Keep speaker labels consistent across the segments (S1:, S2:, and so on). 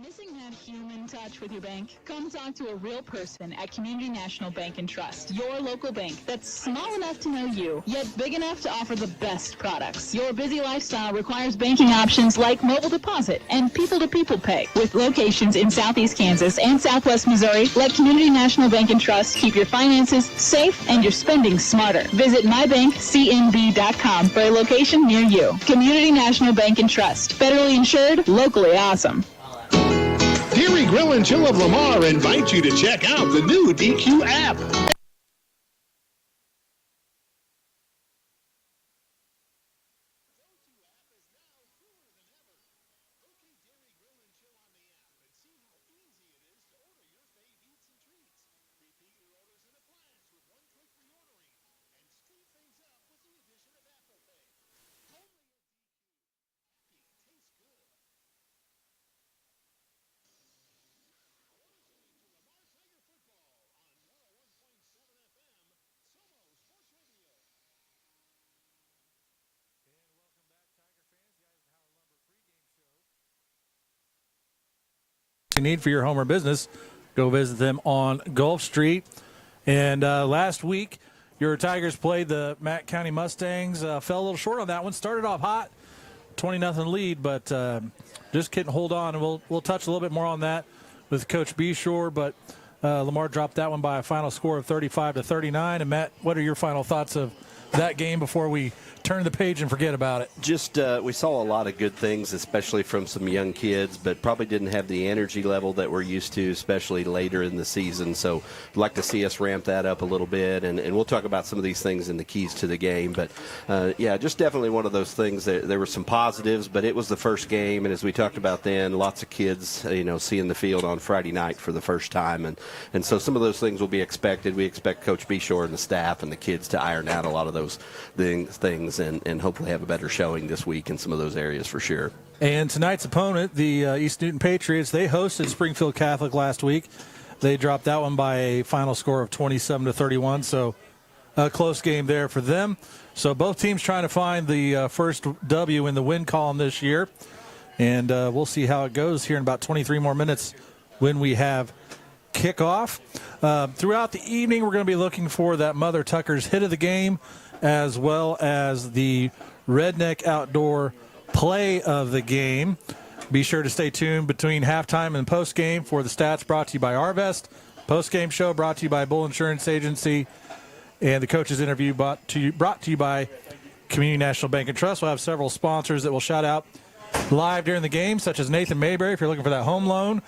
S1: Missing that human touch with your bank? Come talk to a real person at Community National Bank and Trust, your local bank that's small enough to know you, yet big enough to offer the best products. Your busy lifestyle requires banking options like mobile deposit and people-to-people pay. With locations in Southeast Kansas and Southwest Missouri, let Community National Bank and Trust keep your finances safe and your spending smarter. Visit mybankcnb.com for a location near you. Community National Bank and Trust, federally insured, locally awesome.
S2: Deary Grill and Chill of Lamar invite you to check out the new DQ app.
S3: You need for your home or business, go visit them on Gulf Street. And last week, your Tigers played the Mack County Mustangs. Fell a little short on that one. Started off hot, 20-0 lead, but just couldn't hold on. And we'll touch a little bit more on that with Coach Beshore. But Lamar dropped that one by a final score of 35-39. And Matt, what are your final thoughts of that game before we turn the page and forget about it?
S4: Just we saw a lot of good things, especially from some young kids, but probably didn't have the energy level that we're used to, especially later in the season. So I'd like to see us ramp that up a little bit, and we'll talk about some of these things in the keys to the game. But, yeah, just definitely one of those things. There were some positives, but it was the first game, and as we talked about then, lots of kids, seeing the field on Friday night for the first time. And so some of those things will be expected. We expect Coach Beshore and the staff and the kids to iron out a lot of those things and hopefully have a better showing this week in some of those areas for sure.
S3: And tonight's opponent, the East Newton Patriots, they hosted Springfield Catholic last week. They dropped that one by a final score of 27-31, so a close game there for them. So both teams trying to find the first W in the win column this year, and we'll see how it goes here in about 23 more minutes when we have kickoff. Throughout the evening, we're going to be looking for that Mother Tucker's hit of the game, as well as the Redneck Outdoor play of the game. Be sure to stay tuned between halftime and postgame for the stats brought to you by Arvest. Postgame show brought to you by Bull Insurance Agency. And the coaches interview brought to you by Community National Bank and Trust. We'll have several sponsors that will shout out live during the game, such as Nathan Mayberry if you're looking for that home loan,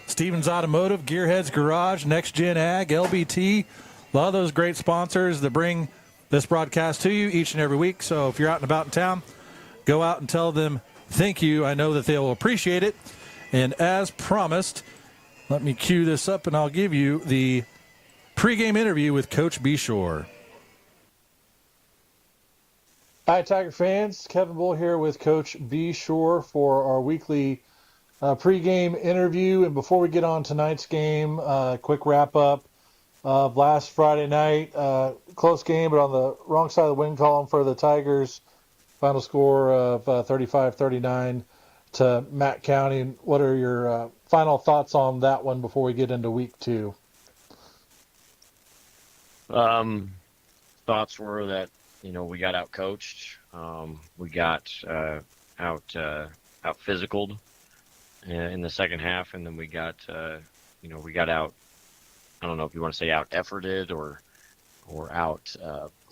S3: Stevens Automotive, Gearheads Garage, Next Gen Ag, LBT. A lot of those great sponsors that bring this broadcast to you each and every week. So if you're out and about in town, go out and tell them thank you. I know that they will appreciate it. And as promised, let me cue this up and I'll give you the pregame interview with Coach Beshore.
S5: Hi, Tiger fans. Kevin Bull here with Coach Beshore for our weekly pregame interview. And before we get on tonight's game, quick wrap-up of last Friday night. Close game, but on the wrong side of the win column for the Tigers. Final score of 35-39 to Mack County. What are your final thoughts on that one before we get into week two?
S6: Thoughts were that, we got out-coached. We got out-physicaled in the second half, and then we got, we got out, I don't know if you want to say out-efforted or out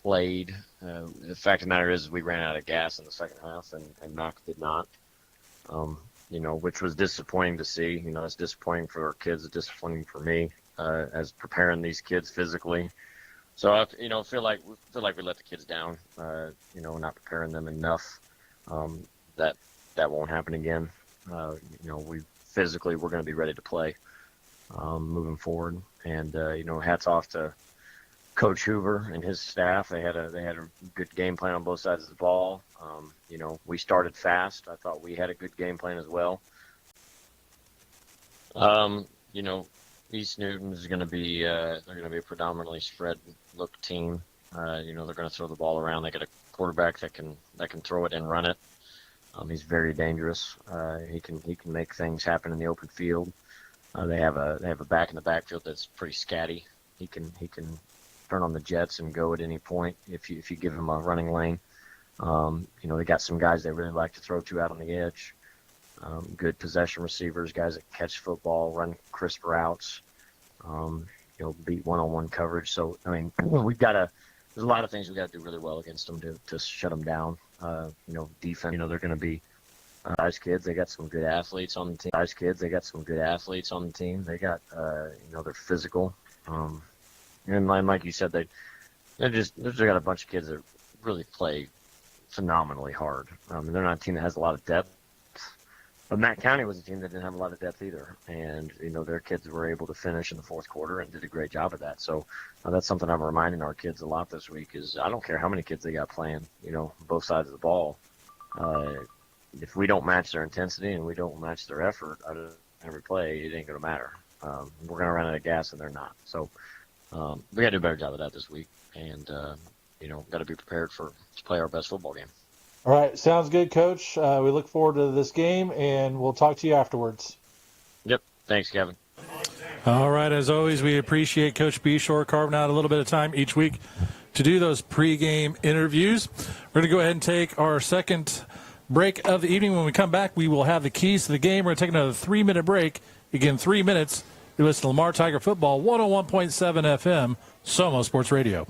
S6: played. The fact of the matter is we ran out of gas in the second half, and Mac did not, which was disappointing to see. It's disappointing for our kids. It's disappointing for me as preparing these kids physically. So, I feel like we let the kids down, not preparing them enough. That won't happen again. We're going to be ready to play moving forward. And, hats off to Coach Hoover and his staff. They had a good game plan on both sides of the ball. We started fast. I thought we had a good game plan as well. East Newton is going to be they're going to be a predominantly spread look team. They're going to throw the ball around. They got a quarterback that can throw it and run it. He's very dangerous. He can make things happen in the open field. They have a back in the backfield that's pretty scatty. He can turn on the jets and go at any point if you give him a running lane. They got some guys they really like to throw to out on the edge. Good possession receivers, guys that catch football, run crisp routes, beat one-on-one coverage. So, there's a lot of things we got to do really well against them to shut them down. Defense, they're going to be nice kids. They got some good athletes on the team. They got, they're physical. And like you said, they've got a bunch of kids that really play phenomenally hard. They're not a team that has a lot of depth. But Matt County was a team that didn't have a lot of depth either. And, their kids were able to finish in the fourth quarter and did a great job of that. So that's something I'm reminding our kids a lot this week is I don't care how many kids they got playing, both sides of the ball. If we don't match their intensity and we don't match their effort out of every play, it ain't going to matter. We're going to run out of gas and they're not. So we got to do a better job of that this week. And, got to be prepared to play our best football game.
S5: All right, sounds good, Coach. We look forward to this game, and we'll talk to you afterwards.
S6: Yep. Thanks, Kevin.
S3: All right, as always, we appreciate Coach Beshore carving out a little bit of time each week to do those pregame interviews. We're going to go ahead and take our second break of the evening. When we come back, we will have the keys to the game. We're going to take another 3-minute break. Again, 3 minutes. You listen to Lamar Tiger Football, 101.7 FM, Somo Sports Radio.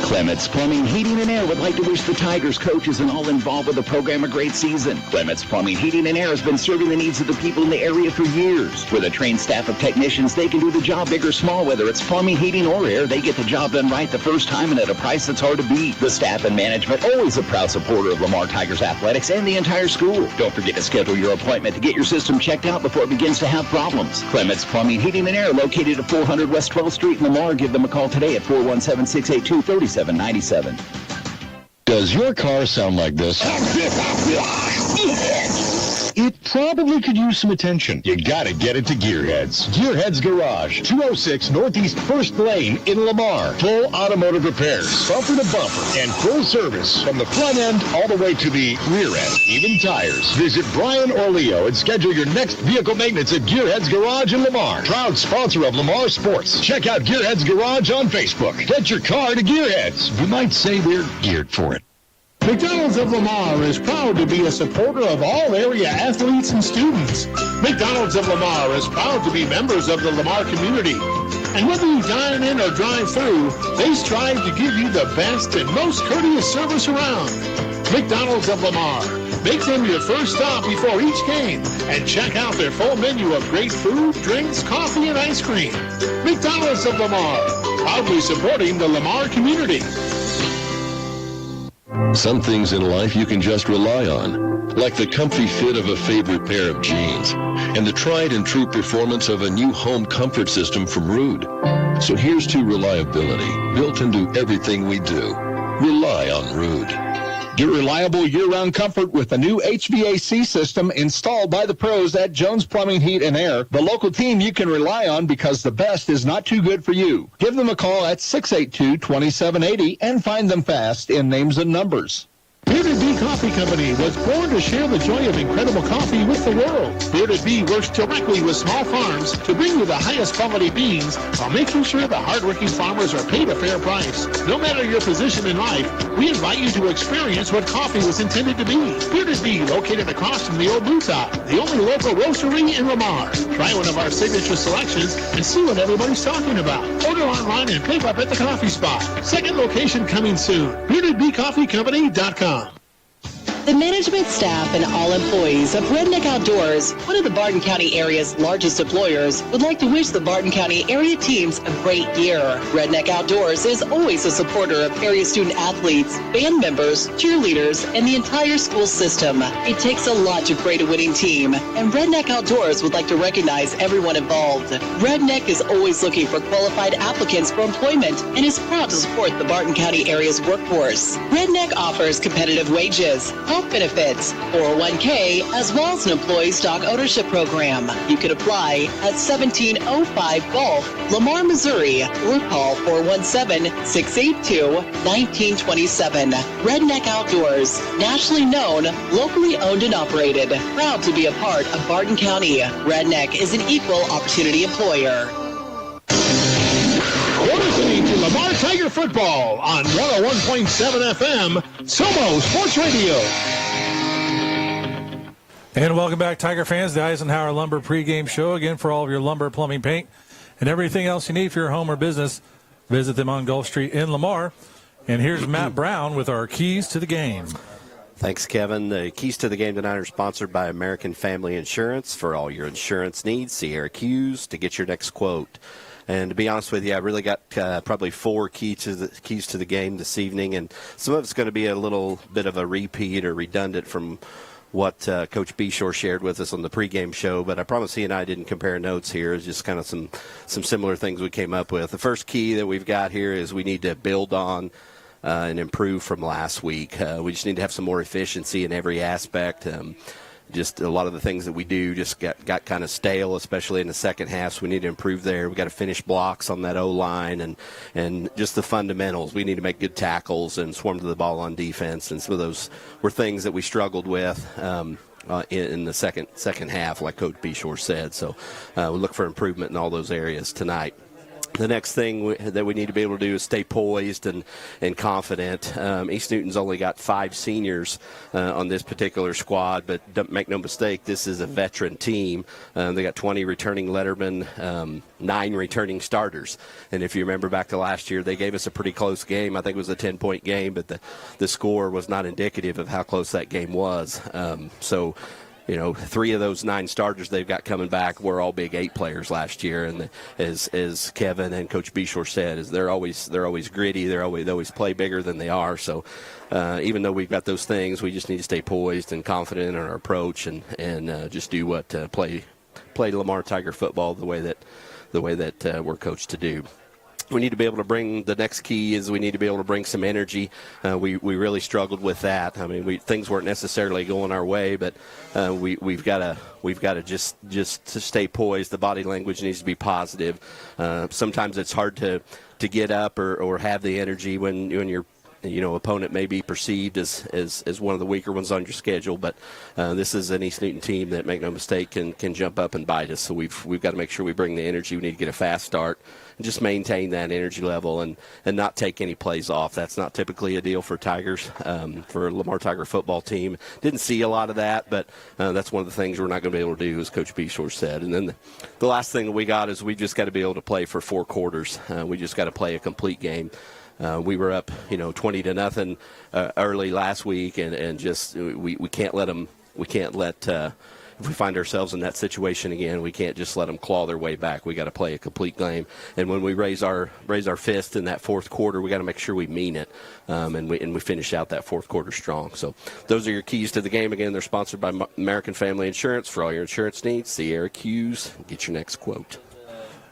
S7: Clements Plumbing, Heating, and Air would like to wish the Tigers coaches and all involved with the program a great season. Clements Plumbing, Heating, and Air has been serving the needs of the people in the area for years. With a trained staff of technicians, they can do the job big or small. Whether it's plumbing, heating, or air, they get the job done right the first time and at a price that's hard to beat. The staff and management, always a proud supporter of Lamar Tigers athletics and the entire school. Don't forget to schedule your appointment to get your system checked out before it begins to have problems. Clements Plumbing, Heating, and Air, located at 400 West 12th Street in Lamar. Give them a call today at 417-682-3797.
S2: Does your car sound like this? It probably could use some attention. You gotta get it to Gearheads. Gearheads Garage, 206 Northeast 1st Lane in Lamar. Full automotive repairs, bumper to bumper, and full service from the front end all the way to the rear end, even tires. Visit Brian or Leo and schedule your next vehicle maintenance at Gearheads Garage in Lamar. Proud sponsor of Lamar Sports. Check out Gearheads Garage on Facebook. Get your car to Gearheads. You might say we're geared for it. McDonald's of Lamar is proud to be a supporter of all area athletes and students. McDonald's of Lamar is proud to be members of the Lamar community. And whether you dine in or drive through, they strive to give you the best and most courteous service around. McDonald's of Lamar. Make them your first stop before each game and check out their full menu of great food, drinks, coffee, and ice cream. McDonald's of Lamar, proudly supporting the Lamar community.
S8: Some things in life you can just rely on, like the comfy fit of a favorite pair of jeans and the tried and true performance of a new home comfort system from Ruud. So here's to reliability, built into everything we do. Rely on Ruud.
S2: Get reliable year-round comfort with the new HVAC system installed by the pros at Jones Plumbing, Heat, and Air, the local team you can rely on because the best is not too good for you. Give them a call at 682-2780 and find them fast in names and numbers. Bearded Bee Coffee Company was born to share the joy of incredible coffee with the world. Bearded Bee works directly with small farms to bring you the highest quality beans while making sure the hardworking farmers are paid a fair price. No matter your position in life, we invite you to experience what coffee was intended to be. Bearded Bee, located across from the old Blue Top, the only local roastery in Lamar. Try one of our signature selections and see what everybody's talking about. Order online and pick up at the coffee spot. Second location coming soon. BeardedBeeCoffeeCompany.com.
S9: The management staff and all employees of Redneck Outdoors, one of the Barton County area's largest employers, would like to wish the Barton County area teams a great year. Redneck Outdoors is always a supporter of area student athletes, band members, cheerleaders, and the entire school system. It takes a lot to create a winning team, and Redneck Outdoors would like to recognize everyone involved. Redneck is always looking for qualified applicants for employment and is proud to support the Barton County area's workforce. Redneck offers competitive wages, health benefits, 401k, as well as an employee stock ownership program. You can apply at 1705 Gulf, Lamar, Missouri, or call 417-682-1927. Redneck Outdoors, nationally known, locally owned and operated. Proud to be a part of Barton County. Redneck is an equal opportunity employer.
S2: You're listening to Lamar Tiger football on 101.7 FM, Somo Sports Radio.
S3: And welcome back, Tiger fans, the Eisenhower Lumber pregame show. Again, for all of your lumber, plumbing, paint, and everything else you need for your home or business, visit them on Gulf Street in Lamar. And here's Matt Brown with our keys to the game.
S4: Thanks, Kevin. The keys to the game tonight are sponsored by American Family Insurance. For all your insurance needs, Sierra Q's to get your next quote. And to be honest with you, I really got probably 4 keys to the game this evening, and some of it's going to be a little bit of a repeat or redundant from what Coach Beshore shared with us on the pregame show. But I promise he and I didn't compare notes here. It's just kind of some similar things we came up with. The first key that we've got here is we need to build on and improve from last week. We just need to have some more efficiency in every aspect. Just a lot of the things that we do just got kind of stale, especially in the second half. So we need to improve there. We got to finish blocks on that O-line and just the fundamentals. We need to make good tackles and swarm to the ball on defense. And some of those were things that we struggled with in the second half, like Coach Beshore said. So we look for improvement in all those areas tonight. The next thing that we need to be able to do is stay poised and confident. East Newton's only got 5 seniors on this particular squad, but don't make no mistake, this is a veteran team. They got 20 returning lettermen, 9 returning starters. And if you remember back to last year, they gave us a pretty close game. I think it was a 10-point game, but the score was not indicative of how close that game was. So 3 of those 9 starters they've got coming back were all Big 8 players last year, and as Kevin and Coach Beshore said, is they're always gritty. They always play bigger than they are. So even though we've got those things, we just need to stay poised and confident in our approach and just do what play Lamar Tiger football the way that we're coached to do. We need to be able to bring, the next key is we need to be able to bring some energy. We really struggled with that. I mean, things weren't necessarily going our way, but we've got to just to stay poised. The body language needs to be positive. Sometimes it's hard to get up or have the energy when your opponent may be perceived as one of the weaker ones on your schedule, but this is an East Newton team that, make no mistake, can jump up and bite us. So we've got to make sure we bring the energy. We need to get a fast start and just maintain that energy level and not take any plays off. That's not typically a deal for Tigers, for Lamar Tiger football team. Didn't see a lot of that, but that's one of the things we're not going to be able to do, as Coach Beshore said. And then the last thing that we got is we just got to be able to play for 4 quarters. We just got to play a complete game. We were up, 20-0 early last week, and just we can't let them. We can't let if we find ourselves in that situation again, we can't just let them claw their way back. We got to play a complete game, and when we raise our fist in that fourth quarter, we got to make sure we mean it, and we finish out that fourth quarter strong. So those are your keys to the game. Again, they're sponsored by American Family Insurance. For all your insurance needs, Sierra Q's. Get your next quote.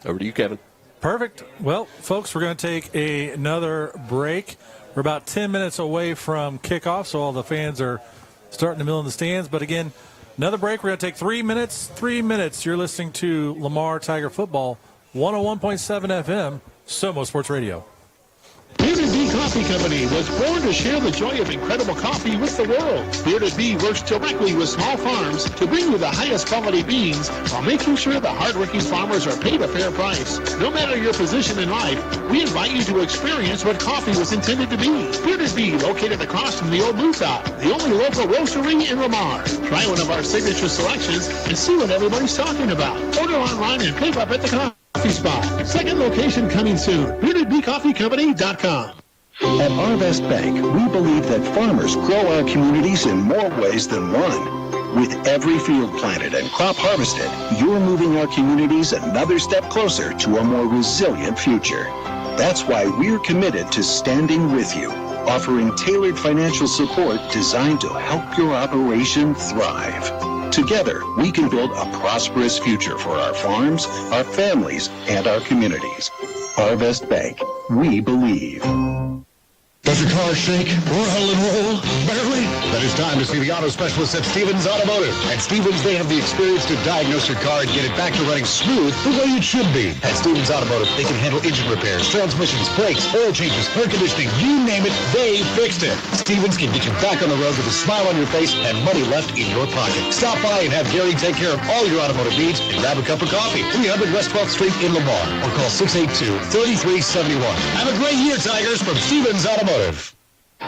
S4: Over to you, Kevin.
S3: Perfect. Well, folks, we're going to take another break. We're about 10 minutes away from kickoff, so all the fans are starting to mill in the stands. But again, another break. We're going to take 3 minutes. 3 minutes. You're listening to Lamar Tiger Football, 101.7 FM, Somo Sports Radio.
S2: Bearded Bee Coffee Company was born to share the joy of incredible coffee with the world. Bearded Bee works directly with small farms to bring you the highest quality beans while making sure the hardworking farmers are paid a fair price. No matter your position in life, we invite you to experience what coffee was intended to be. Bearded Bee, located across from the old Blue Top, the only local roastery in Lamar. Try one of our signature selections and see what everybody's talking about. Order online and pick up at the coffee spot. Second location coming soon. BeardedBeeCoffeeCompany.com.
S7: At Arvest Bank, we believe that farmers grow our communities in more ways than one. With every field planted and crop harvested, you're moving our communities another step closer to a more resilient future. That's why we're committed to standing with you, offering tailored financial support designed to help your operation thrive. Together, we can build a prosperous future for our farms, our families, and our communities. Arvest Bank, we believe.
S2: Does your car shake, roll and roll? Barely? Then it's time to see the auto specialist at Stevens Automotive. At Stevens, they have the experience to diagnose your car and get it back to running smooth the way it should be. At Stevens Automotive, they can handle engine repairs, transmissions, brakes, oil changes, air conditioning, you name it, they fixed it. Stevens can get you back on the road with a smile on your face and money left in your pocket. Stop by and have Gary take care of all your automotive needs and grab a cup of coffee. 300 West 12th Street in Lamar or call 682-3371. Have a great year, Tigers, from Stevens Automotive.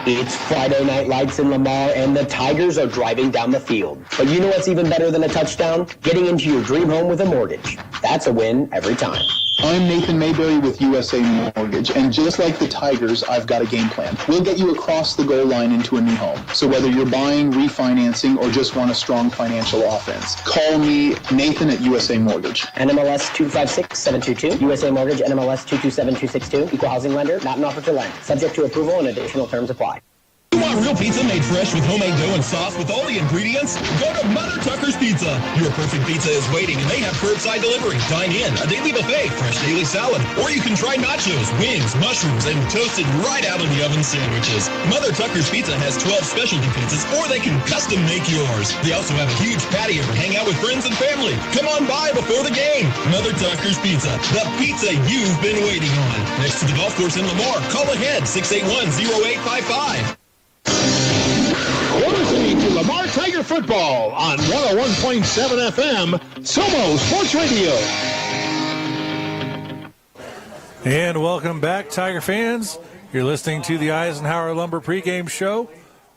S10: It's Friday Night Lights in Lamar, and the Tigers are driving down the field. But you know what's even better than a touchdown? Getting into your dream home with a mortgage. That's a win every time.
S11: I'm Nathan Mayberry with USA Mortgage, and just like the Tigers, I've got a game plan. We'll get you across the goal line into a new home. So whether you're buying, refinancing, or just want a strong financial offense, call me, Nathan at USA Mortgage.
S10: NMLS 256722, USA Mortgage, NMLS 227262, Equal Housing Lender, not an offer to lend. Subject to approval and additional terms apply.
S12: You want real pizza made fresh with homemade dough and sauce with all the ingredients? Go to Mother Tucker's Pizza. Your perfect pizza is waiting, and they have curbside delivery, dine-in, a daily buffet, fresh daily salad, or you can try nachos, wings, mushrooms, and toasted right out of the oven sandwiches. Mother Tucker's Pizza has 12 specialty pizzas, or they can custom make yours. They also have a huge patio to hang out with friends and family. Come on by before the game. Mother Tucker's Pizza, the pizza you've been waiting on. Next to the golf course in Lamar, call ahead 681-0855.
S2: You're listening to Lamar Tiger Football on 101.7 FM, Somo Sports Radio.
S3: And welcome back, Tiger fans. You're listening to the Eisenhower Lumber pregame show.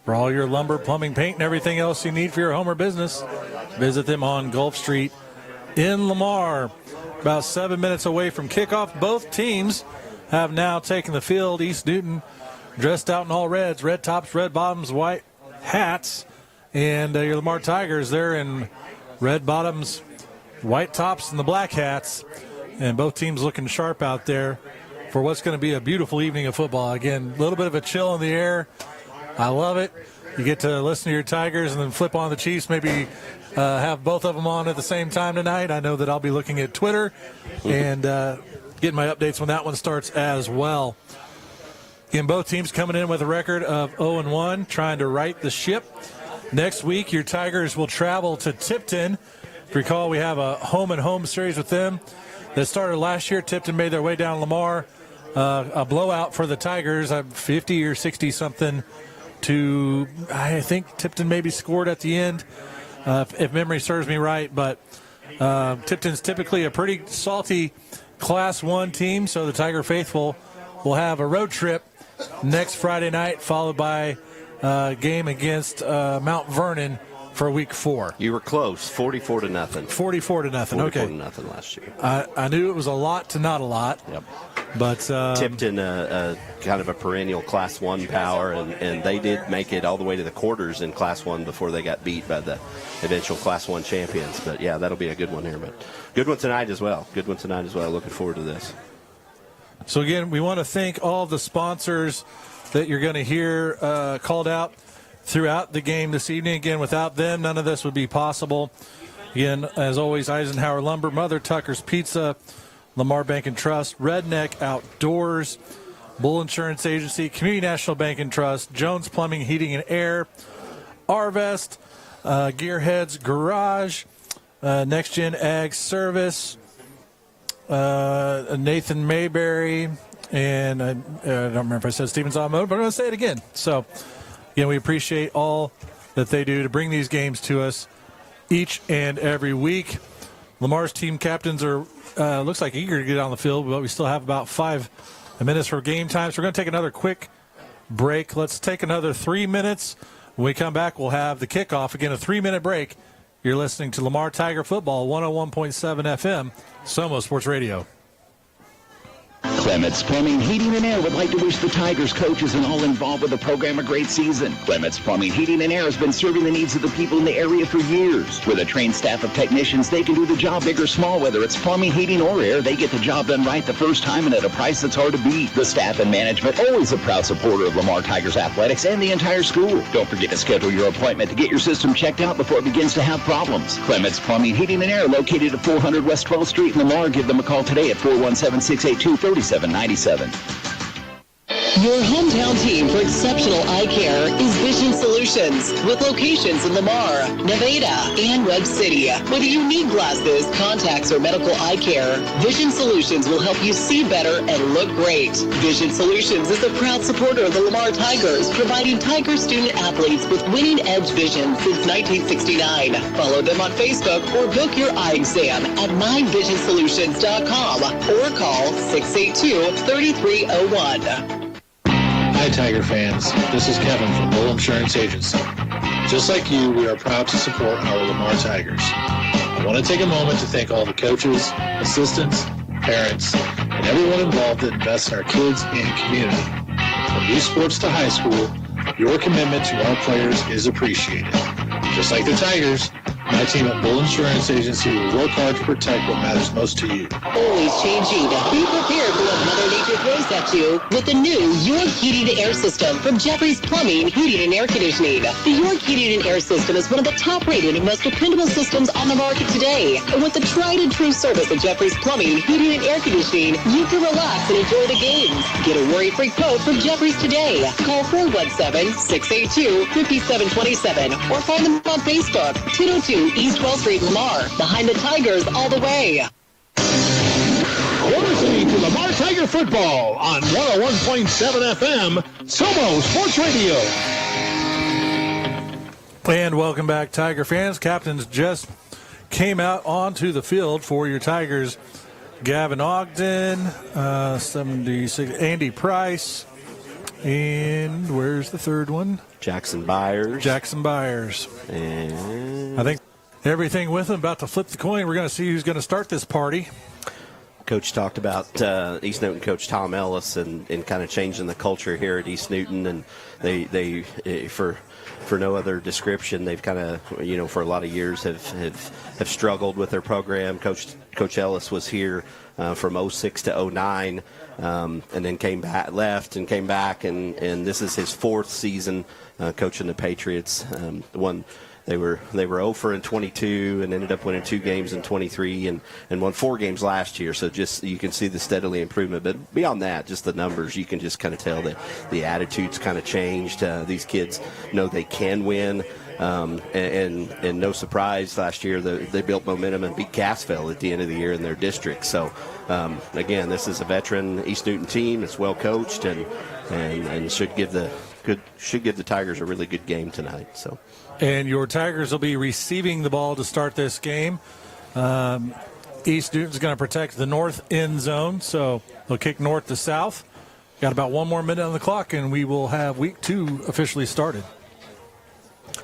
S3: For all your lumber, plumbing, paint, and everything else you need for your home or business, visit them on Gulf Street in Lamar. About 7 minutes away from kickoff, both teams have now taken the field. East Newton dressed out in all reds, red tops, red bottoms, white hats. And your Lamar Tigers, they're in red bottoms, white tops, and the black hats. And both teams looking sharp out there for what's going to be a beautiful evening of football. Again, a little bit of a chill in the air. I love it. You get to listen to your Tigers and then flip on the Chiefs, maybe have both of them on at the same time tonight. I know that I'll be looking at Twitter and getting my updates when that one starts as well. Again, both teams coming in with a record of 0-1, trying to right the ship. Next week, your Tigers will travel to Tipton. If you recall, we have a home-and-home series with them that started last year. Tipton made their way down Lamar. A blowout for the Tigers, 50 or 60-something to, I think Tipton maybe scored at the end, if memory serves me right. But Tipton's typically a pretty salty Class 1 team, so the Tiger faithful will have a road trip next Friday night, followed by a game against Mount Vernon for week 4.
S4: You were close, 44-0.
S3: 44-0.
S4: 44
S3: okay.
S4: 44-0 last year.
S3: I knew it was a lot to not a lot.
S4: Yep.
S3: But
S4: Tipton, kind of a perennial Class 1 power, and they did make it all the way to the quarters in Class 1 before they got beat by the eventual Class 1 champions. But, yeah, that'll be a good one here. But good one tonight as well. Looking forward to this.
S3: So, again, we want to thank all the sponsors that you're going to hear called out throughout the game this evening. Again, without them, none of this would be possible. Again, as always, Eisenhower Lumber, Mother Tucker's Pizza, Lamar Bank and Trust, Redneck Outdoors, Bull Insurance Agency, Community National Bank and Trust, Jones Plumbing, Heating and Air, Arvest, Gearheads Garage, Next Gen Ag Service, Nathan Mayberry, and I don't remember if I said Stevens Automotive, but I'm going to say it again. So, again, we appreciate all that they do to bring these games to us each and every week. Lamar's team captains are, looks like, eager to get on the field, but we still have about 5 minutes for game time. So we're going to take another quick break. Let's take another 3 minutes. When we come back, we'll have the kickoff. Again, a 3-minute break. You're listening to Lamar Tiger Football, 101.7 FM, Somo Sports Radio.
S7: Clements Plumbing, Heating and Air would like to wish the Tigers coaches and all involved with the program a great season. Clements Plumbing, Heating and Air has been serving the needs of the people in the area for years. With a trained staff of technicians, they can do the job big or small. Whether it's plumbing, heating, or air, they get the job done right the first time and at a price that's hard to beat. The staff and management, always a proud supporter of Lamar Tigers athletics and the entire school. Don't forget to schedule your appointment to get your system checked out before it begins to have problems. Clements Plumbing, Heating and Air, located at 400 West 12th Street in Lamar. Give them a call today at 417-682-3797.
S9: Your hometown team for exceptional eye care is Vision Solutions, with locations in Lamar, Nevada, and Webb City. Whether you need glasses, contacts, or medical eye care, Vision Solutions will help you see better and look great. Vision Solutions is a proud supporter of the Lamar Tigers, providing Tiger student athletes with winning edge vision since 1969. Follow them on Facebook or book your eye exam at myvisionsolutions.com or call 682-3301.
S5: Hi, Tiger fans. This is Kevin from Bull Insurance Agency. Just like you, we are proud to support our Lamar Tigers. I want to take a moment to thank all the coaches, assistants, parents, and everyone involved that invests in our kids and community. From youth sports to high school, your commitment to our players is appreciated. Just like the Tigers, my team at Bull Insurance Agency will work hard to protect what matters most to you.
S9: Always changing. Be prepared for what Mother Nature throws at you with the new York Heating and Air System from Jeffrey's Plumbing, Heating, and Air Conditioning. The York Heating and Air System is one of the top-rated and most dependable systems on the market today. And with the tried-and-true service of Jeffrey's Plumbing, Heating, and Air Conditioning, you can relax and enjoy the games. Get a worry-free quote from Jeffrey's today. Call 417-682-5727 or find them on Facebook, 202 East Wall Street, Lamar. Behind the Tigers all the way.
S2: You're listening to Lamar Tiger Football on 101.7 FM, Somo Sports Radio.
S3: And welcome back, Tiger fans. Captains just came out onto the field for your Tigers. Gavin Ogden, 76, Andy Price, and where's the third one?
S4: Jackson Byers.
S3: And I think everything with them about to flip the coin. We're going to see who's going to start this party.
S4: Coach talked about East Newton coach Tom Ellis and kind of changing the culture here at East Newton, and they for no other description, they've kind of, for a lot of years have struggled with their program. Coach Ellis was here from 06 to 09, and then left and came back, and this is his fourth season coaching the Patriots. They were 0 in 22 and ended up winning 2 games in 23 and won 4 games last year. So just you can see the steadily improvement. But beyond that, just the numbers, you can just kind of tell that the attitude's kind of changed. These kids know they can win. And no surprise, last year they built momentum and beat Cassville at the end of the year in their district. So again, this is a veteran East Newton team. It's well coached and should give the Tigers a really good game tonight. So.
S3: And your Tigers will be receiving the ball to start this game. East Newton's going to protect the north end zone, so they'll kick north to south. Got about 1 more minute on the clock, and we will have week 2 officially started.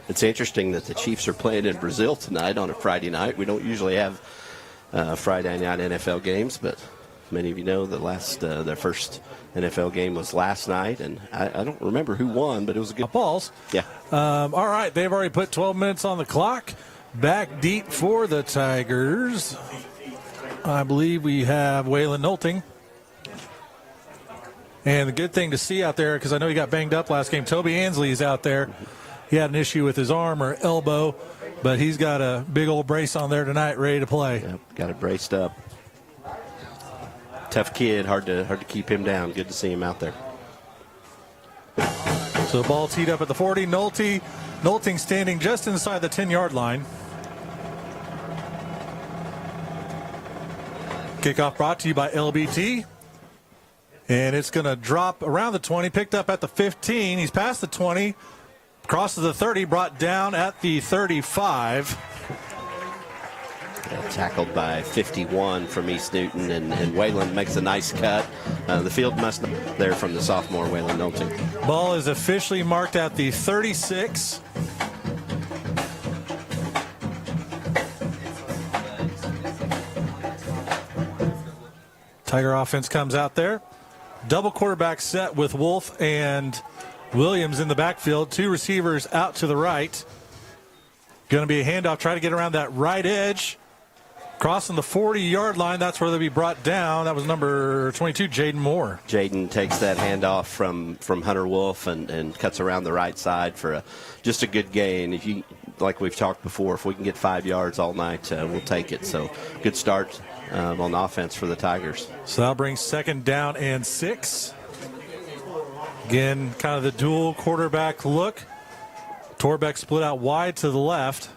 S4: It's interesting that the Chiefs are playing in Brazil tonight on a Friday night. We don't usually have Friday night NFL games, but many of you know their first NFL game was last night, and I don't remember who won, but it was a good
S3: balls.
S4: Yeah.
S3: All right, they've already put 12 minutes on the clock. Back deep for the Tigers. I believe we have Waylon Nolting. And the good thing to see out there, because I know he got banged up last game, Toby Ansley is out there. He had an issue with his arm or elbow, but he's got a big old brace on there tonight, ready to play.
S4: Yep, got it braced up. Tough kid, hard to keep him down. Good to see him out there.
S3: So the ball teed up at the 40. Nolting standing just inside the 10-yard line. Kickoff brought to you by LBT. And it's going to drop around the 20, picked up at the 15. He's past the 20, crosses the 30, brought down at the 35.
S4: Tackled by 51 from East Newton, and Waylon makes a nice cut. The field must have there from the sophomore Waylon Nolting.
S3: Ball is officially marked at the 36. Tiger offense comes out there. Double quarterback set with Wolf and Williams in the backfield. 2 receivers out to the right. Going to be a handoff. Try to get around that right edge. Crossing the 40-yard line, that's where they'll be brought down. That was number 22, Jaden Moore.
S4: Jaden takes that handoff from Hunter Wolf and cuts around the right side for just a good gain. If you, like we've talked before, if we can get 5 yards all night, we'll take it. So good start on offense for the Tigers.
S3: So that'll bring 2nd down and 6. Again, kind of the dual quarterback look. Torbeck split out wide to the left.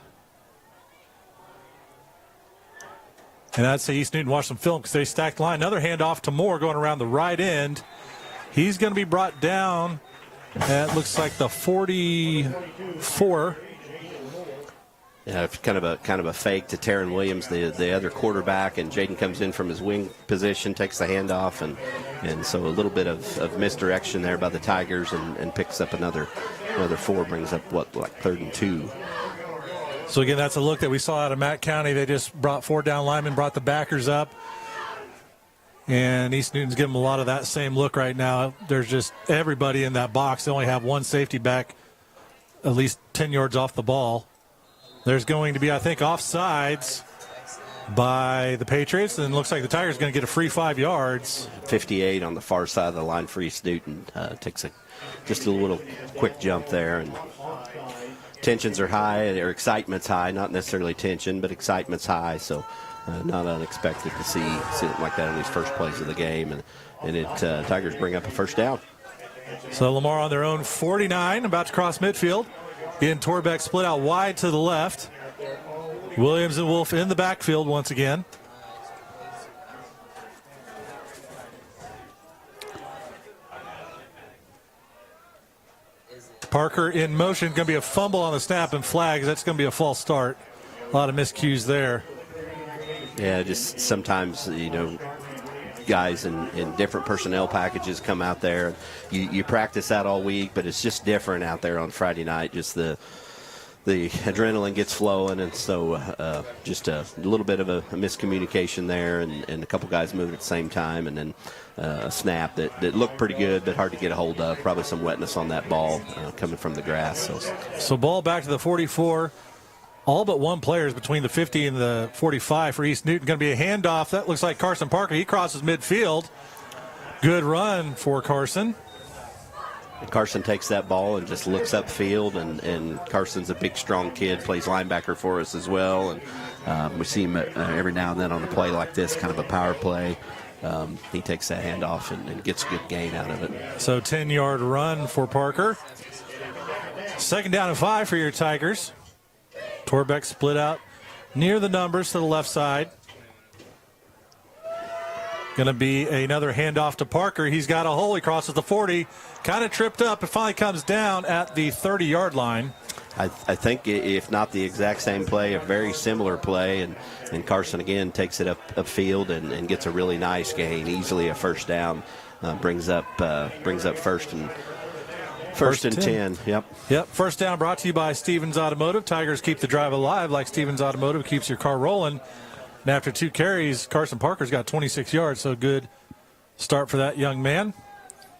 S3: And I'd say East Newton watched some film because they stacked line. Another handoff to Moore going around the right end. He's going to be brought down at looks like the 44.
S4: Yeah, kind of a fake to Taryn Williams, the other quarterback, and Jaden comes in from his wing position, takes the handoff, and so a little bit of misdirection there by the Tigers, and picks up another 4, brings up like 3rd and 2.
S3: So again, that's a look that we saw out of Matt County. They just brought 4 down linemen, brought the backers up, and East Newton's giving them a lot of that same look right now. There's just everybody in that box. They only have one safety back at least 10 yards off the ball. There's going to be, I think, offsides by the Patriots, and it looks like the Tigers going to get a free 5 yards.
S4: 58 on the far side of the line for East Newton. Takes just a little quick jump there, and tensions are high, or excitement's high, not necessarily tension, but excitement's high, so not unexpected to see something like that in these first plays of the game, and Tigers bring up a first down.
S3: So Lamar on their own 49, about to cross midfield. Again, Torbeck split out wide to the left. Williams and Wolf in the backfield once again. Parker in motion. Going to be a fumble on the snap and flags. That's going to be a false start. A lot of miscues there.
S4: Yeah, just sometimes, guys in different personnel packages come out there. You practice that all week, but it's just different out there on Friday night. Just the adrenaline gets flowing, and so just a little bit of a miscommunication there, and a couple guys moving at the same time, and then a snap that looked pretty good but hard to get a hold of. Probably some wetness on that ball coming from the grass.
S3: So ball back to the 44. All but one player is between the 50 and the 45 for East Newton. Going to be a handoff. That looks like Carson Parker. He crosses midfield. Good run for Carson.
S4: Carson takes that ball and just looks upfield, and Carson's a big, strong kid, plays linebacker for us as well. And we see him every now and then on a play like this, kind of a power play. He takes that handoff and gets a good gain out of it.
S3: So 10-yard run for Parker. 2nd down and 5 for your Tigers. Torbeck split out near the numbers to the left side. Going to be another handoff to Parker. He's got a hole. He crosses the 40. Kind of tripped up. It finally comes down at the 30-yard line.
S4: I think, if not the exact same play, a very similar play. And Carson, again, takes it upfield and gets a really nice gain. Easily a first down. Brings up first and 10. Yep.
S3: First down brought to you by Stevens Automotive. Tigers keep the drive alive like Stevens Automotive keeps your car rolling. And after 2 carries, Carson Parker's got 26 yards, so good start for that young man.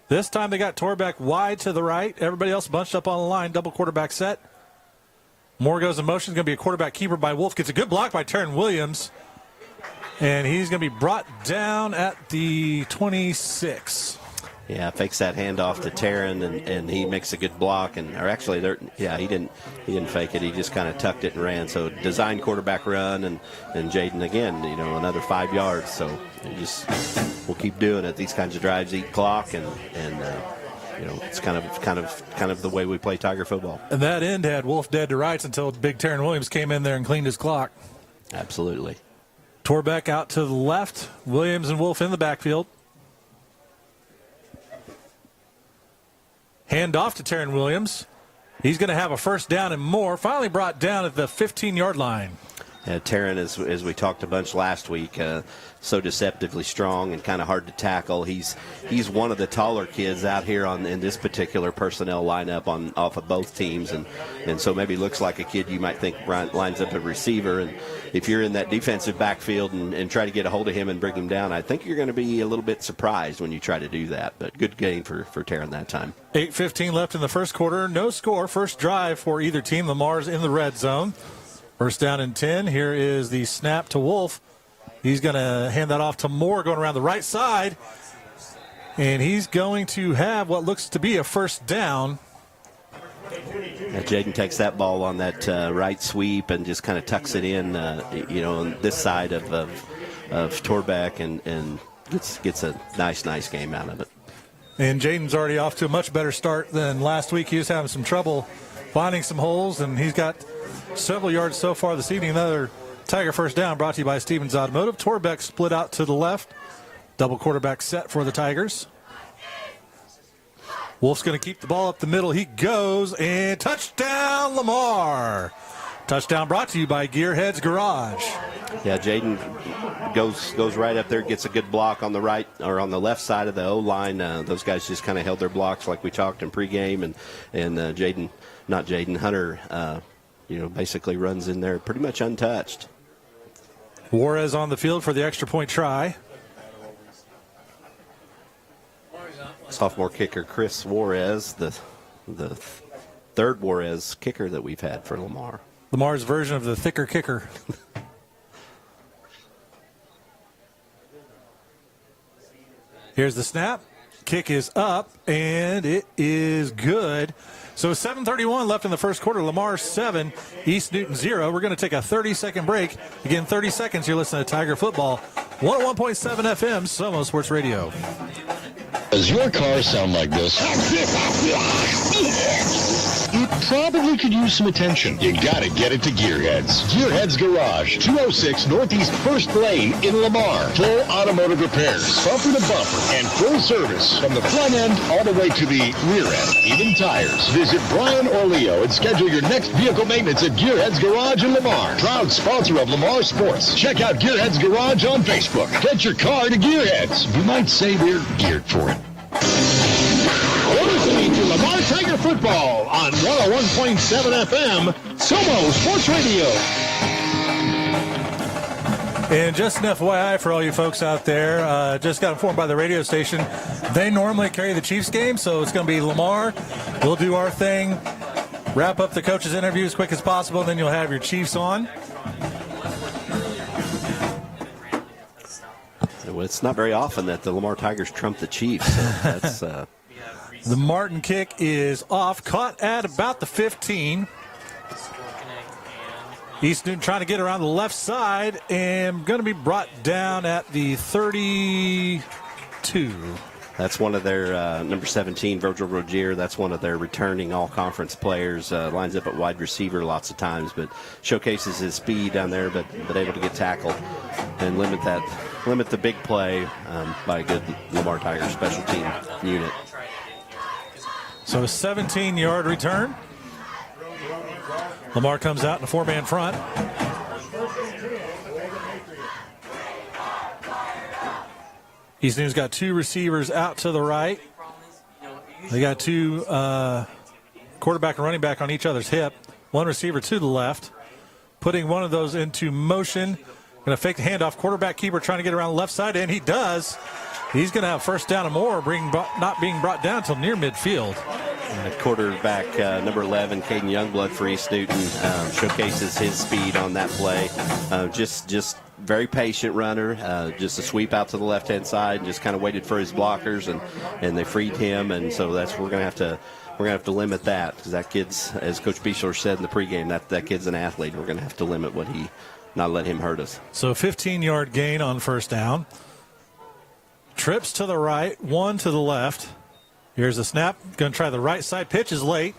S3: This time they got Torbeck wide to the right. Everybody else bunched up on the line, double quarterback set. Moore goes in motion. It's going to be a quarterback keeper by Wolf. Gets a good block by Taryn Williams. And he's going to be brought down at the 26.
S4: Yeah, fakes that handoff to Taryn, and he makes a good block. He didn't fake it. He just kind of tucked it and ran. So designed quarterback run, and Jaden again, another 5 yards. So we'll keep doing it. These kinds of drives eat clock, and it's kind of the way we play Tiger football.
S3: And that end had Wolf dead to rights until big Taryn Williams came in there and cleaned his clock.
S4: Absolutely.
S3: Torbeck out to the left. Williams and Wolf in the backfield. Hand off to Taryn Williams. He's going to have a first down and more. Finally brought down at the 15-yard line.
S4: Taryn, as we talked a bunch last week, so deceptively strong and kind of hard to tackle. He's one of the taller kids out here in this particular personnel lineup off of both teams, and so maybe looks like a kid you might think lines up a receiver. And if you're in that defensive backfield and try to get a hold of him and bring him down, I think you're going to be a little bit surprised when you try to do that. But good gain for Taryn that time.
S3: 8:15 left in the first quarter. No score. First drive for either team. Lamar's in the red zone. First down and 10. Here is the snap to Wolf. He's going to hand that off to Moore going around the right side. And he's going to have what looks to be a first down.
S4: Jaden takes that ball on that right sweep and just kind of tucks it in, on this side of Torbeck and gets a nice game out of it.
S3: And Jaden's already off to a much better start than last week. He was having some trouble finding some holes, and he's got several yards so far this evening. Another Tiger first down brought to you by Stevens Automotive. Torbeck split out to the left. Double quarterback set for the Tigers. Wolf's going to keep the ball up the middle. He goes, and touchdown, Lamar. Touchdown brought to you by Gearheads Garage.
S4: Yeah, Jaden goes right up there, gets a good block on the right or on the left side of the O-line. Those guys just kind of held their blocks like we talked in pregame, and Hunter, basically runs in there pretty much untouched.
S3: Juarez on the field for the extra point try.
S4: Sophomore kicker Chris Juarez, the third Juarez kicker that we've had for Lamar.
S3: Lamar's version of the thicker kicker. Here's the snap. Kick is up, and it is good. So 7:31 left in the first quarter. Lamar 7, East Newton 0. We're going to take a 30-second break. Again, 30 seconds. You're listening to Tiger Football, 101.7 FM, Somo Sports Radio.
S2: Does your car sound like this? It probably could use some attention. You gotta get it to Gearheads. Gearheads Garage, 206 Northeast 1st Lane in Lamar. Full automotive repairs, bumper to bumper, and full service from the front end all the way to the rear end, even tires. Visit Brian or Leo and schedule your next vehicle maintenance at Gearheads Garage in Lamar. Proud sponsor of Lamar Sports. Check out Gearheads Garage on Facebook. Get your car to Gearheads. You might say they're geared for it. You're listening to Lamar Tiger Football on 101.7 FM, Somo Sports Radio.
S3: And just an FYI for all you folks out there, just got informed by the radio station, they normally carry the Chiefs game, so it's going to be Lamar. We'll do our thing, wrap up the coaches' interview as quick as possible, and then you'll have your Chiefs on.
S4: Well, it's not very often that the Lamar Tigers trump the Chiefs. So that's
S3: the Martin kick is off, caught at about the 15. East Newton trying to get around the left side and going to be brought down at the 32.
S4: That's one of their number 17, Virgil Rogier. That's one of their returning all-conference players. Lines up at wide receiver lots of times, but showcases his speed down there, but able to get tackled and limit the big play by a good Lamar Tigers special team unit.
S3: So a 17-yard return. Lamar comes out in a four-man front. East Newton's got two receivers out to the right. They got two quarterback and running back on each other's hip. One receiver to the left. Putting one of those into motion. Going to fake the handoff. Quarterback keeper trying to get around the left side, and he does. He's going to have first down and more, not being brought down until near midfield.
S4: Quarterback number 11, Caden Youngblood for East Newton, showcases his speed on that play. Just very patient runner, just a sweep out to the left-hand side, and just kind of waited for his blockers, and they freed him, and so we're going to have to limit that, because that kid's, as Coach Bishor said in the pregame, that kid's an athlete. We're going to have to limit not let him hurt us.
S3: So 15-yard gain on first down. Trips to the right, one to the left. Here's the snap. Going to try the right side. Pitch is late.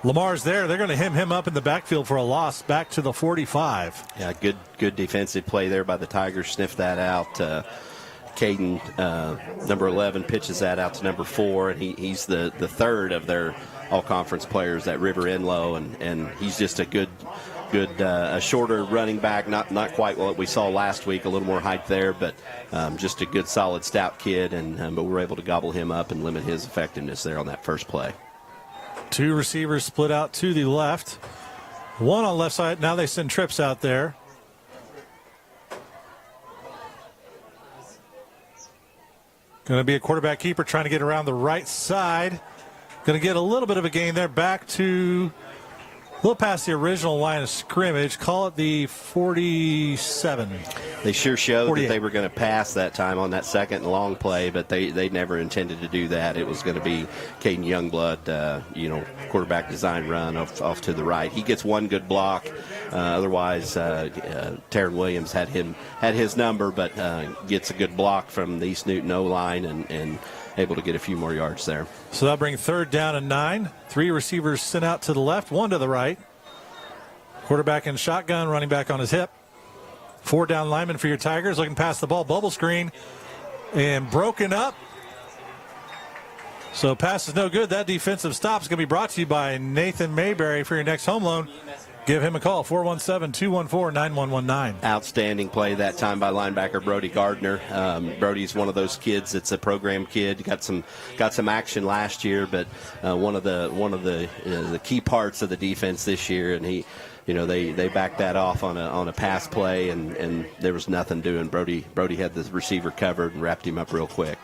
S3: Lamar's there. They're going to hem him up in the backfield for a loss back to the 45.
S4: Yeah, good defensive play there by the Tigers. Sniffed that out. Caden, number 11, pitches that out to number 4, and he's the third of their all-conference players, that River Enlow, and he's just a good shorter running back, not quite what we saw last week, a little more height there, but just a good, solid, stout kid, but we were able to gobble him up and limit his effectiveness there on that first play.
S3: Two receivers split out to the left. One on the left side. Now they send trips out there. Going to be a quarterback keeper trying to get around the right side. Going to get a little bit of a gain there, back to a little past the original line of scrimmage. Call it the 47.
S4: They sure showed
S3: 48.
S4: that they were going to pass that time on that second and long play, but they never intended to do that. It was going to be Caden Youngblood, quarterback design run off to the right. He gets one good block. Otherwise, Taryn Williams had his number, but gets a good block from the East Newton O-line and able to get a few more yards there.
S3: So that'll bring 3rd down and 9. 3 receivers sent out to the left, 1 to the right. Quarterback in shotgun, running back on his hip. 4 down linemen for your Tigers, looking past the ball, bubble screen, and broken up. So pass is no good. That defensive stop is going to be brought to you by Nathan Mayberry for your next home loan. Give him a call, 417-214-9119.
S4: Outstanding play that time by linebacker Brody Gardner. Brody's one of those kids that's a program kid. Got some action last year, but one of the key parts of the defense this year, and he. They backed that off on a pass play, and there was nothing doing. Brody had the receiver covered and wrapped him up real quick.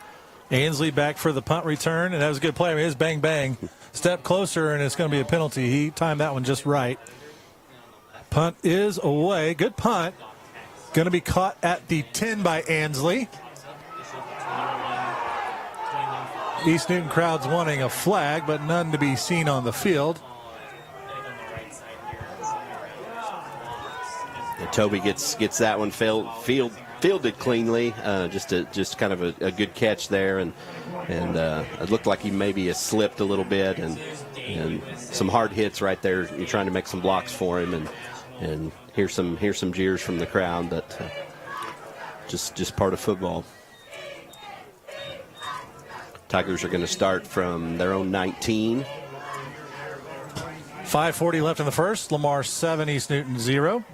S3: Ainsley back for the punt return, and that was a good play. I mean, it was bang, bang. Step closer, and it's going to be a penalty. He timed that one just right. Punt is away. Good punt. Going to be caught at the 10 by Ainsley. East Newton crowd's wanting a flag, but none to be seen on the field.
S4: Toby gets that one fielded cleanly. Just kind of a good catch there, and it looked like he maybe has slipped a little bit, and some hard hits right there. You're trying to make some blocks for him, and here's some jeers from the crowd, but just part of football. Tigers are going to start from their own 19.
S3: 5:40 left in the first. Lamar 7, East Newton 0.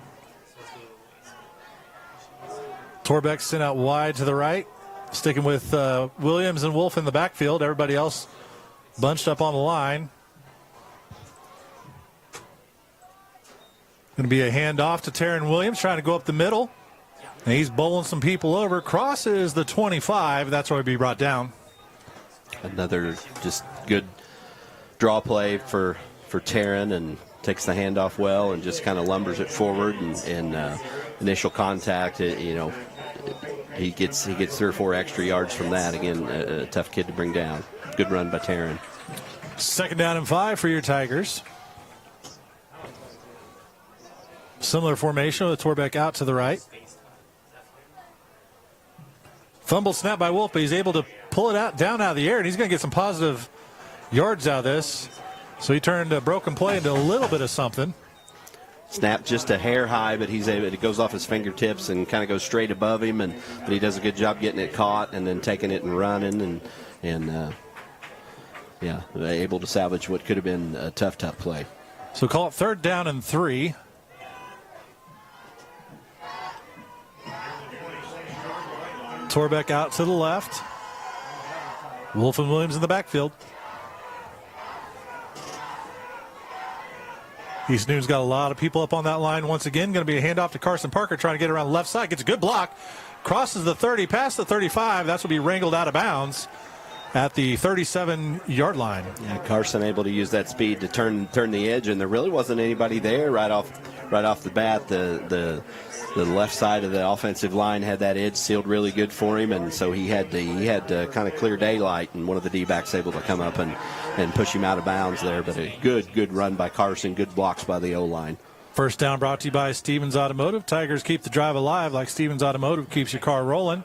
S3: Torbeck sent out wide to the right, sticking with Williams and Wolf in the backfield. Everybody else bunched up on the line. Going to be a handoff to Taryn Williams, trying to go up the middle. And he's bowling some people over. Crosses the 25. That's where he'll be brought down.
S4: Another just good draw play for Taryn, and takes the handoff well and just kind of lumbers it forward, and initial contact, he gets 3 or 4 extra yards from that. Again, a tough kid to bring down. Good run by Taryn.
S3: 2nd down and 5 for your Tigers. Similar formation with Torbeck out to the right. Fumble snap by Wolf, but he's able to pull it down out of the air, and he's going to get some positive yards out of this. So he turned a broken play into a little bit of something.
S4: Snap just a hair high, but it goes off his fingertips and kind of goes straight above him, but he does a good job getting it caught and then taking it and running, and able to salvage what could have been a tough play.
S3: So call it 3rd down and 3. Torbeck out to the left. Wolf and Williams in the backfield. East Newton's got a lot of people up on that line once again. Going to be a handoff to Carson Parker, trying to get around the left side. Gets a good block. Crosses the 30, past the 35. That's will be wrangled out of bounds at the 37-yard line.
S4: Yeah, Carson able to use that speed to turn the edge, and there really wasn't anybody there right off the bat. The left side of the offensive line had that edge sealed really good for him, and so he had to kind of clear daylight, and one of the D-backs able to come up and push him out of bounds there. But a good run by Carson, good blocks by the O-line.
S3: 1st down brought to you by Stevens Automotive. Tigers keep the drive alive like Stevens Automotive keeps your car rolling.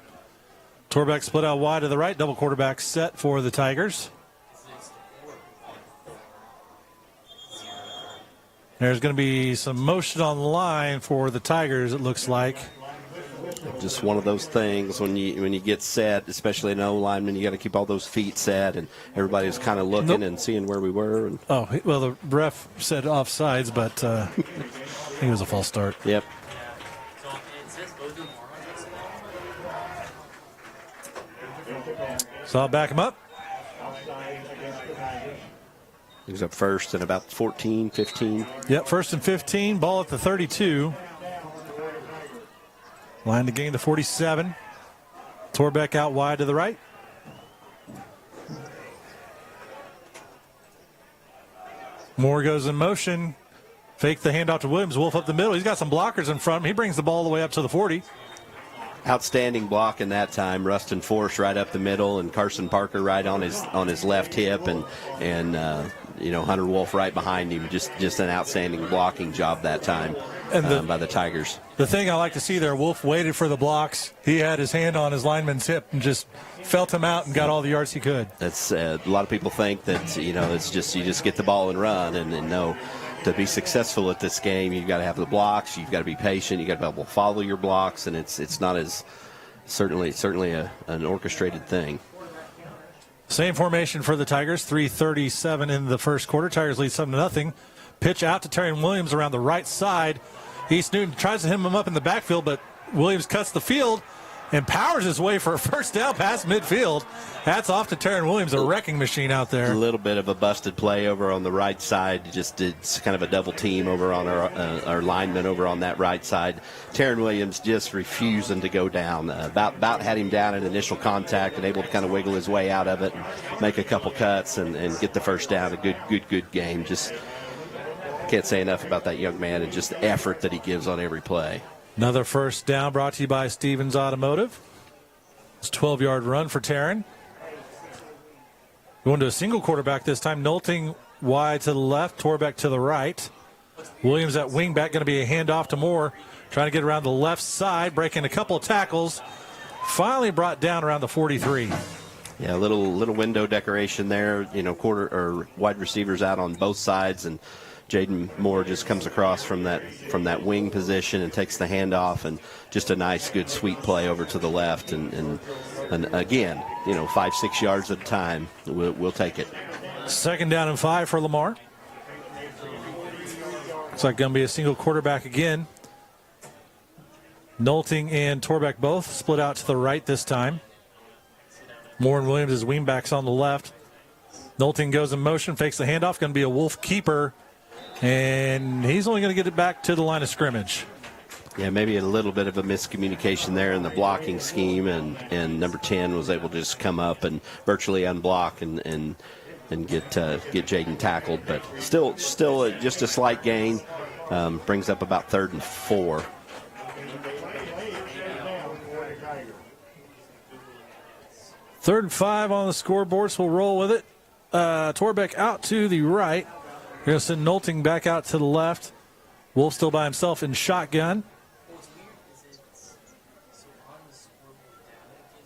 S3: Torbeck split out wide to the right, double quarterback set for the Tigers. There's going to be some motion on the line for the Tigers, it looks like.
S4: Just one of those things when you get set, especially an O-lineman, you got to keep all those feet set, and everybody was kind of looking and seeing where we were.
S3: Oh, well, the ref said offsides, but I think it was a false start.
S4: Yep.
S3: So I'll back him up.
S4: He's up first and about 14, 15.
S3: Yep, 1st and 15. Ball at the 32. Line to gain to 47. Torbeck out wide to the right. Moore goes in motion. Fake the handoff to Williams. Wolf up the middle. He's got some blockers in front of him. He brings the ball all the way up to the 40.
S4: Outstanding block in that time. Rustin Force right up the middle, and Carson Parker right on his left hip, and Hunter Wolf right behind him. Just an outstanding blocking job that time by the Tigers.
S3: The thing I like to see there, Wolf waited for the blocks. He had his hand on his lineman's hip and just felt him out and got all the yards he could.
S4: That's a lot of people think that it's just you just get the ball and run, and no. To be successful at this game, you've got to have the blocks. You've got to be patient. You've got to be able to follow your blocks, and it's not as certainly an orchestrated thing.
S3: Same formation for the Tigers. 3:37 in the first quarter. Tigers lead 7-0. Pitch out to Terry Williams around the right side. East Newton tries to hem him up in the backfield, but Williams cuts the field and powers his way for a first down past midfield. Hats off to Terran Williams, a wrecking machine out there.
S4: A little bit of a busted play over on the right side. Just did kind of a double team over on our lineman over on that right side. Terran Williams just refusing to go down. About had him down at initial contact and able to kind of wiggle his way out of it and make a couple cuts and get the first down. A good game. Just can't say enough about that young man and just the effort that he gives on every play.
S3: Another first down brought to you by Stevens Automotive. It's a 12-yard run for Terran. Going to a single quarterback this time. Nolting wide to the left, Torbeck to the right. Williams at wingback, going to be a handoff to Moore. Trying to get around the left side, breaking a couple of tackles. Finally brought down around the 43.
S4: Yeah, a little window decoration there. Quarter or wide receivers out on both sides, and Jaden Moore just comes across from that wing position and takes the handoff, and just a nice, good, sweet play over to the left. And again, 5-6 yards at a time, we'll take it.
S3: Second down and 5 for Lamar. Looks like going to be a single quarterback again. Nolting and Torbeck both split out to the right this time. Moore and Williams as wingbacks on the left. Nolting goes in motion, fakes the handoff. Going to be a Wolf keeper. And he's only going to get it back to the line of scrimmage.
S4: Yeah, maybe a little bit of a miscommunication there in the blocking scheme, and number 10 was able to just come up and virtually unblock and get Jaden tackled. But still just a slight gain. Brings up about 3rd and 4.
S3: Third and 5 on the scoreboard, so we'll roll with it. Torbeck out to the right. We're going to send Nolting back out to the left. Wolf still by himself in shotgun.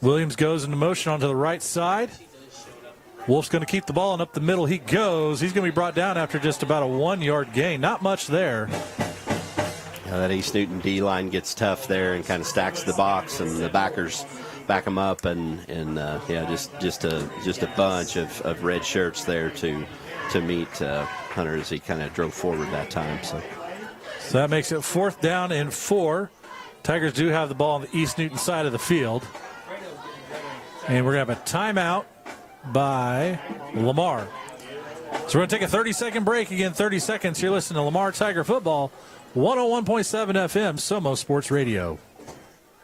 S3: Williams goes into motion onto the right side. Wolf's going to keep the ball, and up the middle he goes. He's going to be brought down after just about a 1-yard gain. Not much there.
S4: That East Newton D-line gets tough there and kind of stacks the box, and the backers back them up, and just a bunch of red shirts there to meet Hunter as he kind of drove forward that time. So
S3: that makes it 4th down and 4. Tigers do have the ball on the East Newton side of the field. And we're going to have a timeout by Lamar. So we're going to take a 30-second break. Again, 30 seconds. You're listening to Lamar Tiger Football, 101.7 FM, Somo Sports Radio.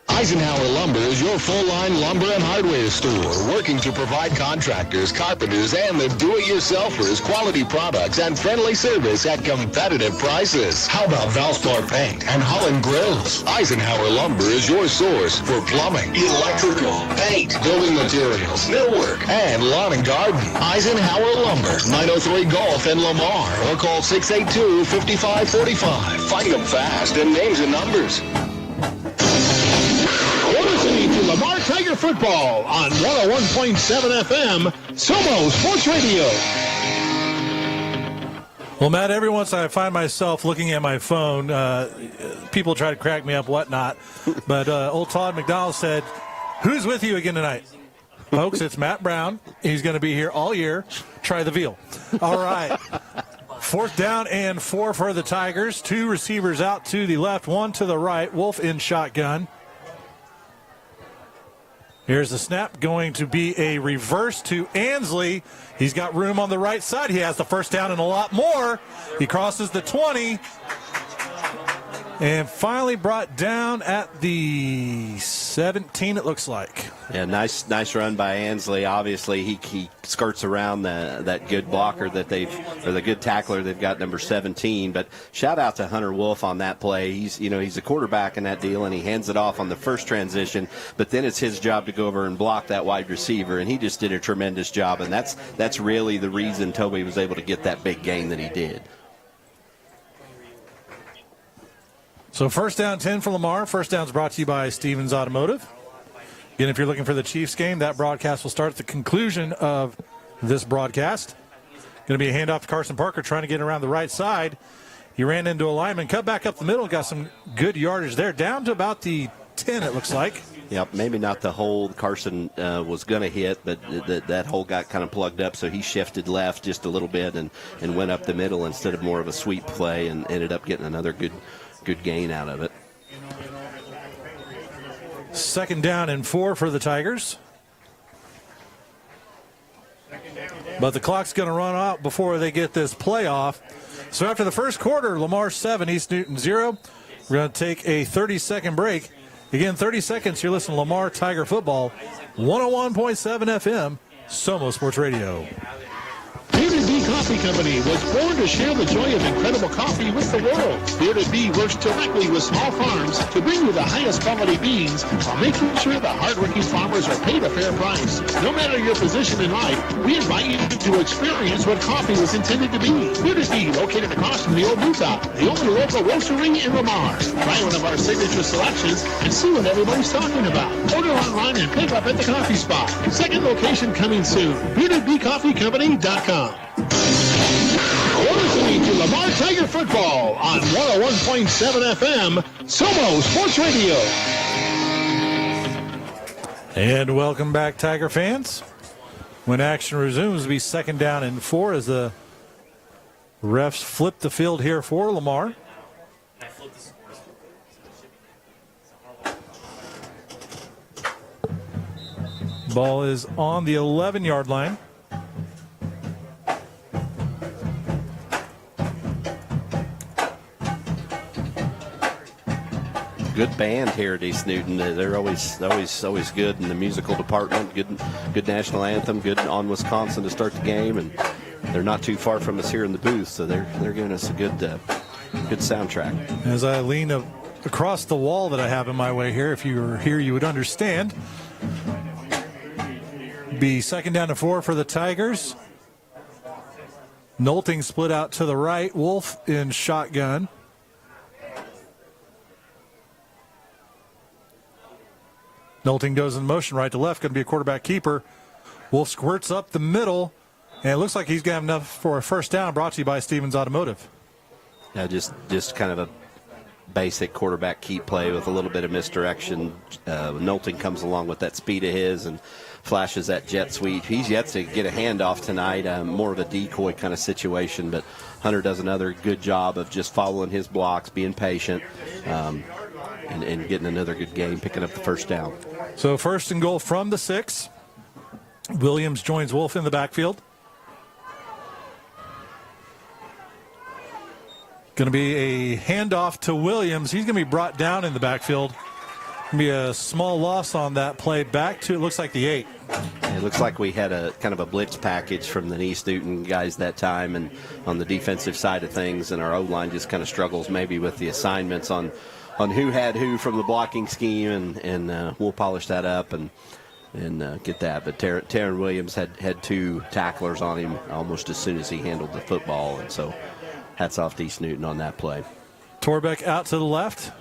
S2: Eisenhower Lumber is your full-line lumber and hardware store, working to provide contractors, carpenters, and the do-it-yourselfers quality products and friendly service at competitive prices. How about Valspar Paint and Holland Grills? Eisenhower Lumber is your source for plumbing, electrical, paint, building materials, millwork, and lawn and garden. Eisenhower Lumber, 903 Gulf in Lamar, or call 682-5545. Find them fast in names and numbers. To Lamar Tiger Football on 101.7 FM, Somo Sports Radio.
S3: Well, Matt, every once I find myself looking at my phone. People try to crack me up, whatnot. But old Todd McDonald said, "Who's with you again tonight?" Folks, it's Matt Brown. He's going to be here all year. Try the veal. All right. 4th down and 4 for the Tigers. 2 receivers out to the left, 1 to the right. Wolf in shotgun. Here's the snap, going to be a reverse to Ansley. He's got room on the right side. He has the first down and a lot more. He crosses the 20. And finally brought down at the 17, it looks like.
S4: Yeah, nice run by Ansley. Obviously, he skirts around that good blocker that the good tackler they've got, number 17. But shout out to Hunter Wolf on that play. He's a quarterback in that deal, and he hands it off on the first transition. But then it's his job to go over and block that wide receiver, and he just did a tremendous job. And that's really the reason Toby was able to get that big gain that he did.
S3: So first down 10 for Lamar. First down is brought to you by Stevens Automotive. Again, if you're looking for the Chiefs game, that broadcast will start at the conclusion of this broadcast. Going to be a handoff to Carson Parker trying to get around the right side. He ran into a lineman, cut back up the middle, got some good yardage there, down to about the 10, it looks like.
S4: Yep, maybe not the hole Carson was going to hit, but that hole got kind of plugged up, so he shifted left just a little bit and went up the middle instead of more of a sweep play and ended up getting another good gain out of it.
S3: Second down and 4 for the Tigers. But the clock's going to run out before they get this play off. So after the first quarter, Lamar 7, East Newton 0. We're going to take a 30-second break. Again, 30 seconds. You're listening to Lamar Tiger Football, 101.7 FM, Somo Sports Radio.
S13: Bearded Bee Coffee Company was born to share the joy of incredible coffee with the world. Bearded Bee works directly with small farms to bring you the highest quality beans while making sure the hardworking farmers are paid a fair price. No matter your position in life, we invite you to experience what coffee was intended to be. Bearded Bee, located across from the old Boothop, the only local roastery in Lamar. Try one of our signature selections and see what everybody's talking about. Order online and pick up at the coffee spot. Second location coming soon. BeardedBeeCoffeeCompany.com. You're listening to Lamar Tiger Football on 101.7 FM, Somo Sports Radio.
S3: And welcome back, Tiger fans. When action resumes, it'll be second down and 4 as the refs flip the field here for Lamar. Ball is on the 11-yard line.
S4: Good band here at East Newton. They're always good in the musical department. Good national anthem. Good on Wisconsin to start the game, and they're not too far from us here in the booth, so they're giving us a good soundtrack.
S3: As I lean across the wall that I have in my way here, if you were here, you would understand. Be second down and 4 for the Tigers. Nolting split out to the right. Wolf in shotgun. Nolting goes in motion right to left, going to be a quarterback keeper. Wolf squirts up the middle, and it looks like he's going to have enough for a first down, brought to you by Stevens Automotive.
S4: Yeah, just kind of a basic quarterback keep play with a little bit of misdirection. Nolting comes along with that speed of his and flashes that jet sweep. He's yet to get a handoff tonight, more of a decoy kind of situation, but Hunter does another good job of just following his blocks, being patient, and getting another good game, picking up the first down.
S3: So first and goal from the 6. Williams joins Wolf in the backfield. Going to be a handoff to Williams. He's going to be brought down in the backfield. Going to be a small loss on that play back to, it looks like, the 8.
S4: It looks like we had a kind of a blitz package from the East Newton guys that time, and on the defensive side of things, and our O-line just kind of struggles maybe with the assignments on who had who from the blocking scheme, and we'll polish that up and get that. But Taryn Williams had 2 tacklers on him almost as soon as he handled the football, and so hats off to East Newton on that play.
S3: Torbeck out to the left.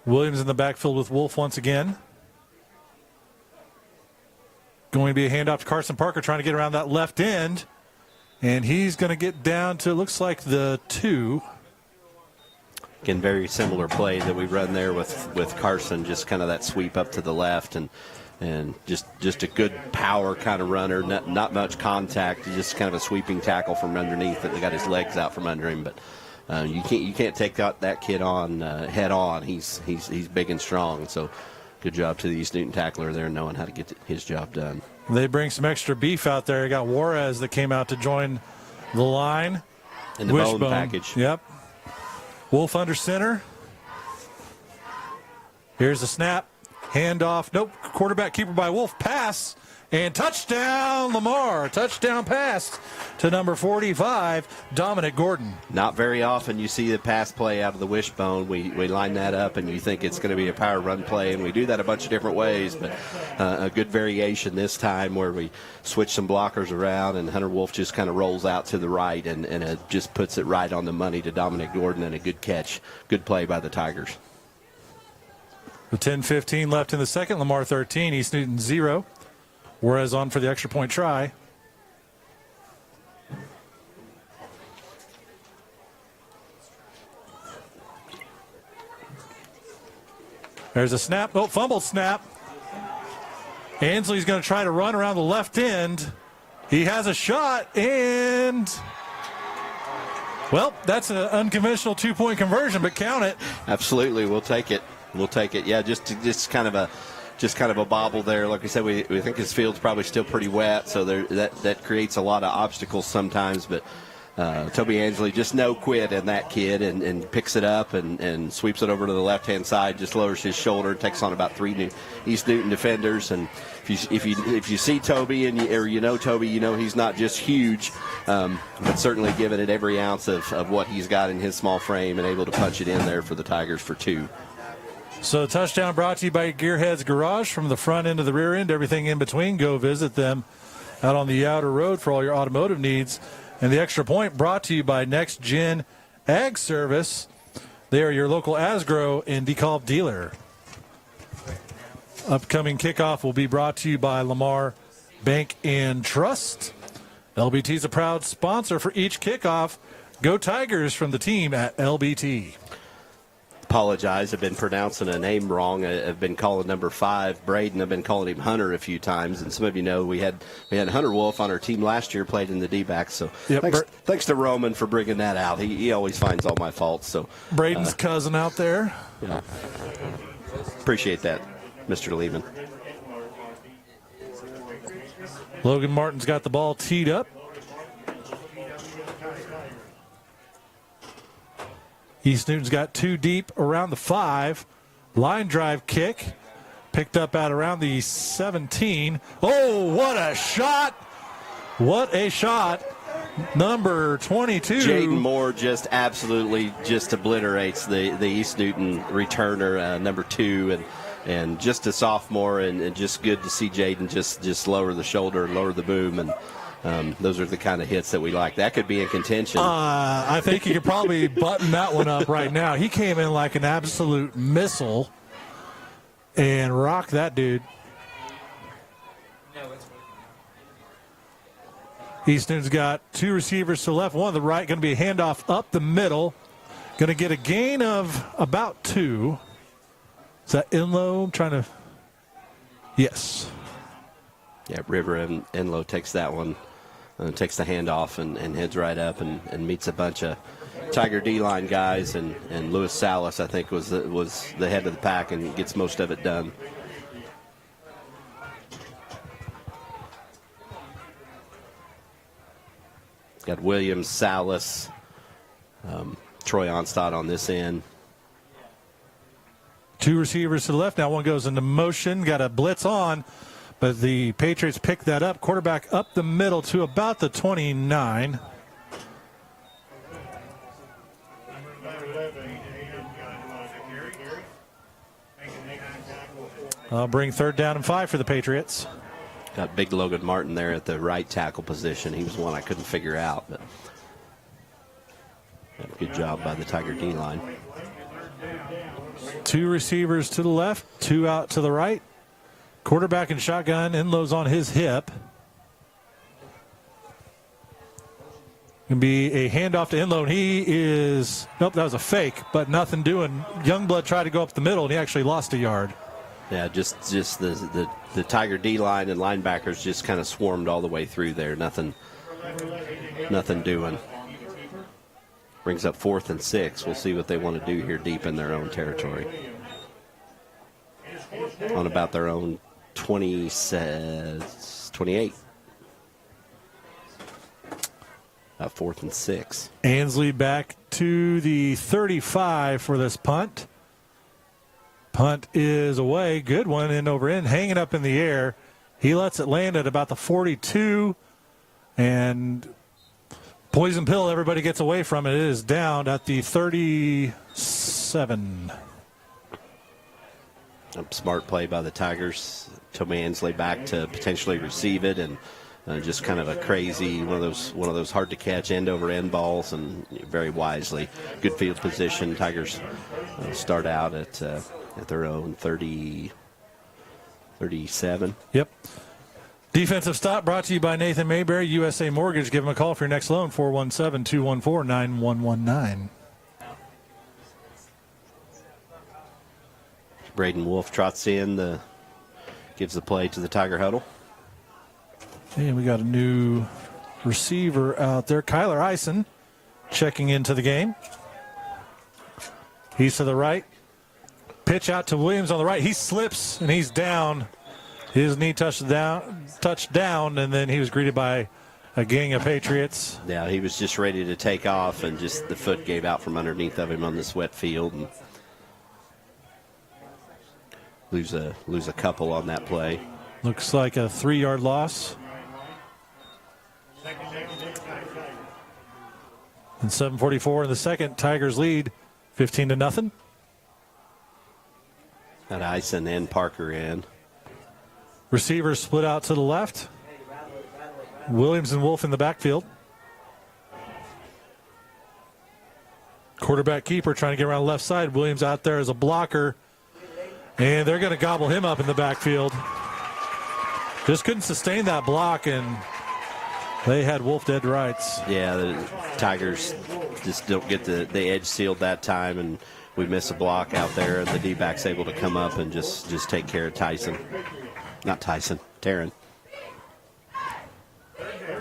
S3: Williams in the backfield with Wolf once again. Going to be a handoff to Carson Parker trying to get around that left end. And he's going to get down to, looks like, the 2.
S4: Again, very similar play that we run there with Carson, just kind of that sweep up to the left and just a good power kind of runner, not much contact, just kind of a sweeping tackle from underneath that got his legs out from under him. But you can't take that kid on head on. He's big and strong. So good job to the East Newton tackler there, knowing how to get his job done.
S3: They bring some extra beef out there. You got Juarez that came out to join the line.
S4: In the bone package.
S3: Yep. Wolf under center. Here's the snap. Handoff. Nope. Quarterback keeper by Wolf. Pass. And touchdown, Lamar. Touchdown pass to number 45, Dominic Gordon.
S4: Not very often you see the pass play out of the wishbone. We line that up, and you think it's going to be a power run play, and we do that a bunch of different ways, but a good variation this time where we switch some blockers around, and Hunter Wolf just kind of rolls out to the right and it just puts it right on the money to Dominic Gordon, and a good catch. Good play by the Tigers.
S3: With 10:15 left in the second, Lamar 13, East Newton 0. Whereas on for the extra point try. There's a snap. Oh, fumble snap. Ansley's going to try to run around the left end. He has a shot, and, well, that's an unconventional two-point conversion, but count it.
S4: Absolutely, we'll take it. We'll take it. Yeah, just kind of a bobble there. Like we said, we think his field's probably still pretty wet, so that creates a lot of obstacles sometimes. But Toby Ansley, just no quit in that kid, and picks it up and sweeps it over to the left-hand side, just lowers his shoulder, takes on about 3 East Newton defenders. And if you see Toby or you know Toby, you know he's not just huge, but certainly giving it every ounce of what he's got in his small frame and able to punch it in there for the Tigers for 2.
S3: So touchdown brought to you by Gearheads Garage, from the front end to the rear end, everything in between. Go visit them out on the outer road for all your automotive needs. And the extra point brought to you by Next Gen Ag Service. They are your local Asgrow and DeKalb dealer. Upcoming kickoff will be brought to you by Lamar Bank and Trust. LBT is a proud sponsor for each kickoff. Go Tigers from the team at LBT.
S4: Apologize. I've been pronouncing a name wrong. I've been calling number 5 Braden. I've been calling him Hunter a few times, and some of you know we had Hunter Wolf on our team last year, played in the D-backs. So
S3: yep,
S4: thanks to Roman for bringing that out. He always finds all my faults. So
S3: Braden's cousin out there.
S4: Yeah. Appreciate that, Mr. Lehman.
S3: Logan Martin's got the ball teed up. East Newton's got 2 deep around the 5. Line drive kick. Picked up out around the 17. Oh, what a shot. What a shot. Number 22.
S4: Jaden Moore just absolutely just obliterates the East Newton returner, number 2. And just a sophomore, and just good to see Jaden just lower the shoulder and lower the boom. And those are the kind of hits that we like. That could be in contention.
S3: I think you could probably button that one up right now. He came in like an absolute missile and rocked that dude. East Newton's got 2 receivers to the left, 1 to the right. Going to be a handoff up the middle. Going to get a gain of about 2. Is that Enlow? I'm trying to. Yes.
S4: Yeah, River and Enlow takes that one. Takes the handoff and heads right up and meets a bunch of Tiger D-line guys, and Lewis Salas, I think, was the head of the pack and gets most of it done. Got Williams, Salas, Troy Onstad on this end.
S3: 2 receivers to the left. Now one goes into motion. Got a blitz on. But the Patriots pick that up. Quarterback up the middle to about the 29. I'll bring 3rd down and 5 for the Patriots.
S4: Got big Logan Martin there at the right tackle position. He was one I couldn't figure out. But good job by the Tiger D-line.
S3: 2 receivers to the left, 2 out to the right. Quarterback and shotgun. Enlow's on his hip. Going to be a handoff to Enlow. He is, nope, that was a fake, but nothing doing. Youngblood tried to go up the middle, and he actually lost a yard.
S4: Yeah, just the Tiger D-line and linebackers just kind of swarmed all the way through there. Nothing doing. Brings up 4th and 6. We'll see what they want to do here deep in their own territory. On about their own 28. 4th and 6.
S3: Ansley back to the 35 for this punt. Punt is away. Good one, in over in, hanging up in the air. He lets it land at about the 42, and poison pill, everybody gets away from it. It is down at the 37.
S4: A smart play by the Tigers. Tommy Ansley back to potentially receive it, and just kind of a crazy one of those hard to catch end over end balls, and very wisely, good field position. Tigers start out at their own 37.
S3: Yep. Defensive stop brought to you by Nathan Mayberry, USA Mortgage. Give him a call for your next loan, 417-214-9119.
S4: Braden Wolf trots in, gives the play to the Tiger huddle.
S3: And we got a new receiver out there, Kyler Eisen, checking into the game. He's to the right. Pitch out to Williams on the right. He slips, and he's down. His knee touched down, and then he was greeted by a gang of Patriots.
S4: Yeah, he was just ready to take off, and just the foot gave out from underneath of him on this wet field, and lose a couple on that play.
S3: Looks like a 3-yard loss. And 7:44 in the second. Tigers lead 15-0.
S4: Got Eisen and Parker in.
S3: Receivers split out to the left. Williams and Wolf in the backfield. Quarterback keeper trying to get around the left side. Williams out there as a blocker. And they're going to gobble him up in the backfield. Just couldn't sustain that block, and they had Wolf dead to rights.
S4: Yeah, the Tigers just don't get the edge sealed that time, and we miss a block out there, and the D-back's able to come up and just take care of Tyson. Not Tyson, Taryn.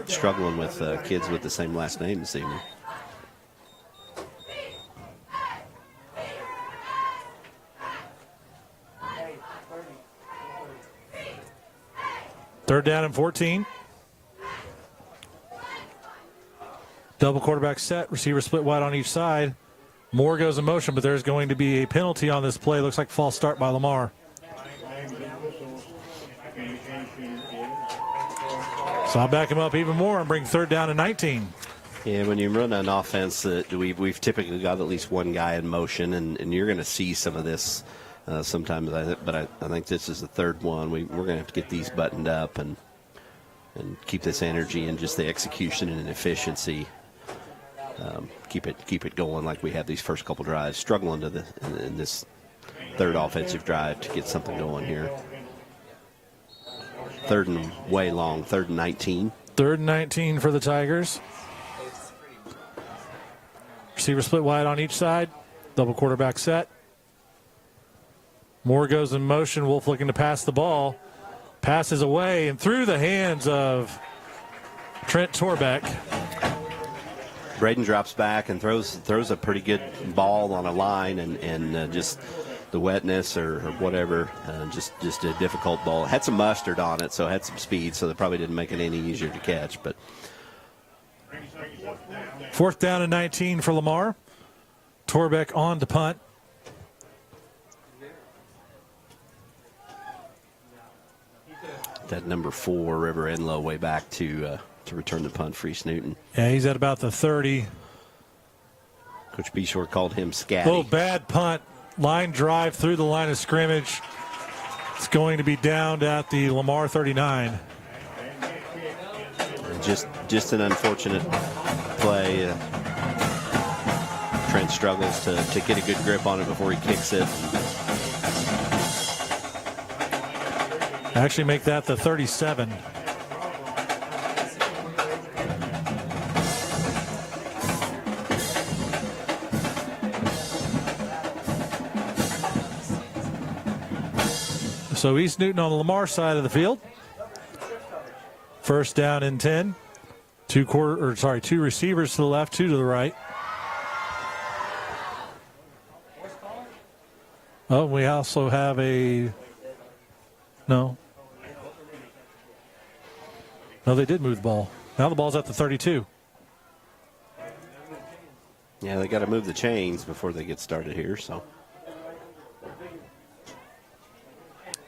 S4: Struggling with kids with the same last name this evening.
S3: Third down and 14. Double quarterback set. Receiver split wide on each side. Moore goes in motion, but there's going to be a penalty on this play. Looks like false start by Lamar. So I'll back him up even more and bring third down and 19.
S4: Yeah, when you run an offense, we've typically got at least one guy in motion, and you're going to see some of this sometimes. But I think this is the third one. We're going to have to get these buttoned up and keep this energy and just the execution and efficiency. Keep it going like we have these first couple drives. Struggling in this third offensive drive to get something going here. Third and way long. Third and 19.
S3: Third and 19 for the Tigers. Receiver split wide on each side. Double quarterback set. Moore goes in motion. Wolf looking to pass the ball. Passes away and through the hands of Trent Torbeck.
S4: Braden drops back and throws a pretty good ball on a line, and just the wetness or whatever, just a difficult ball. Had some mustard on it, so it had some speed, so that probably didn't make it any easier to catch. But
S3: fourth down and 19 for Lamar. Torbeck on to punt.
S4: That number 4, River Enlow, way back to return the punt for East Newton.
S3: Yeah, he's at about the 30.
S4: Coach Beshore called him scatty.
S3: Oh, bad punt. Line drive through the line of scrimmage. It's going to be downed at the Lamar 39.
S4: Just an unfortunate play. Trent struggles to get a good grip on it before he kicks it.
S3: Actually make that the 37. So East Newton on the Lamar side of the field. First down and 10. Two receivers to the left, 2 to the right. Oh, we also have No, they did move the ball. Now the ball's at the 32.
S4: Yeah, they got to move the chains before they get started here. So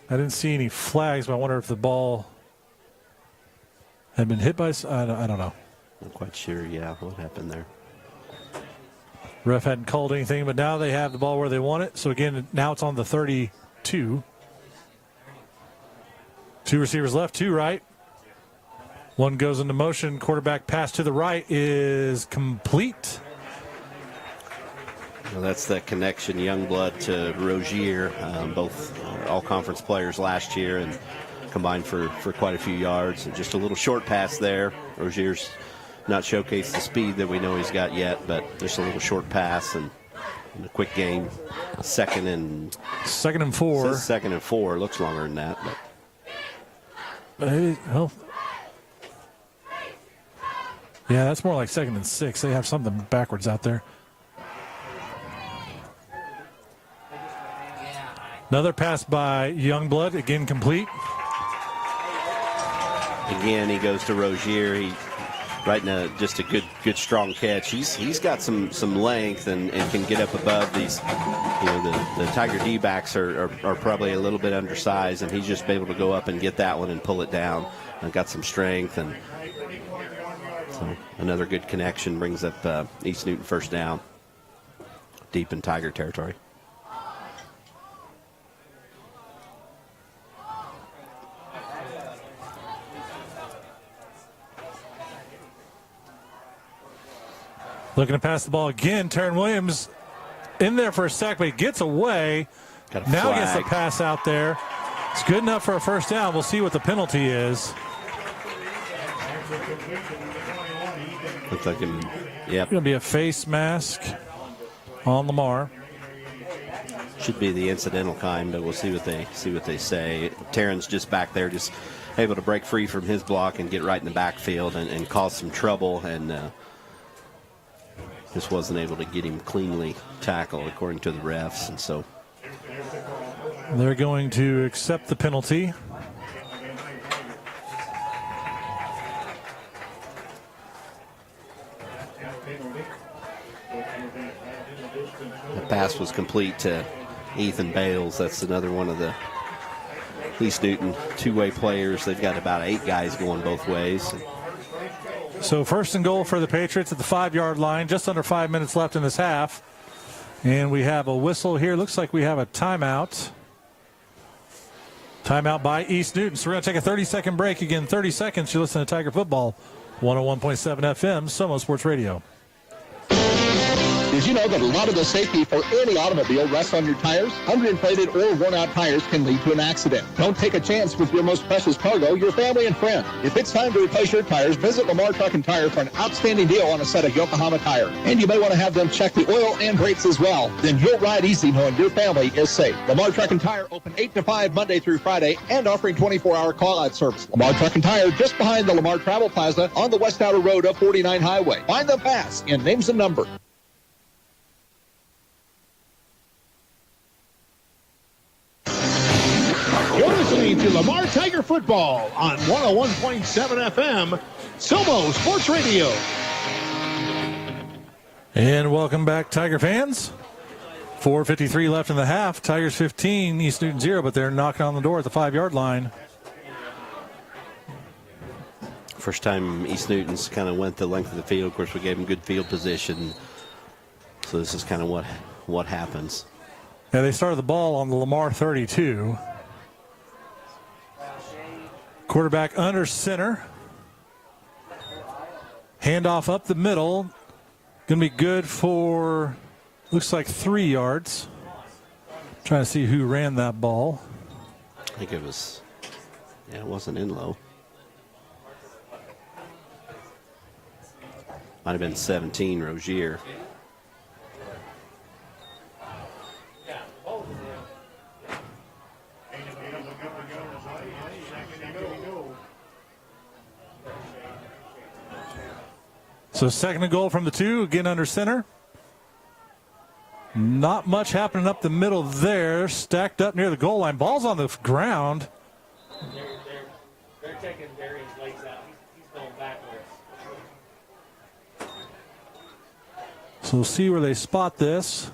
S3: I didn't see any flags, but I wonder if the ball had been hit by. I don't know.
S4: Not quite sure. Yeah, what happened there?
S3: Ref hadn't called anything, but now they have the ball where they want it. So again, now it's on the 32. 2 receivers left, 2 right. 1 goes into motion. Quarterback pass to the right is complete.
S4: Well, that's that connection, Youngblood to Rozier, both all-conference players last year and combined for quite a few yards. And just a little short pass there. Rozier's not showcased the speed that we know he's got yet, but just a little short pass and a quick game. Second and
S3: 4.
S4: Says second and 4. Looks longer than that, but
S3: yeah, that's more like 2nd and 6. They have something backwards out there. Another pass by Youngblood, again complete.
S4: Again, he goes to Rozier. He right in just a good strong catch. He's got some length and can get up above these. You know, the Tiger D-backs are probably a little bit undersized, and he's just able to go up and get that one and pull it down. And got some strength, and so another good connection brings up East Newton first down, deep in Tiger territory.
S3: Looking to pass the ball again. Taryn Williams in there for a sack, but he gets away. Now gets the pass out there. It's good enough for a first down. We'll see what the penalty is.
S4: Looks like him.
S3: It's
S4: Yep.
S3: going to be a face mask on Lamar.
S4: Should be the incidental kind, but we'll see what they say. Taryn's just back there, just able to break free from his block and get right in the backfield and cause some trouble, and just wasn't able to get him cleanly tackled according to the refs, and so
S3: they're going to accept the penalty.
S4: The pass was complete to Ethan Bales. That's another one of the East Newton two-way players. They've got about 8 guys going both ways.
S3: So 1st and goal for the Patriots at the 5-yard line. Just under 5 minutes left in this half. And we have a whistle here. Looks like we have a timeout. Timeout by East Newton. So we're going to take a 30-second break. Again, 30 seconds. You listen to Tiger Football, 101.7 FM, Somo Sports Radio.
S13: Did you know that a lot of the safety for any automobile rests on your tires? Underinflated or worn-out tires can lead to an accident. Don't take a chance with your most precious cargo, your family and friend. If it's time to replace your tires, visit Lamar Truck and Tire for an outstanding deal on a set of Yokohama tires. And you may want to have them check the oil and brakes as well. Then you'll ride easy knowing your family is safe. Lamar Truck and Tire open 8 to 5 Monday through Friday and offering 24-hour call-out service. Lamar Truck and Tire just behind the Lamar Travel Plaza on the West Outer Road of 49 Highway. Find them fast in names and number.
S14: You're listening to Lamar Tiger Football on 101.7 FM, Somo Sports Radio.
S3: And welcome back, Tiger fans. 4:53 left in the half. Tigers 15, East Newton 0, but they're knocking on the door at the 5-yard line.
S4: First time East Newton's kind of went the length of the field. Of course, we gave them good field position. So this is kind of what happens.
S3: Yeah, they started the ball on the Lamar 32. Quarterback under center. Handoff up the middle. Going to be good for, looks like 3 yards. Trying to see who ran that ball.
S4: I think it was, it wasn't in low. Might have been 17, Rozier.
S3: So 2nd and goal from the 2, again under center. Not much happening up the middle there. Stacked up near the goal line. Ball's on the ground.
S15: They're taking Darius Lakes out. He's going backwards.
S3: So we'll see where they spot this.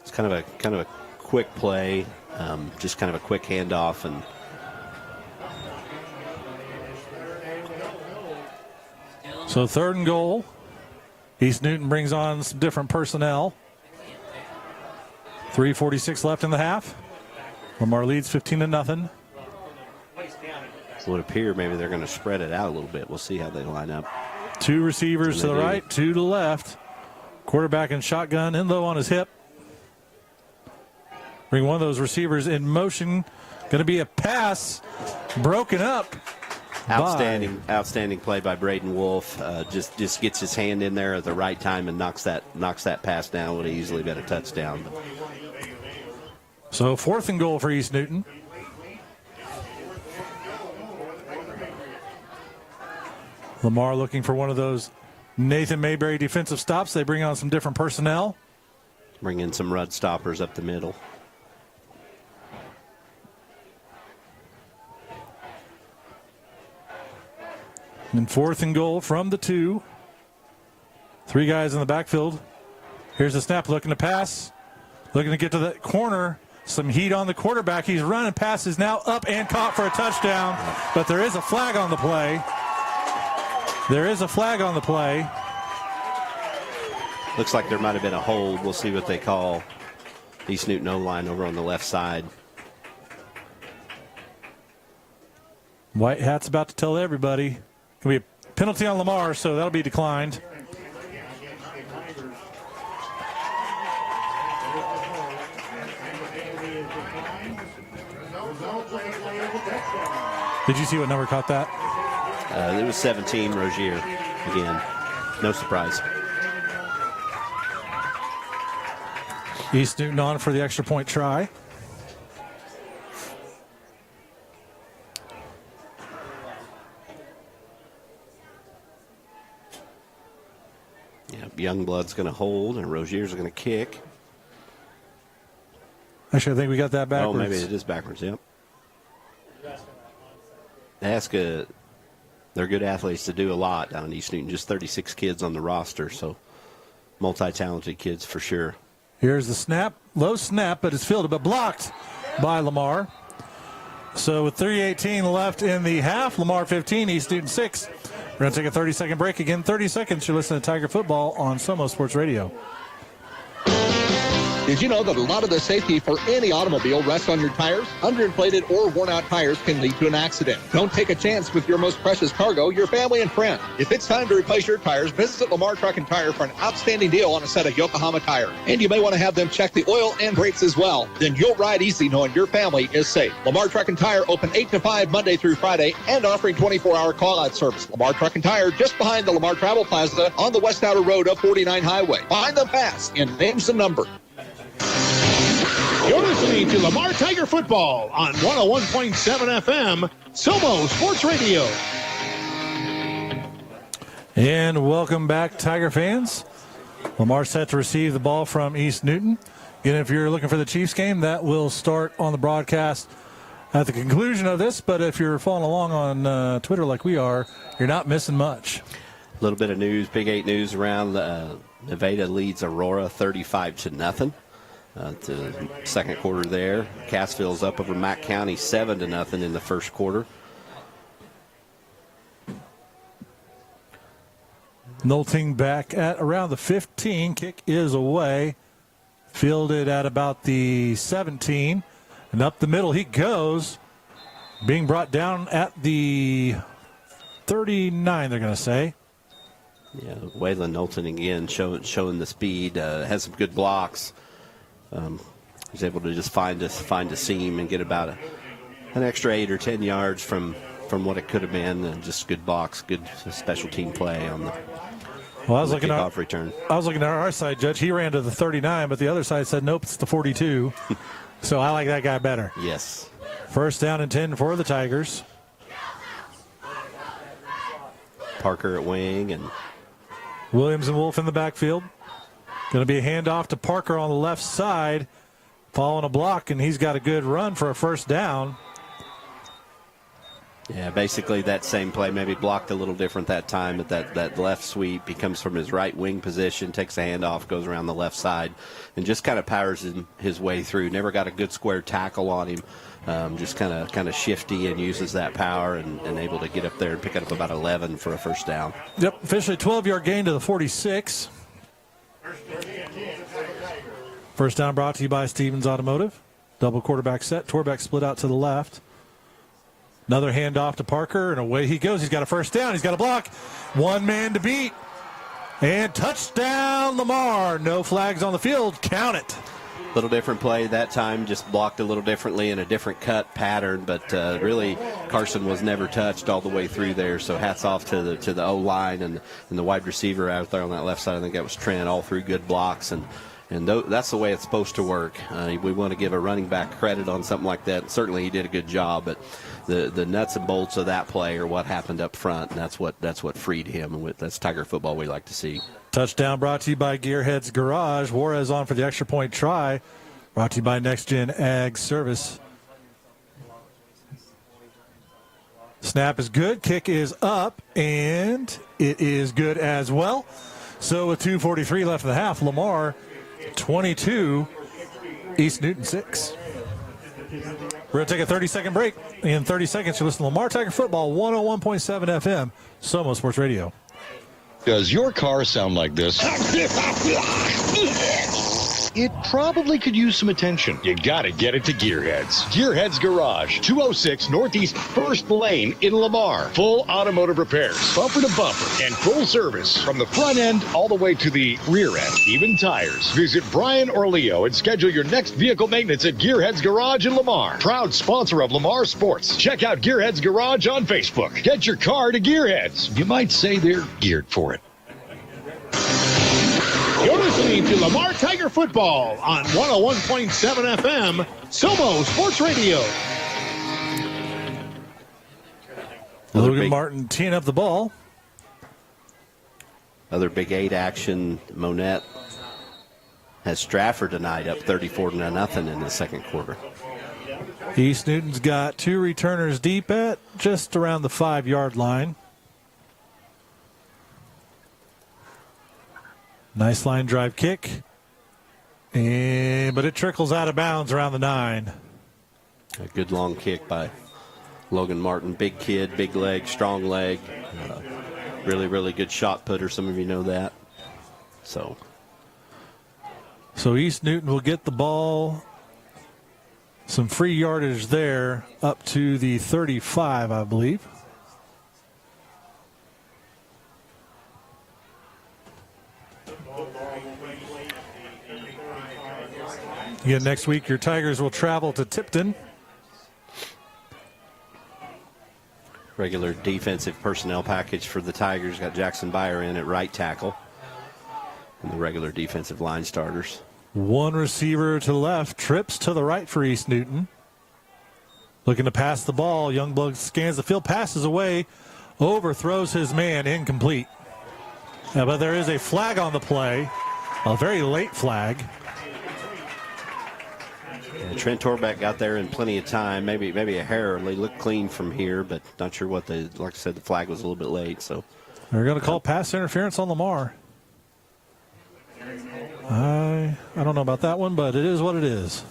S4: It's kind of a quick play, just kind of a quick handoff, and
S3: so 3rd and goal. East Newton brings on some different personnel. 3:46 left in the half. Lamar leads 15-0.
S4: it would appear maybe they're going to spread it out a little bit. We'll see how they line up.
S3: 2 receivers to the right, 2 to the left. Quarterback in shotgun, in low on his hip. Bring one of those receivers in motion. Going to be a pass broken up.
S4: Outstanding play by Braden Wolf. Just gets his hand in there at the right time and knocks that pass down. Would have easily been a touchdown.
S3: So 4th and goal for East Newton. Lamar looking for one of those Nathan Mayberry defensive stops. They bring on some different personnel.
S4: Bring in some run stoppers up the middle.
S3: And 4th and goal from the 2. 3 guys in the backfield. Here's the snap, looking to pass. Looking to get to the corner. Some heat on the quarterback. He's running. Pass is now up and caught for a touchdown. But there is a flag on the play.
S4: Looks like there might have been a hold. We'll see what they call. East Newton O-line over on the left side.
S3: White hat's about to tell everybody. Going to be a penalty on Lamar, so that'll be declined. Did you see what number caught that?
S4: It was 17, Rozier. Again, no surprise.
S3: East Newton on for the extra point try.
S4: Youngblood's going to hold, and Rozier's going to kick.
S3: Actually, I think we got that backwards.
S4: Oh, maybe it is backwards, yep. They're good athletes to do a lot down in East Newton. Just 36 kids on the roster, so multi-talented kids for sure.
S3: Here's the snap. Low snap, but it's fielded, but blocked by Lamar. So with 3:18 left in the half, Lamar 15, East Newton 6. We're going to take a 30-second break. Again, 30 seconds. You're listening to Tiger Football on Somo Sports Radio.
S15: Did you know that a lot of the safety for any automobile rests on your tires? Underinflated or worn-out tires can lead to an accident. Don't take a chance with your most precious cargo, your family and friends. If it's time to replace your tires, visit Lamar Truck and Tire for an outstanding deal on a set of Yokohama tires. And you may want to have them check the oil and brakes as well. Then you'll ride easy knowing your family is safe. Lamar Truck and Tire open 8 to 5 Monday through Friday and offering 24-hour call-out service. Lamar Truck and Tire just behind the Lamar Travel Plaza on the West Outer Road of 49 Highway. Find them fast and name some number.
S14: You're listening to Lamar Tiger Football on 101.7 FM, Somo Sports Radio.
S3: And welcome back, Tiger fans. Lamar set to receive the ball from East Newton. And if you're looking for the Chiefs game, that will start on the broadcast at the conclusion of this. But if you're following along on Twitter like we are, you're not missing much.
S4: A little bit of news, Big 8 news around. Nevada leads Aurora 35-0. The second quarter there. Cassville's up over Mack County 7-0 in the first quarter.
S3: Nolting back at around the 15. Kick is away. Fielded at about the 17. And up the middle he goes. Being brought down at the 39, they're going to say.
S4: Yeah, Waylon Knowlton again showing the speed. Has some good blocks. He's able to just find a seam and get about an extra 8 or 10 yards from what it could have been. And just good blocks, good special team play on the kickoff return.
S3: I was looking at our side, Judge. He ran to the 39, but the other side said, nope, it's the 42. So I like that guy better.
S4: Yes.
S3: First down and 10 for the Tigers.
S4: Parker at wing and
S3: Williams and Wolf in the backfield. Going to be a handoff to Parker on the left side, following a block, and he's got a good run for a first down.
S4: Yeah, basically that same play, maybe blocked a little different that time, but that left sweep, he comes from his right wing position, takes a handoff, goes around the left side, and just kind of powers his way through. Never got a good square tackle on him. Just kind of shifty and uses that power and able to get up there and pick up about 11 for a first down.
S3: Yep, officially 12-yard gain to the 46. First down brought to you by Stevens Automotive. Double quarterback set. Torbeck split out to the left. Another handoff to Parker, and away he goes. He's got a first down. He's got a block. One man to beat. And touchdown, Lamar. No flags on the field. Count it.
S4: Little different play that time, just blocked a little differently in a different cut pattern, but really Carson was never touched all the way through there, so hats off to the O-line and the wide receiver out there on that left side. I think that was Trent, all through good blocks, and that's the way it's supposed to work. We want to give a running back credit on something like that. Certainly he did a good job, but the nuts and bolts of that play are what happened up front, and that's what freed him, and that's Tiger football we like to see.
S3: Touchdown brought to you by Gearheads Garage. Juarez on for the extra point try. Brought to you by Next Gen Ag Service. Snap is good. Kick is up, and it is good as well. So with 2:43 left in the half, Lamar 22, East Newton 6. We're going to take a 30-second break. In 30 seconds, you listen to Lamar Tiger Football, 101.7 FM, Somo Sports Radio.
S8: Does your car sound like this?
S2: It probably could use some attention. You gotta get it to Gearheads. Gearheads Garage, 206 Northeast 1st Lane in Lamar. Full automotive repairs, bumper to bumper, and full service from the front end all the way to the rear end, even tires. Visit Brian or Leo and schedule your next vehicle maintenance at Gearheads Garage in Lamar. Proud sponsor of Lamar Sports. Check out Gearheads Garage on Facebook. Get your car to Gearheads. You might say they're geared for it.
S14: You're listening to Lamar Tiger Football on 101.7 FM, Somo Sports Radio.
S3: Logan Martin teeing up the ball.
S4: Other Big 8 action. Monette has Stratford tonight up 34-0 in the second quarter.
S3: East Newton's got two returners deep at just around the 5-yard line. Nice line drive kick. But it trickles out of bounds around the 9.
S4: A good long kick by Logan Martin. Big kid, big leg, strong leg. Really, really good shot putter. Some of you know that. So
S3: East Newton will get the ball. Some free yardage there up to the 35, I believe. Again, next week, your Tigers will travel to Tipton.
S4: Regular defensive personnel package for the Tigers. Got Jackson Byer in at right tackle. And the regular defensive line starters.
S3: One receiver to the left, trips to the right for East Newton. Looking to pass the ball. Youngblood scans the field, passes away, overthrows his man, incomplete. But there is a flag on the play, a very late flag.
S4: And Trent Torbeck got there in plenty of time. Maybe a hair. They look clean from here, but not sure what like I said, the flag was a little bit late. So
S3: they're going to call pass interference on Lamar. I don't know about that one, but it is what it is.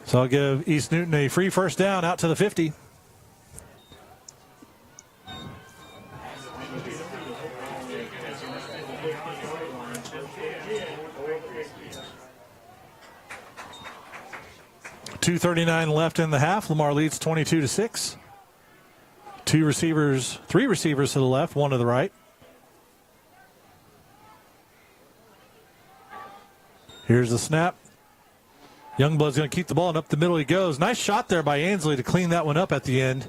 S3: So I'll give East Newton a free first down out to the 50. .239 left in the half. Lamar leads 22-6. Three receivers to the left, one to the right. Here's the snap. Youngblood's going to keep the ball, and up the middle he goes. Nice shot there by Ansley to clean that one up at the end.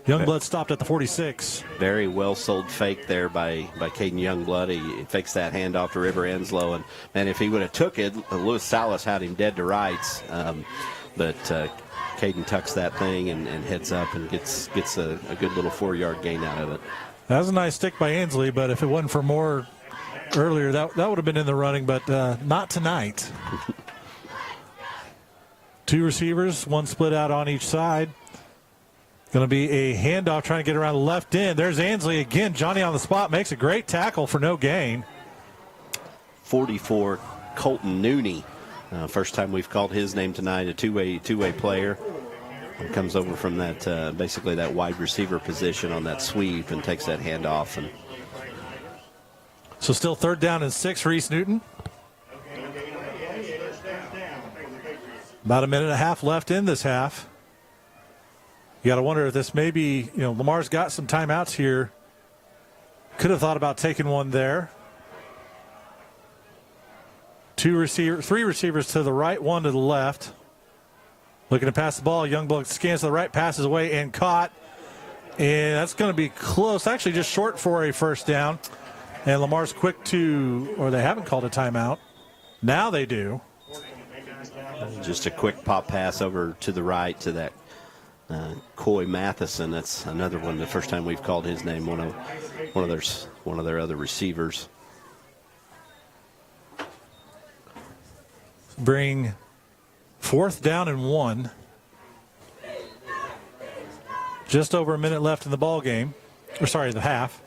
S3: Youngblood stopped at the 46.
S4: Very well sold fake there by Caden Youngblood. He fakes that handoff to River Enslow, and man, if he would have took it, Lewis Salas had him dead to rights. But Caden tucks that thing and heads up and gets a good little 4-yard gain out of it.
S3: That was a nice stick by Ansley, but if it wasn't for more earlier, that would have been in the running, but not tonight. Two receivers, one split out on each side. Going to be a handoff trying to get around the left end. There's Ansley again. Johnny on the spot makes a great tackle for no gain.
S4: 44, Colton Nooney. First time we've called his name tonight, a two-way player. He comes over from that basically that wide receiver position on that sweep and takes that handoff. And
S3: so still 3rd down and 6 for East Newton. About a minute and a half left in this half. You got to wonder if this maybe, Lamar's got some timeouts here. Could have thought about taking one there. 3 receivers to the right, 1 to the left. Looking to pass the ball. Youngblood scans to the right, passes away, and caught. And that's going to be close. Actually, just short for a first down. And Lamar's quick or they haven't called a timeout. Now they do.
S4: Just a quick pop pass over to the right to that Coy Matheson. That's another one. The first time we've called his name. One of their other receivers.
S3: Bring 4th down and 1. Just over a minute left in the ball game. The half.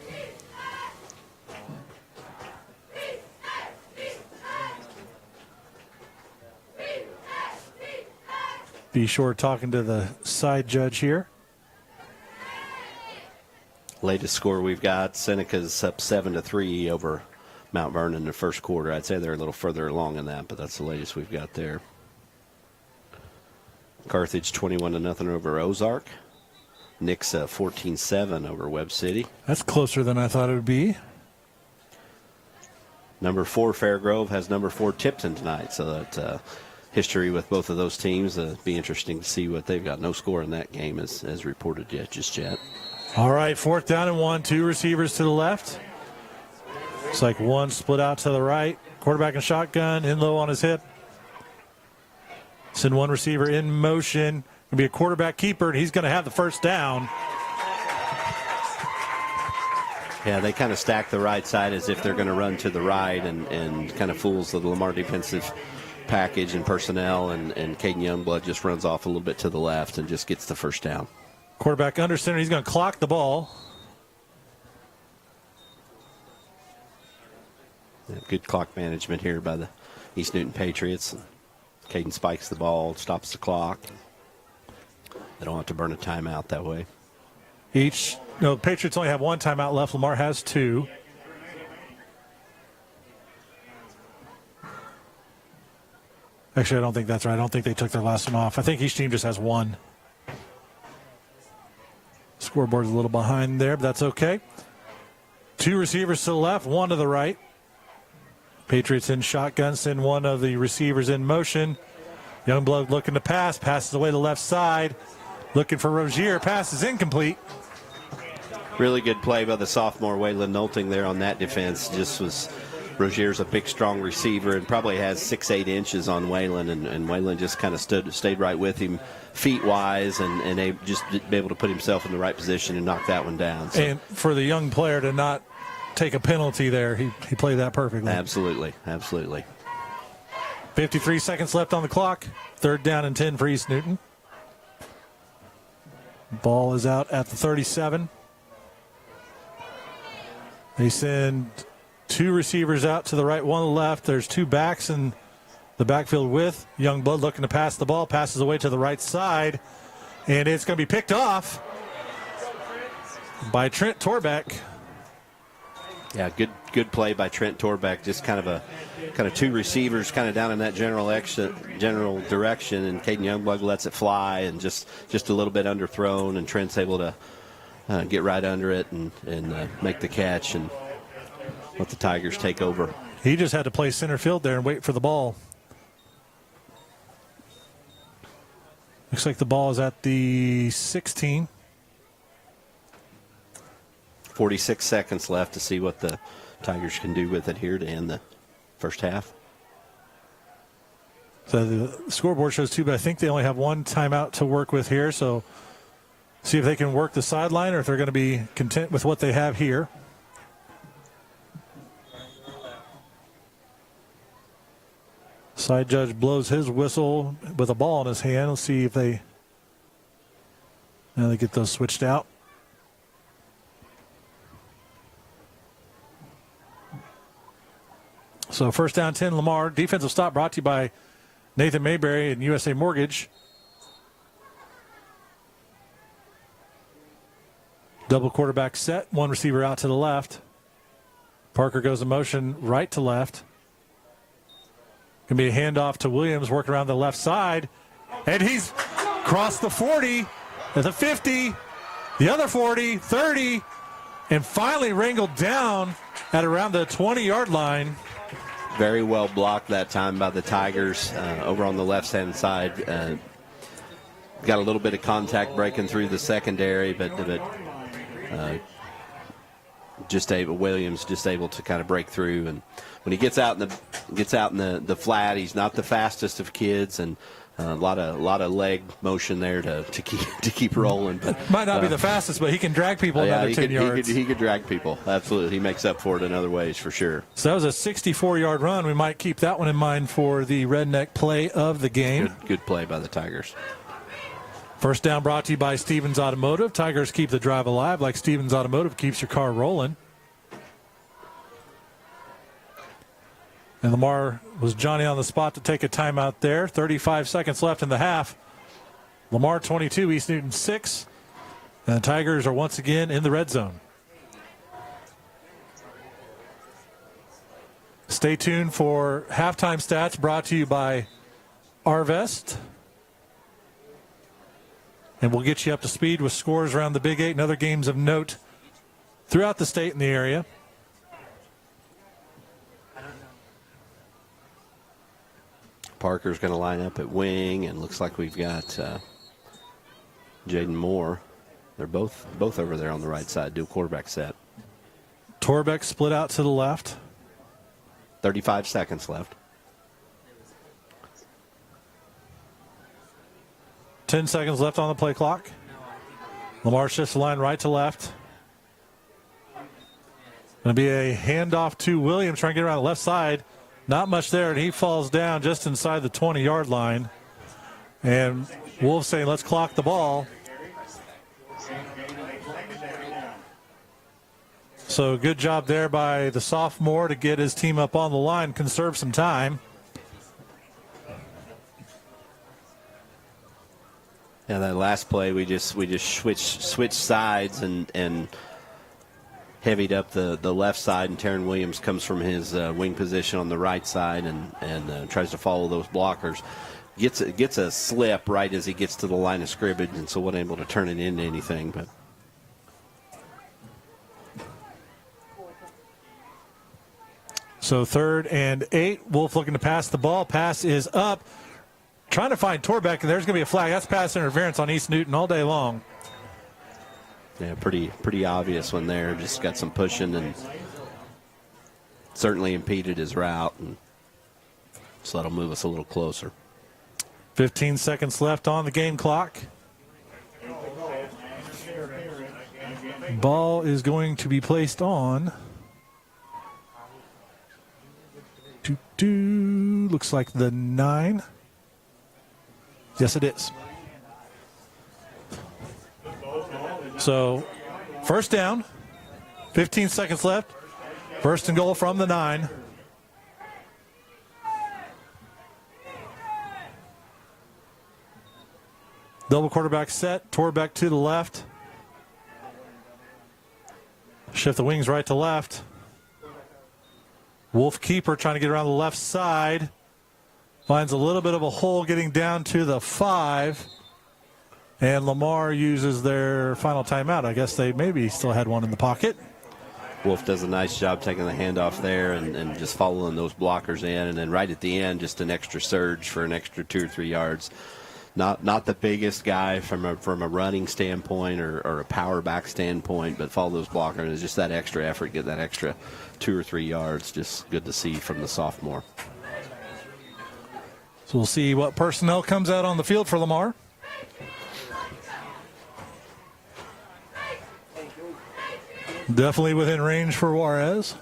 S3: Be sure talking to the side judge here.
S4: Latest score we've got, Seneca's up 7-3 over Mount Vernon in the first quarter. I'd say they're a little further along in that, but that's the latest we've got there. Carthage 21-0 over Ozark. Nick's 14-7 over Webb City.
S3: That's closer than I thought it would be.
S4: Number 4 Fairgrove has number 4 Tipton tonight, so that history with both of those teams. Be interesting to see what they've got. No score in that game as reported yet.
S3: All right, 4th down and 1. 2 receivers to the left. It's like 1 split out to the right. Quarterback in shotgun, in low on his hip. Send 1 receiver in motion. Going to be a quarterback keeper, and he's going to have the first down.
S4: Yeah, they kind of stack the right side as if they're going to run to the right and kind of fools the Lamar defensive package and personnel, and Caden Youngblood just runs off a little bit to the left and just gets the first down.
S3: Quarterback under center. He's going to clock the ball.
S4: Yeah, good clock management here by the East Newton Patriots. Caden spikes the ball, stops the clock. They don't have to burn a timeout that way.
S3: Patriots only have 1 timeout left. Lamar has 2. Actually, I don't think that's right. I don't think they took their last one off. I think each team just has 1. Scoreboard's a little behind there, but that's okay. 2 receivers to the left, 1 to the right. Patriots in shotgun, send 1 of the receivers in motion. Youngblood looking to pass, passes away to the left side. Looking for Rozier, pass is incomplete.
S4: Really good play by the sophomore Waylon Nolting there on that defense. Rozier's a big, strong receiver and probably has 6-8 inches on Waylon, and Waylon just kind of stayed right with him feet-wise and just be able to put himself in the right position and knock that one down. So.
S3: And for the young player to not take a penalty there, he played that perfectly.
S4: Absolutely.
S3: 53 seconds left on the clock. 3rd down and 10 for East Newton. Ball is out at the 37. They send 2 receivers out to the right, 1 to the left. There's 2 backs in the backfield with Youngblood looking to pass the ball. Passes away to the right side. And it's going to be picked off by Trent Torbeck.
S4: Yeah, good play by Trent Torbeck. Just kind of 2 receivers kind of down in that general direction, and Caden Youngblood lets it fly and just a little bit underthrown, and Trent's able to get right under it and make the catch and let the Tigers take over.
S3: He just had to play center field there and wait for the ball. Looks like the ball is at the 16.
S4: 46 seconds left to see what the Tigers can do with it here to end the first half.
S3: So the scoreboard shows 2, but I think they only have 1 timeout to work with here. So see if they can work the sideline or if they're going to be content with what they have here. Side judge blows his whistle with a ball in his hand. Let's see if they get those switched out. So first down 10, Lamar. Defensive stop brought to you by Nathan Mayberry and USA Mortgage. Double quarterback set. One receiver out to the left. Parker goes in motion right to left. Going to be a handoff to Williams, working around the left side. And he's crossed the 40, the 50, the other 40, 30, and finally wrangled down at around the 20-yard line.
S4: Very well blocked that time by the Tigers over on the left-hand side. Got a little bit of contact breaking through the secondary, but Williams just able to kind of break through. And when he gets out in the flat, he's not the fastest of kids, and a lot of leg motion there to keep rolling. But
S3: might not be the fastest, but he can drag people another 10 yards.
S4: He could drag people. Absolutely, he makes up for it in other ways for sure.
S3: So that was a 64-yard run. We might keep that one in mind for the Redneck play of the game.
S4: Good play by the Tigers.
S3: First down brought to you by Stevens Automotive. Tigers keep the drive alive like Stevens Automotive keeps your car rolling. And Lamar was Johnny on the spot to take a timeout there. 35 seconds left in the half. Lamar 22, East Newton 6. And the Tigers are once again in the red zone. Stay tuned for halftime stats brought to you by Arvest. And we'll get you up to speed with scores around the Big Eight and other games of note throughout the state and the area.
S4: Parker's going to line up at wing, and looks like we've got Jaden Moore. They're both over there on the right side. Do a quarterback set.
S3: Torbeck split out to the left.
S4: 35 seconds left.
S3: 10 seconds left on the play clock. Lamar shifts the line right to left. Going to be a handoff to Williams, trying to get around the left side. Not much there, and he falls down just inside the 20-yard line. And Wolf saying, let's clock the ball. So good job there by the sophomore to get his team up on the line, conserve some time.
S4: Yeah, that last play we just switched sides and heavied up the left side, and Taryn Williams comes from his wing position on the right side and tries to follow those blockers. Gets a slip right as he gets to the line of scrimmage, and so wasn't able to turn it into anything. But
S3: so 3rd and 8. Wolf looking to pass the ball. Pass is up. Trying to find Torbeck, and there's going to be a flag. That's pass interference on East Newton all day long.
S4: Yeah, pretty obvious one there. Just got some pushing and certainly impeded his route, and so that'll move us a little closer.
S3: 15 seconds left on the game clock. Ball is going to be placed on. Looks like the 9. Yes, it is. So, first down, 15 seconds left. First and goal from the 9. Double quarterback set. Torbeck to the left. Shift the wings right to left. Wolf keeper trying to get around the left side. Finds a little bit of a hole getting down to the 5. And Lamar uses their final timeout. I guess they maybe still had one in the pocket.
S4: Wolf does a nice job taking the handoff there and just following those blockers in. And then right at the end, just an extra surge for an extra 2 or 3 yards. Not the biggest guy from a running standpoint or a power back standpoint, but follow those blockers. And it's just that extra effort, get that extra 2 or 3 yards. Just good to see from the sophomore.
S3: So we'll see what personnel comes out on the field for Lamar. Definitely within range for Juarez.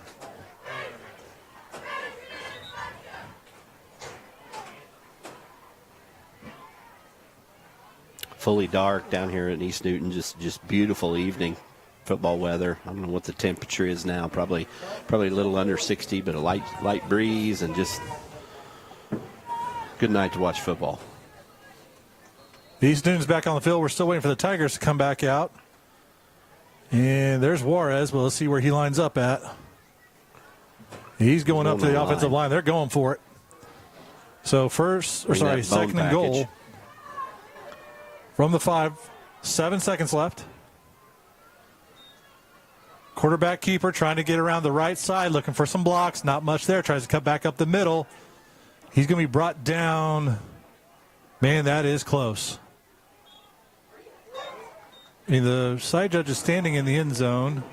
S4: fully dark down here in East Newton. Just beautiful evening football weather. I don't know what the temperature is now. Probably a little under 60, but a light breeze and just good night to watch football.
S3: East Newton's back on the field. We're still waiting for the Tigers to come back out. And there's Juarez. Well, let's see where he lines up at. He's going up to the offensive line. They're going for it. So second and goal from the 5. 7 seconds left. Quarterback keeper trying to get around the right side, looking for some blocks. Not much there. Tries to cut back up the middle. He's going to be brought down. Man, that is close. The side judge is standing in the end zone.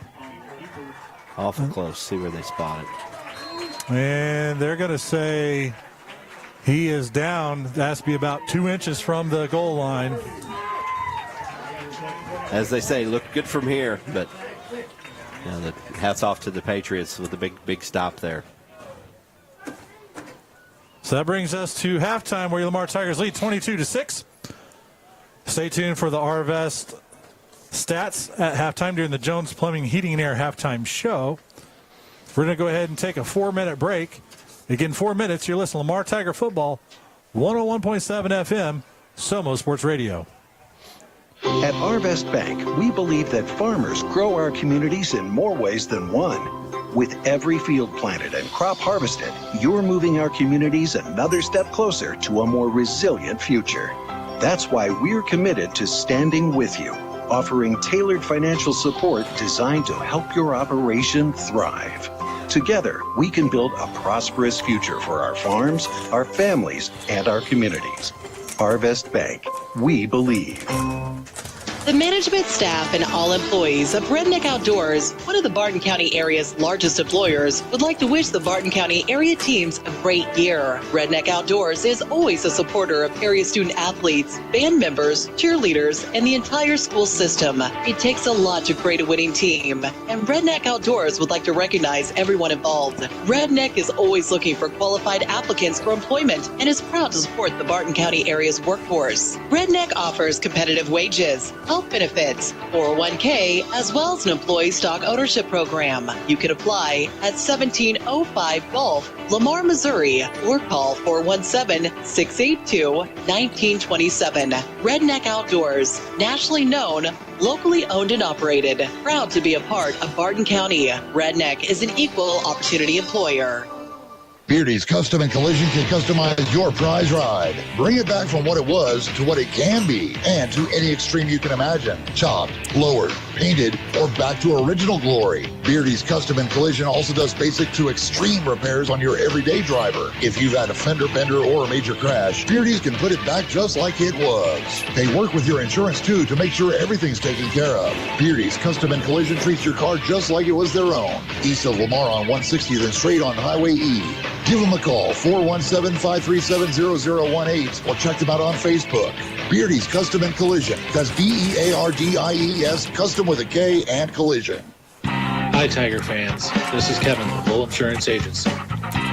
S4: Awful close. See where they spot it.
S3: And they're going to say he is down. That has to be about 2 inches from the goal line.
S4: As they say, look good from here, but the hats off to the Patriots with the big stop there.
S3: So that brings us to halftime where Lamar Tigers lead 22-6. Stay tuned for the Arvest stats at halftime during the Jones Plumbing, Heating, and Air halftime show. We're going to go ahead and take a 4-minute break. Again, 4 minutes. You're listening to Lamar Tiger Football, 101.7 FM, Somo Sports Radio.
S16: At Arvest Bank, we believe that farmers grow our communities in more ways than one. With every field planted and crop harvested, you're moving our communities another step closer to a more resilient future. That's why we're committed to standing with you, offering tailored financial support designed to help your operation thrive. Together, we can build a prosperous future for our farms, our families, and our communities. Arvest Bank, we believe.
S9: The management staff and all employees of Redneck Outdoors, one of the Barton County area's largest employers, would like to wish the Barton County area teams a great year. Redneck Outdoors is always a supporter of area student athletes, band members, cheerleaders, and the entire school system. It takes a lot to create a winning team, and Redneck Outdoors would like to recognize everyone involved. Redneck is always looking for qualified applicants for employment and is proud to support the Barton County area's workforce. Redneck offers competitive wages, health benefits, 401k, as well as an employee stock ownership program. You can apply at 1705 Gulf, Lamar, Missouri, or call 417-682-1927. Redneck Outdoors, nationally known, locally owned and operated. Proud to be a part of Barton County. Redneck is an equal opportunity employer.
S17: Beardy's Custom and Collision can customize your prize ride. Bring it back from what it was to what it can be, and to any extreme you can imagine. Chopped, lowered, painted, or back to original glory. Beardy's Custom and Collision also does basic to extreme repairs on your everyday driver. If you've had a fender bender or a major crash, Beardy's can put it back just like it was. They work with your insurance too to make sure everything's taken care of. Beardy's Custom and Collision treats your car just like it was their own. East of Lamar on 160, then straight on Highway E. Give them a call, 417-537-0018, or check them out on Facebook. Beardy's Custom and Collision. That's BEARDIES, custom with a K and collision.
S5: Hi, Tiger fans. This is Kevin from Bull Insurance Agency.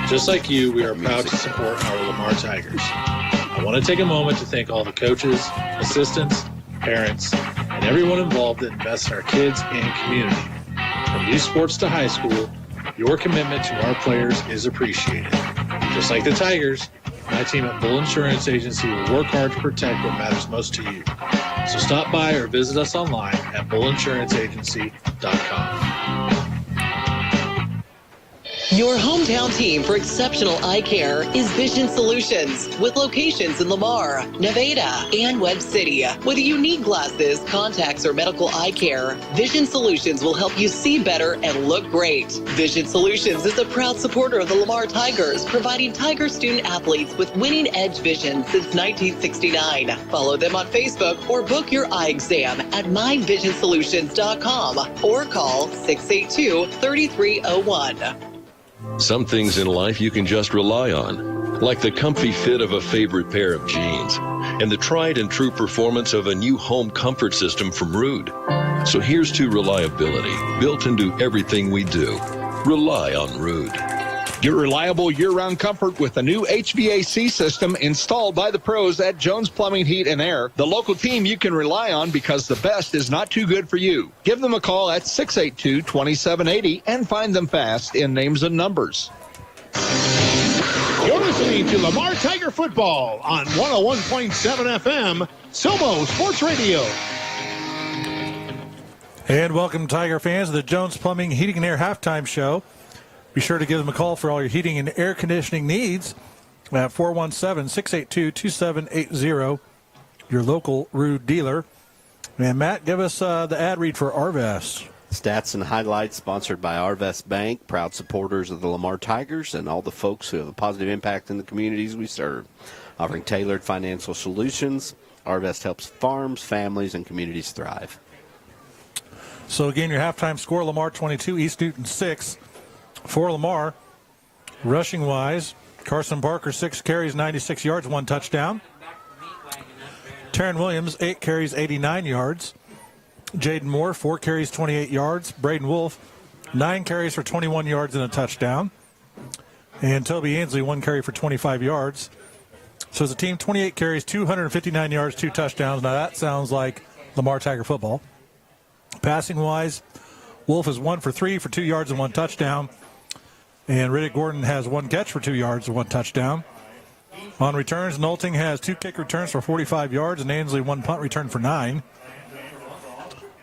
S5: Just like you, we are proud to support our Lamar Tigers. I want to take a moment to thank all the coaches, assistants, parents, and everyone involved that invests in our kids and community. From youth sports to high school, your commitment to our players is appreciated. Just like the Tigers, my team at Bull Insurance Agency will work hard to protect what matters most to you. So stop by or visit us online at bullinsuranceragency.com.
S9: Your hometown team for exceptional eye care is Vision Solutions, with locations in Lamar, Nevada, and Webb City. Whether you need glasses, contacts, or medical eye care, Vision Solutions will help you see better and look great. Vision Solutions is a proud supporter of the Lamar Tigers, providing Tiger student athletes with winning edge vision since 1969. Follow them on Facebook or book your eye exam at myvisionsolutions.com or call 682-3301.
S8: Some things in life you can just rely on, like the comfy fit of a favorite pair of jeans and the tried and true performance of a new home comfort system from Ruud. So here's to reliability, built into everything we do. Rely on Ruud.
S15: Get reliable year-round comfort with a new HVAC system installed by the pros at Jones Plumbing, Heat, and Air, the local team you can rely on because the best is not too good for you. Give them a call at 682-2780 and find them fast in names and numbers.
S14: You're listening to Lamar Tiger Football on 101.7 FM, Somo Sports Radio.
S3: And welcome, Tiger fans, to the Jones Plumbing, Heating, and Air Halftime Show. Be sure to give them a call for all your heating and air conditioning needs at 417-682-2780, your local Rude dealer. And, Matt, give us the ad read for Arvest.
S4: Stats and highlights sponsored by Arvest Bank, proud supporters of the Lamar Tigers and all the folks who have a positive impact in the communities we serve. Offering tailored financial solutions, Arvest helps farms, families, and communities thrive.
S3: So, again, your halftime score, Lamar 22, East Newton 6. For Lamar, rushing-wise, Carson Parker, 6 carries, 96 yards, 1 touchdown. Taryn Williams, 8 carries, 89 yards. Jaden Moore, 4 carries, 28 yards. Braden Wolf, 9 carries for 21 yards and a touchdown. And Toby Ainsley, 1 carry for 25 yards. So as a team, 28 carries, 259 yards, 2 touchdowns. Now that sounds like Lamar Tiger football. Passing-wise, Wolf is 1 for 3 for 2 yards and 1 touchdown. And Riddick Gordon has 1 catch for 2 yards and 1 touchdown. On returns, Nolting has 2 kick returns for 45 yards and Ainsley 1 punt return for 9.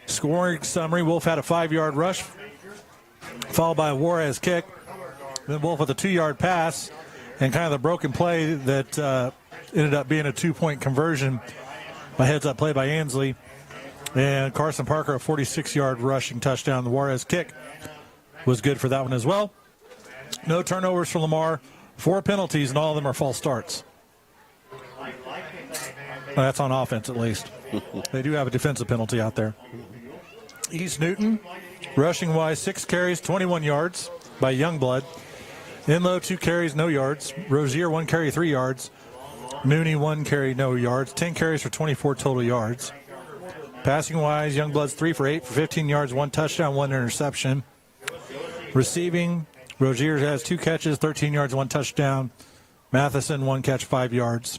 S3: Scoring summary, Wolf had a 5-yard rush, followed by a Juarez kick. Then Wolf with a 2-yard pass and kind of the broken play that ended up being a 2-point conversion. A heads-up play by Ainsley. And Carson Parker, a 46-yard rushing touchdown. The Juarez kick was good for that one as well. No turnovers for Lamar. 4 penalties, and all of them are false starts. Well, that's on offense, at least. They do have a defensive penalty out there. East Newton, rushing-wise, 6 carries, 21 yards by Youngblood. Inlow, 2 carries, no yards. Rozier, 1 carry, 3 yards. Mooney, 1 carry, no yards. 10 carries for 24 total yards. Passing-wise, Youngblood's 3 for 8 for 15 yards, 1 touchdown, 1 interception. Receiving, Rozier has 2 catches, 13 yards, 1 touchdown. Matheson, 1 catch, 5 yards.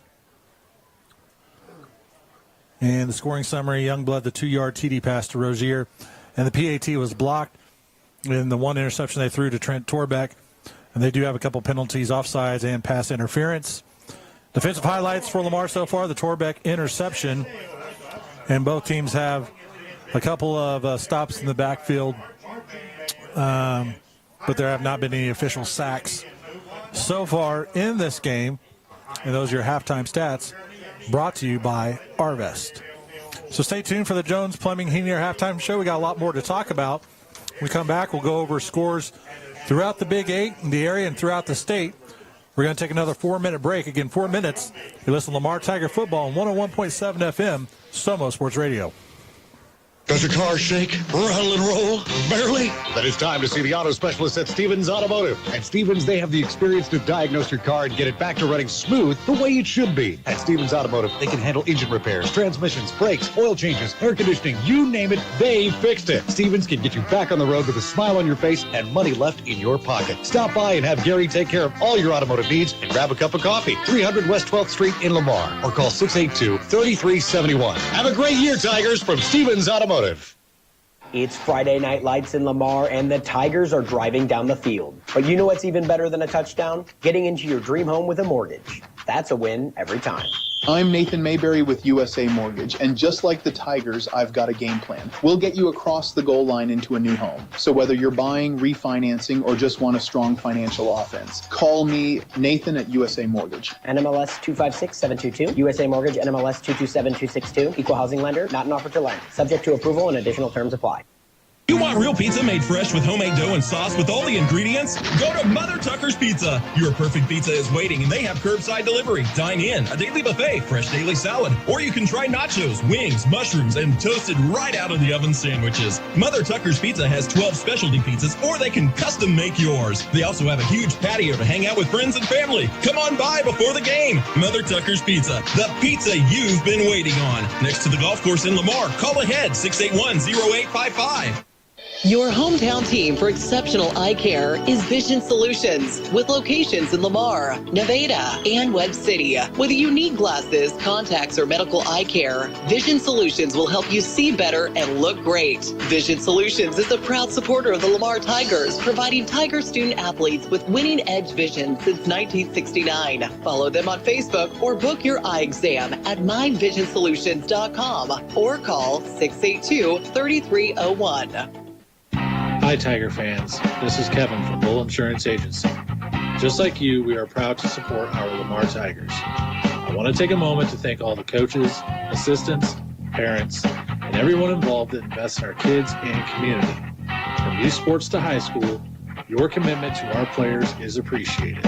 S3: And the scoring summary, Youngblood, the 2-yard TD pass to Rozier. And the PAT was blocked in the 1 interception they threw to Trent Torbeck. And they do have a couple penalties, offsides and pass interference. Defensive highlights for Lamar so far, the Torbeck interception. And both teams have a couple of stops in the backfield. But there have not been any official sacks so far in this game. And those are your halftime stats, brought to you by Arvest. So stay tuned for the Jones Plumbing Heating Air Halftime Show. We got a lot more to talk about. When we come back, we'll go over scores throughout the Big 8 in the area and throughout the state. We're going to take another 4-minute break. Again, 4 minutes. You listen to Lamar Tiger Football on 101.7 FM, Somo Sports Radio.
S17: Does your car shake, rattle, and roll? Barely? Then it's time to see the auto specialists at Stevens Automotive. At Stevens, they have the experience to diagnose your car and get it back to running smooth the way it should be. At Stevens Automotive, they can handle engine repairs, transmissions, brakes, oil changes, air conditioning, you name it, they fixed it. Stevens can get you back on the road with a smile on your face and money left in your pocket. Stop by and have Gary take care of all your automotive needs and grab a cup of coffee. 300 West 12th Street in Lamar, or call 682-3371. Have a great year, Tigers, from Stevens Automotive.
S10: It's Friday Night Lights in Lamar, and the Tigers are driving down the field. But you know what's even better than a touchdown? Getting into your dream home with a mortgage. That's a win every time.
S11: I'm Nathan Mayberry with USA Mortgage, and just like the Tigers, I've got a game plan. We'll get you across the goal line into a new home. So whether you're buying, refinancing, or just want a strong financial offense, call me, Nathan, at USA Mortgage.
S10: NMLS 256722, USA Mortgage NMLS 227262, Equal Housing Lender, not an offer to lend. Subject to approval and additional terms apply.
S12: You want real pizza made fresh with homemade dough and sauce with all the ingredients? Go to Mother Tucker's Pizza. Your perfect pizza is waiting, and they have curbside delivery, dine in, a daily buffet, fresh daily salad, or you can try nachos, wings, mushrooms, and toasted right out of the oven sandwiches. Mother Tucker's Pizza has 12 specialty pizzas, or they can custom make yours. They also have a huge patio to hang out with friends and family. Come on by before the game. Mother Tucker's Pizza, the pizza you've been waiting on. Next to the golf course in Lamar. Call ahead, 681-0855.
S9: Your hometown team for exceptional eye care is Vision Solutions, with locations in Lamar, Nevada, and Webb City. Whether you need glasses, contacts, or medical eye care, Vision Solutions will help you see better and look great. Vision Solutions is a proud supporter of the Lamar Tigers, providing Tiger student athletes with winning edge vision since 1969. Follow them on Facebook or book your eye exam at myvisionsolutions.com or call 682-3301.
S5: Hi, Tiger fans. This is Kevin from Bull Insurance Agency. Just like you, we are proud to support our Lamar Tigers. I want to take a moment to thank all the coaches, assistants, parents, and everyone involved that invests in our kids and community. From youth sports to high school, your commitment to our players is appreciated.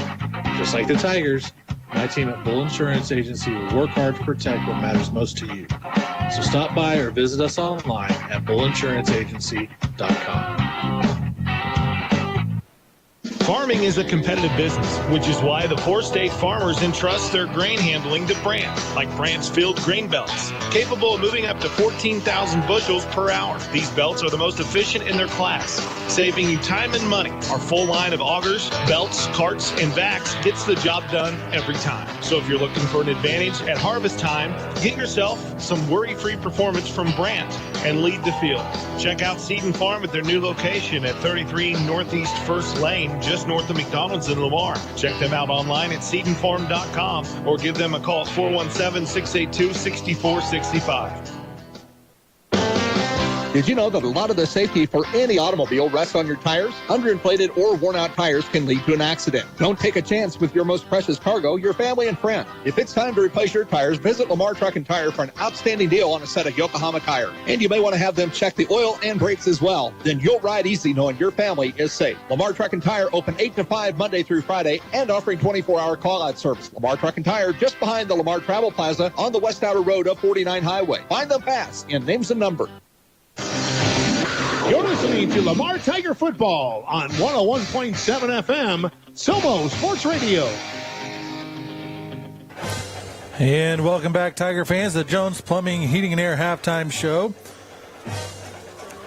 S5: Just like the Tigers, my team at Bull Insurance Agency will work hard to protect what matters most to you. So stop by or visit us online at bullinsuranceragency.com.
S18: Farming is a competitive business, which is why the 4-state farmers entrust their grain handling to Brandt, like Brandt's Field Grain Belts, capable of moving up to 14,000 bushels per hour. These belts are the most efficient in their class, saving you time and money. Our full line of augers, belts, carts, and vacs gets the job done every time. So if you're looking for an advantage at harvest time, get yourself some worry-free performance from Brandt and lead the field. Check out Seed and Farm at their new location at 33 Northeast 1st Lane, just north of McDonald's in Lamar. Check them out online at seedandfarm.com or give them a call at 417-682-6465.
S15: Did you know that a lot of the safety for any automobile rests on your tires? Underinflated or worn out tires can lead to an accident. Don't take a chance with your most precious cargo, your family and friend. If it's time to replace your tires, visit Lamar Truck and Tire for an outstanding deal on a set of Yokohama tires. And you may want to have them check the oil and brakes as well. Then you'll ride easy knowing your family is safe. Lamar Truck and Tire open 8 to 5 Monday through Friday and offering 24-hour call-out service. Lamar Truck and Tire just behind the Lamar Travel Plaza on the West Outer Road of 49 Highway. Find them fast and names and number.
S14: You're listening to Lamar Tiger Football on 101.7 FM, Somo Sports Radio.
S3: And welcome back, Tiger fans, the Jones Plumbing, Heating, and Air halftime show.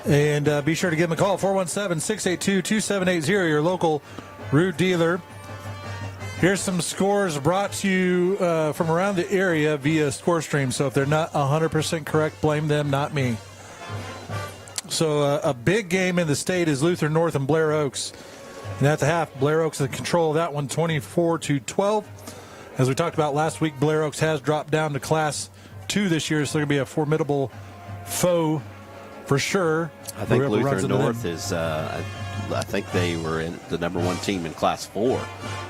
S3: And be sure to give them a call, 417-682-2780, your local Root dealer. Here's some scores brought to you from around the area via ScoreStream. So if they're not 100% correct, blame them, not me. So a big game in the state is Luther North and Blair Oaks. And at the half, Blair Oaks in control of that one, 24-12. As we talked about last week, Blair Oaks has dropped down to Class 2 this year, so they're going to be a formidable foe for sure.
S4: I think Luther North is, I think they were in the number 1 team in Class 4.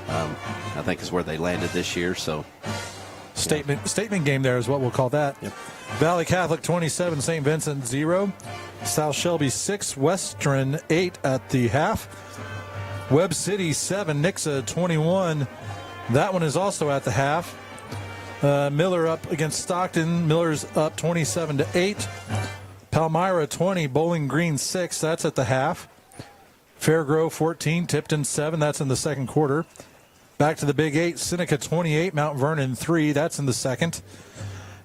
S4: I think is where they landed this year. So
S3: Statement game there is what we'll call that.
S4: Yep.
S3: Valley Catholic 27, St. Vincent 0. South Shelby 6, Western 8 at the half. Webb City 7, Nixa 21. That one is also at the half. Miller up against Stockton. Miller's up 27-8. Palmyra 20, Bowling Green 6. That's at the half. Fairgrove 14, Tipton 7. That's in the second quarter. Back to the Big 8, Seneca 28, Mount Vernon 3. That's in the second.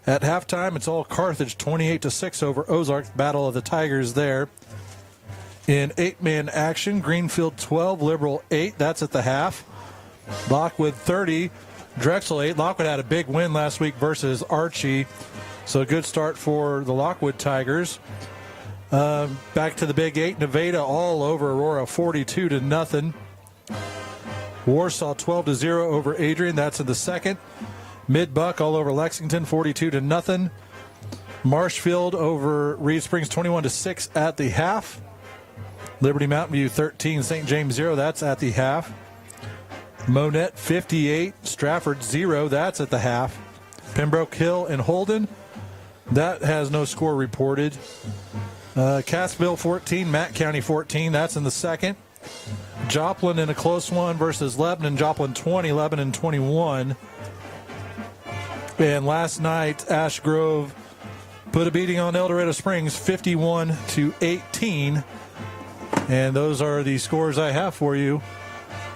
S3: At halftime, it's all Carthage 28-6 over Ozark. Battle of the Tigers there. In 8-man action, Greenfield 12, Liberal 8. That's at the half. Lockwood 30, Drexel 8. Lockwood had a big win last week versus Archie. So a good start for the Lockwood Tigers. Back to the Big 8, Nevada all over Aurora 42-0. Warsaw 12-0 over Adrian. That's in the second. Mid-Buck all over Lexington 42-0. Marshfield over Reed Springs 21-6 at the half. Liberty Mountain View 13, St. James 0. That's at the half. Monette 58, Stratford 0. That's at the half. Pembroke Hill and Holden. That has no score reported. Cassville 14, Matt County 14. That's in the second. Joplin in a close one versus Lebanon. Joplin 20, Lebanon 21. And last night, Ash Grove put a beating on El Dorado Springs, 51-18. And those are the scores I have for you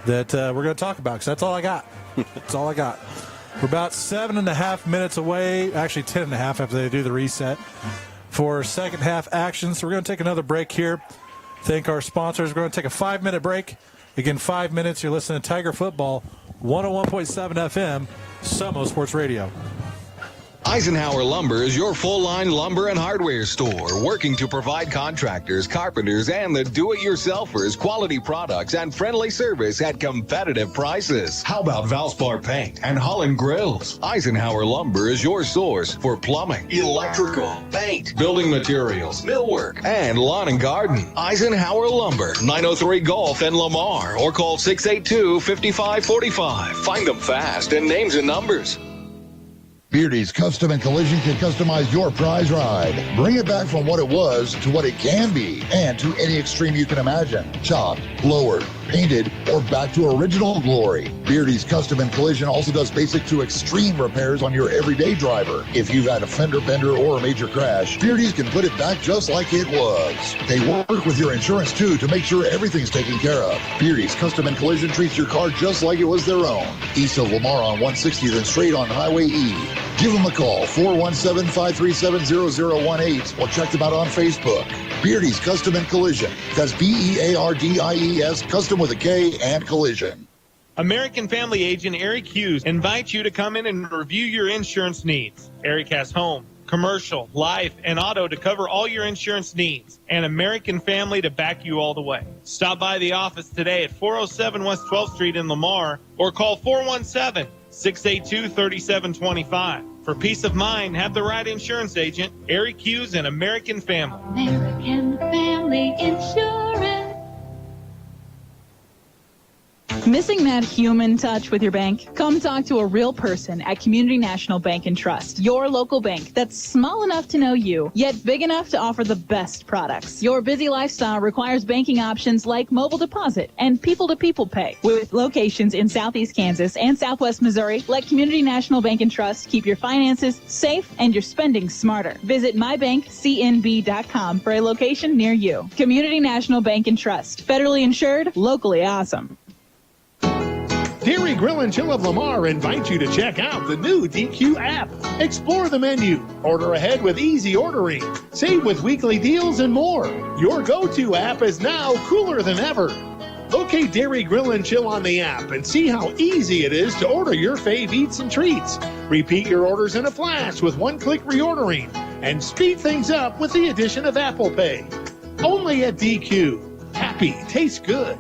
S3: that we're going to talk about, because that's all I got. That's all I got. We're about 7.5 minutes away, actually 10.5 after they do the reset, for second half action. So we're going to take another break here. thank our sponsors. We're going to take a 5-minute break. Again, 5 minutes. You're listening to Tiger Football, 101.7 FM, Somo Sports Radio.
S19: Eisenhower Lumber is your full-line lumber and hardware store, working to provide contractors, carpenters, and the do-it-yourselfers quality products and friendly service at competitive prices. How about Valspar Paint and Holland Grills? Eisenhower Lumber is your source for plumbing, electrical, paint, building materials, millwork, and lawn and garden. Eisenhower Lumber, 903 Gulf in Lamar, or call 682-5545. Find them fast in names and numbers.
S17: Beardy's Custom and Collision can customize your prize ride. Bring it back from what it was to what it can be, and to any extreme you can imagine. Chopped, lowered, painted, or back to original glory. Beardy's Custom and Collision also does basic to extreme repairs on your everyday driver. If you've had a fender bender or a major crash, Beardy's can put it back just like it was. They work with your insurance too to make sure everything's taken care of. Beardy's Custom and Collision treats your car just like it was their own. East of Lamar on 160th and straight on Highway E. Give them a call, 417-537-0018, or check them out on Facebook. Beardy's Custom and Collision. That's Beardies, custom with a K, and collision.
S18: American Family Agent Eric Hughes invites you to come in and review your insurance needs. Eric has home, commercial, life, and auto to cover all your insurance needs, and American Family to back you all the way. Stop by the office today at 407 West 12th Street in Lamar, or call 417-682-3725. For peace of mind, have the right insurance agent, Eric Hughes and American Family.
S1: American Family Insurance. Missing that human touch with your bank? Come talk to a real person at Community National Bank and Trust, your local bank that's small enough to know you, yet big enough to offer the best products. Your busy lifestyle requires banking options like mobile deposit and people-to-people pay. With locations in Southeast Kansas and Southwest Missouri, let Community National Bank and Trust keep your finances safe and your spending smarter. Visit mybankcnb.com for a location near you. Community National Bank and Trust, federally insured, locally awesome.
S14: Dairy Grill and Chill of Lamar invites you to check out the new DQ app. Explore the menu, order ahead with easy ordering, save with weekly deals, and more. Your go-to app is now cooler than ever. Locate Dairy Grill and Chill on the app and see how easy it is to order your fave eats and treats. Repeat your orders in a flash with one-click reordering, and speed things up with the addition of Apple Pay. Only at DQ. Happy tastes good.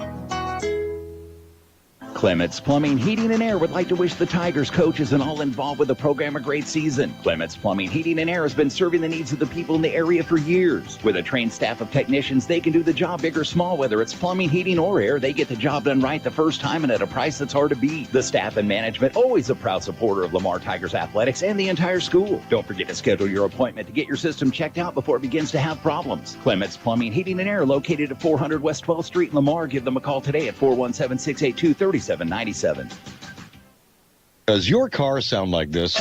S7: Clements Plumbing, Heating, and Air would like to wish the Tigers coaches and all involved with the program a great season. Clements Plumbing, Heating, and Air has been serving the needs of the people in the area for years. With a trained staff of technicians, they can do the job big or small. Whether it's plumbing, heating, or air, they get the job done right the first time and at a price that's hard to beat. The staff and management, always a proud supporter of Lamar Tigers athletics and the entire school. Don't forget to schedule your appointment to get your system checked out before it begins to have problems. Clements Plumbing, Heating, and Air, located at 400 West 12th Street in Lamar. Give them a call today at 417-682-3797.
S2: Does your car sound like this?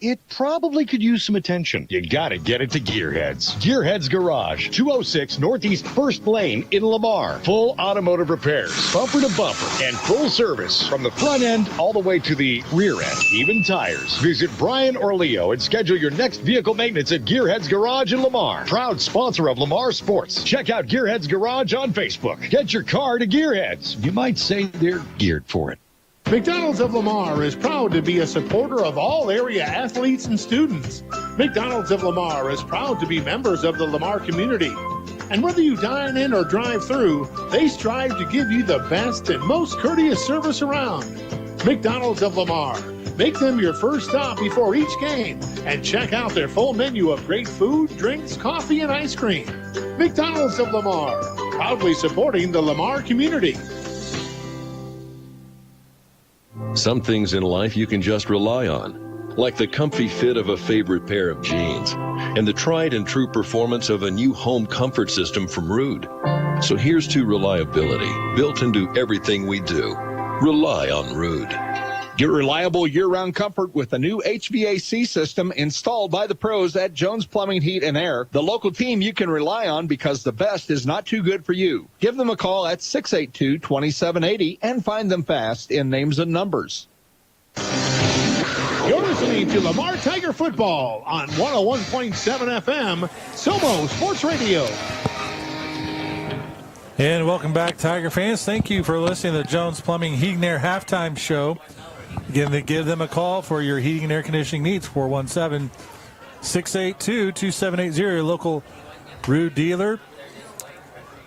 S2: It probably could use some attention. You gotta get it to Gearheads. Gearheads Garage, 206 Northeast 1st Lane in Lamar. Full automotive repairs, bumper to bumper, and full service from the front end all the way to the rear end, even tires. Visit Brian or Leo and schedule your next vehicle maintenance at Gearheads Garage in Lamar. Proud sponsor of Lamar Sports. Check out Gearheads Garage on Facebook. Get your car to Gearheads. You might say they're geared for it.
S14: McDonald's of Lamar is proud to be a supporter of all area athletes and students. McDonald's of Lamar is proud to be members of the Lamar community. And whether you dine in or drive through, they strive to give you the best and most courteous service around. McDonald's of Lamar. Make them your first stop before each game and check out their full menu of great food, drinks, coffee, and ice cream. McDonald's of Lamar, proudly supporting the Lamar community.
S8: Some things in life you can just rely on, like the comfy fit of a favorite pair of jeans and the tried and true performance of a new home comfort system from Rude. So here's to reliability, built into everything we do. Rely on Rude.
S15: Get reliable year-round comfort with the new HVAC system installed by the pros at Jones Plumbing, Heat, and Air. The local team you can rely on because the best is not too good for you. Give them a call at 682-2780 and find them fast in names and numbers.
S13: You're listening to Lamar Tiger Football on 101.7 FM, Somo Sports Radio.
S3: And welcome back, Tiger fans. Thank you for listening to the Jones Plumbing Heating and Air Halftime Show. Again, give them a call for your heating and air conditioning needs, 417-682-2780, your local Rude dealer.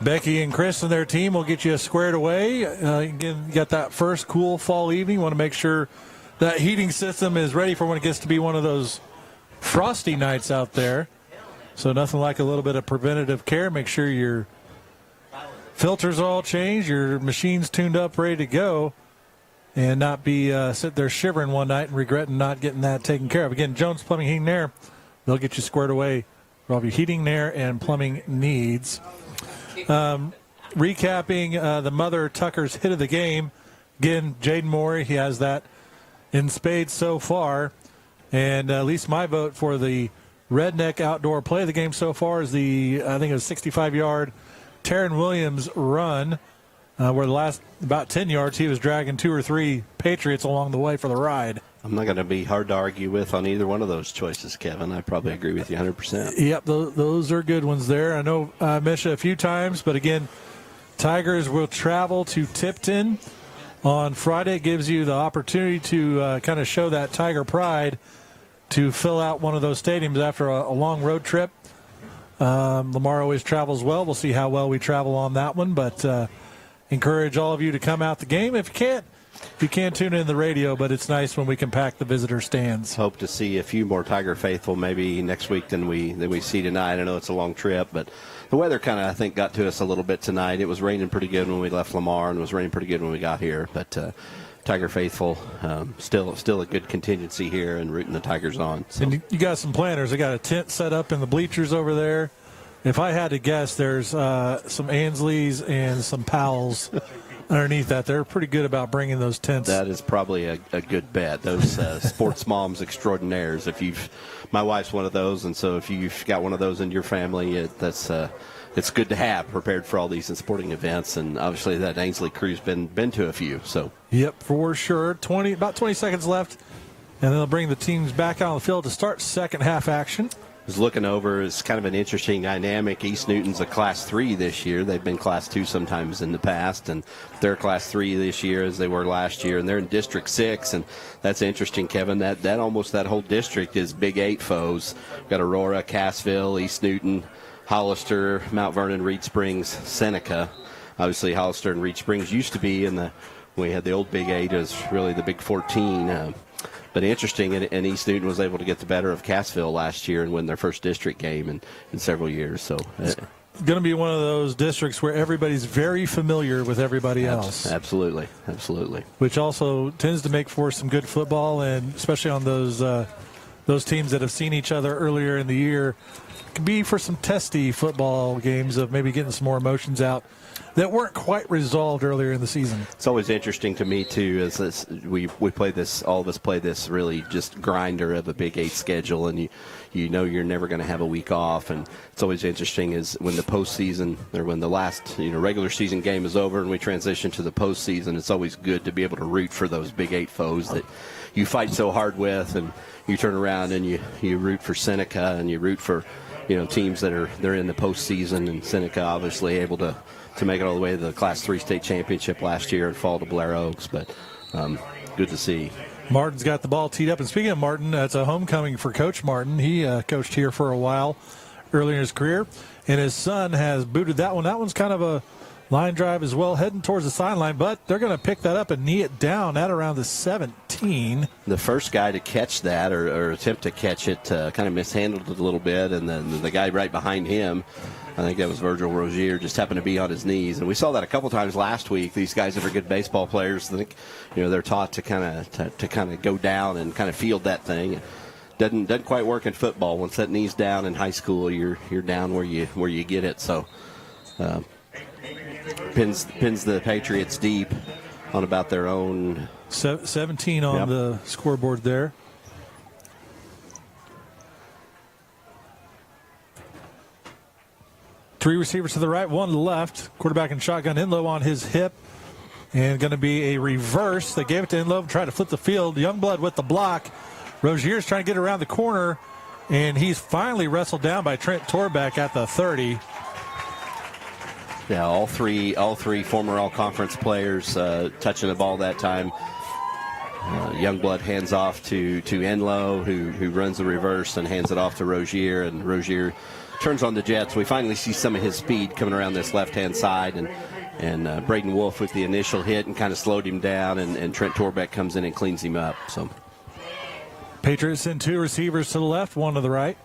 S3: Becky and Chris and their team will get you squared away. Again, you got that first cool fall evening. Want to make sure that heating system is ready for when it gets to be one of those frosty nights out there. So nothing like a little bit of preventative care. Make sure your filters are all changed, your machine's tuned up, ready to go, and not be sit there shivering one night and regretting not getting that taken care of. Again, Jones Plumbing, Heating and Air, they'll get you squared away for all your heating and air and plumbing needs. Recapping the Mother Tucker's hit of the game. Again, Jaden Moore, he has that in spades so far. And at least my vote for the Redneck Outdoor play of the game so far is the, I think it was 65-yard Taryn Williams run, where the last about 10 yards he was dragging 2 or 3 Patriots along the way for the ride.
S4: I'm not going to be hard to argue with on either one of those choices, Kevin. I probably agree with you 100%.
S3: Yep, those are good ones there. I know I mentioned it a few times, but again, Tigers will travel to Tipton on Friday. It gives you the opportunity to kind of show that Tiger pride to fill out one of those stadiums after a long road trip. Lamar always travels well. We'll see how well we travel on that one, but encourage all of you to come out the game. If you can't tune in the radio, but it's nice when we can pack the visitor stands.
S4: Hope to see a few more Tiger faithful maybe next week than we see tonight. I know it's a long trip, but the weather kind of, I think, got to us a little bit tonight. It was raining pretty good when we left Lamar, and it was raining pretty good when we got here, but Tiger faithful, still a good contingency here and rooting the Tigers on. So.
S3: And you got some planners. They got a tent set up in the bleachers over there. If I had to guess, there's some Ansleys and some Powells underneath that. They're pretty good about bringing those tents.
S4: That is probably a good bet. Those sports moms extraordinaires. My wife's one of those, and so if you've got one of those in your family, it's good to have prepared for all these sporting events, and obviously that Ainsley crew's been to a few. So
S3: yep, for sure. About 20 seconds left, and then they'll bring the teams back out on the field to start second half action.
S4: Was looking over, it's kind of an interesting dynamic. East Newton's a Class 3 this year. They've been Class 2 sometimes in the past, and they're Class 3 this year as they were last year, and they're in District 6, and that's interesting, Kevin. That almost that whole district is Big 8 foes. We've got Aurora, Cassville, East Newton, Hollister, Mount Vernon, Reed Springs, Seneca. Obviously, Hollister and Reed Springs used to be we had the old Big 8 as really the Big 14. But interesting, and East Newton was able to get the better of Cassville last year and win their first district game in several years. So
S3: it's going to be one of those districts where everybody's very familiar with everybody else.
S4: Absolutely.
S3: Which also tends to make for some good football, and especially on those teams that have seen each other earlier in the year, it can be for some testy football games of maybe getting some more emotions out that weren't quite resolved earlier in the season.
S4: It's always interesting to me, too, as we play this, all of us play this really just grinder of a Big 8 schedule, and you know you're never going to have a week off. And it's always interesting is when the postseason, or when the last regular season game is over and we transition to the postseason, it's always good to be able to root for those Big 8 foes that you fight so hard with, and you turn around and you root for Seneca, and you root for teams they're in the postseason, and Seneca obviously able to make it all the way to the Class 3 state championship last year and fall to Blair Oaks, but good to see.
S3: Martin's got the ball teed up, and speaking of Martin, that's a homecoming for Coach Martin. He coached here for a while earlier in his career, and his son has booted that one. That one's kind of a line drive as well, heading towards the sideline, but they're going to pick that up and knee it down at around the 17.
S4: The first guy to catch that or attempt to catch it kind of mishandled it a little bit, and then the guy right behind him, I think that was Virgil Rozier, just happened to be on his knees. And we saw that a couple times last week. These guys that are good baseball players, I think, they're taught to kind of go down and kind of field that thing. Doesn't quite work in football. Once that knee's down in high school, you're down where you get it. So pins the Patriots deep on about their own
S3: 17 on the scoreboard there. Three receivers to the right, one to the left. Quarterback in shotgun, Enlow on his hip. And going to be a reverse. They gave it to Enlow, tried to flip the field. Youngblood with the block. Rozier's trying to get around the corner, and he's finally wrestled down by Trent Torbeck at the 30.
S4: Yeah, all three former all-conference players touching the ball that time. Youngblood hands off to Enlow, who runs the reverse and hands it off to Rozier, and Rozier turns on the jets. We finally see some of his speed coming around this left-hand side, and Braden Wolf with the initial hit and kind of slowed him down, and Trent Torbeck comes in and cleans him up. So
S3: Patriots send 2 receivers to the left, 1 to the right.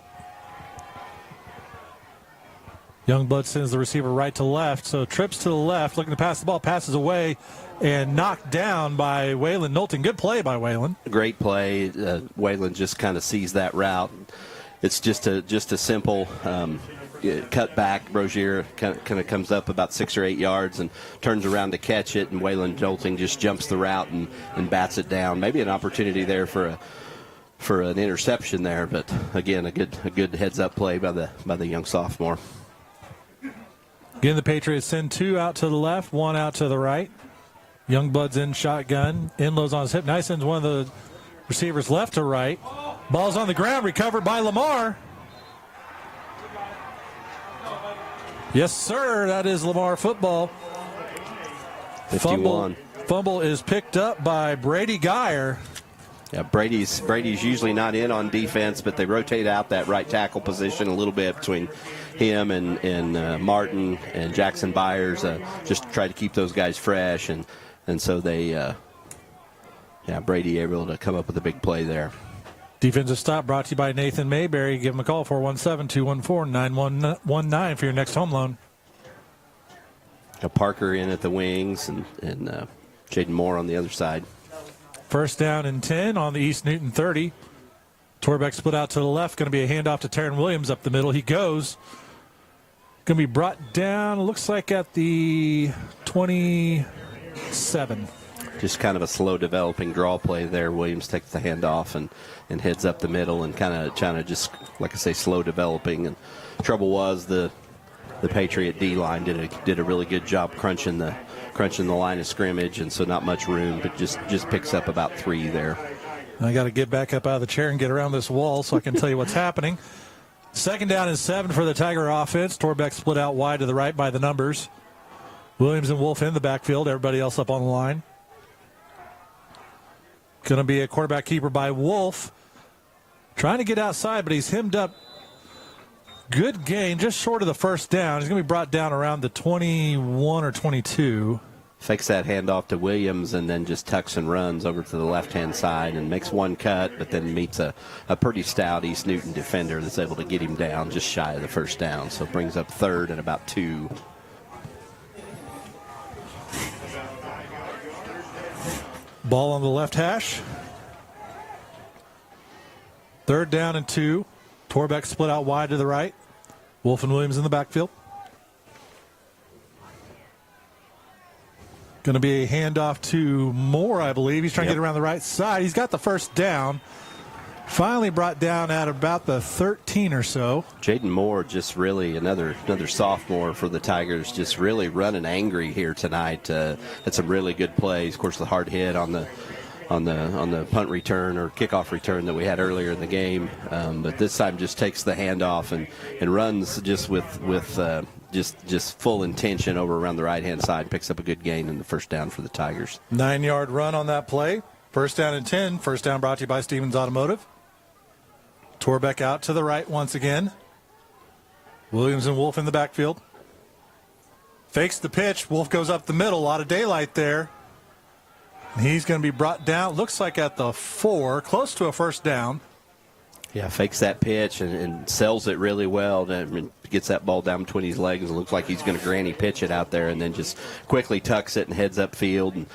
S3: Youngblood sends the receiver right to left, so trips to the left, looking to pass the ball, passes away, and knocked down by Waylon Knowlton. Good play by Waylon.
S4: Great play. Waylon just kind of sees that route. It's just a simple cut back. Rozier kind of comes up about 6 or 8 yards and turns around to catch it, and Waylon Knowlton just jumps the route and bats it down. Maybe an opportunity there for an interception there, but again, a good heads-up play by the young sophomore.
S3: Again, the Patriots send 2 out to the left, 1 out to the right. Youngblood's in shotgun. Enlow's on his hip. Nice sends one of the receivers left to right. Ball's on the ground, recovered by Lamar. Yes, sir, that is Lamar football.
S4: 51.
S3: Fumble is picked up by Brody Gardner.
S4: Yeah, Brady's usually not in on defense, but they rotate out that right tackle position a little bit between him and Martin and Jackson Byers, just to try to keep those guys fresh, and so they, Brady able to come up with a big play there.
S3: Defensive stop brought to you by Nathan Mayberry. Give him a call, 417-214-9119 for your next home loan.
S4: Got Parker in at the wings and Jaden Moore on the other side.
S3: First down and 10 on the East Newton 30. Torbeck split out to the left. Going to be a handoff to Taryn Williams up the middle. He goes. Going to be brought down, looks like at the 27.
S4: Just kind of a slow developing draw play there. Williams takes the handoff and heads up the middle and kind of just, like I say, slow developing. And trouble was the Patriot D-line did a really good job crunching the line of scrimmage, and so not much room, but just picks up about 3 there.
S3: I got to get back up out of the chair and get around this wall so I can tell you what's happening. Second down and 7 for the Tiger offense. Torbeck split out wide to the right by the numbers. Williams and Wolf in the backfield. Everybody else up on the line. Going to be a quarterback keeper by Wolf. Trying to get outside, but he's hemmed up. Good gain, just short of the first down. He's going to be brought down around the 21 or 22.
S4: Fakes that handoff to Williams and then just tucks and runs over to the left-hand side and makes one cut, but then meets a pretty stout East Newton defender that's able to get him down just shy of the first down. So brings up 3rd and about 2.
S3: Ball on the left hash. 3rd down and 2. Torbeck split out wide to the right. Wolf and Williams in the backfield. Going to be a handoff to Moore, I believe. He's trying to get around the right side. He's got the first down. Finally brought down at about the 13 or so.
S4: Jaden Moore, just really another sophomore for the Tigers, just really running angry here tonight. Had some really good plays. Of course, the hard hit on the punt return or kickoff return that we had earlier in the game, but this time just takes the handoff and runs just with just full intention over around the right-hand side, picks up a good gain in the first down for the Tigers.
S3: 9-yard run on that play. First down and 10. First down brought to you by Stevens Automotive. Torbeck out to the right once again. Williams and Wolf in the backfield. Fakes the pitch. Wolf goes up the middle. A lot of daylight there. He's going to be brought down, looks like at the 4, close to a first down.
S4: Yeah, fakes that pitch and sells it really well. And gets that ball down between his legs and looks like he's going to granny pitch it out there, and then just quickly tucks it and heads upfield. And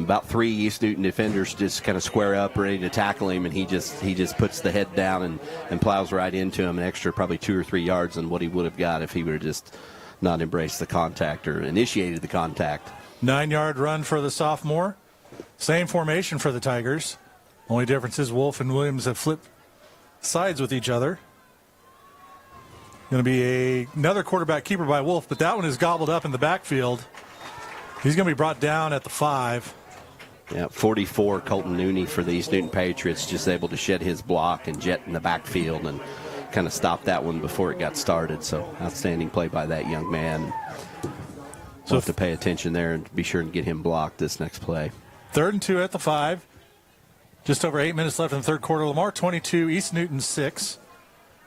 S4: about 3 East Newton defenders just kind of square up, ready to tackle him, and he just puts the head down and plows right into him, an extra probably 2 or 3 yards than what he would have got if he would have just not embraced the contact or initiated the contact.
S3: 9-yard run for the sophomore. Same formation for the Tigers. Only difference is Wolf and Williams have flipped sides with each other. Going to be another quarterback keeper by Wolf, but that one is gobbled up in the backfield. He's going to be brought down at the 5.
S4: Yeah, 44, Colton Nooney for the East Newton Patriots, just able to shed his block and jet in the backfield and kind of stop that one before it got started. So outstanding play by that young man. So have to pay attention there and be sure and get him blocked this next play.
S3: 3rd and 2 at the 5. Just over 8 minutes left in the third quarter. Lamar 22, East Newton 6.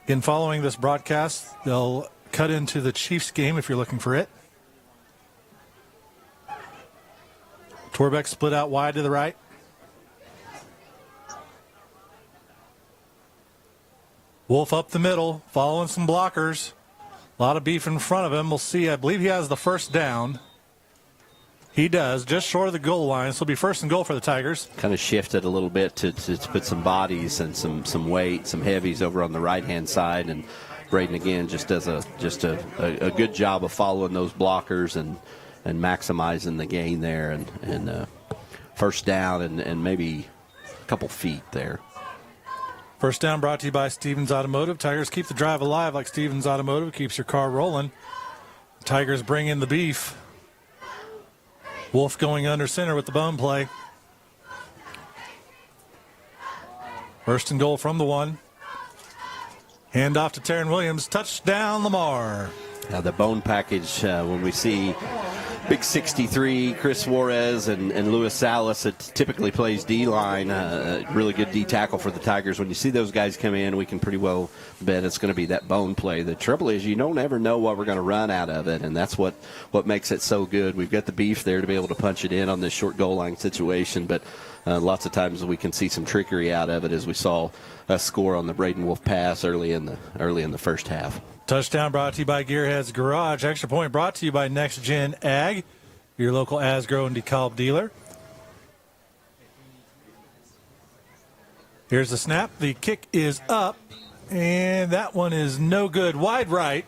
S3: Again, following this broadcast, they'll cut into the Chiefs game if you're looking for it. Torbeck split out wide to the right. Wolf up the middle, following some blockers. A lot of beef in front of him. We'll see. I believe he has the first down. He does, just short of the goal line. So it'll be 1st and goal for the Tigers.
S4: Kind of shifted a little bit to put some bodies and some weight, some heavies over on the right-hand side. And Braden, again, just does a good job of following those blockers and maximizing the gain there, and first down and maybe a couple feet there.
S3: First down brought to you by Stevens Automotive. Tigers keep the drive alive like Stevens Automotive keeps your car rolling. Tigers bring in the beef. Wolf going under center with the bone play. 1st and goal from the 1. Hand off to Taryn Williams. Touchdown, Lamar.
S4: Now the bone package, when we see big 63, Chris Suarez and Luis Salas, that typically plays D-line, really good D tackle for the Tigers. When you see those guys come in, we can pretty well bet it's going to be that bone play. The trouble is you don't ever know what we're going to run out of it, and that's what makes it so good. We've got the beef there to be able to punch it in on this short goal line situation, but lots of times we can see some trickery out of it, as we saw a score on the Braden Wolf pass early in the first half.
S3: Touchdown brought to you by Gearheads Garage. Extra point brought to you by Next Gen Ag, your local Asgrow and DeKalb dealer. Here's the snap. The kick is up, and that one is no good. Wide right.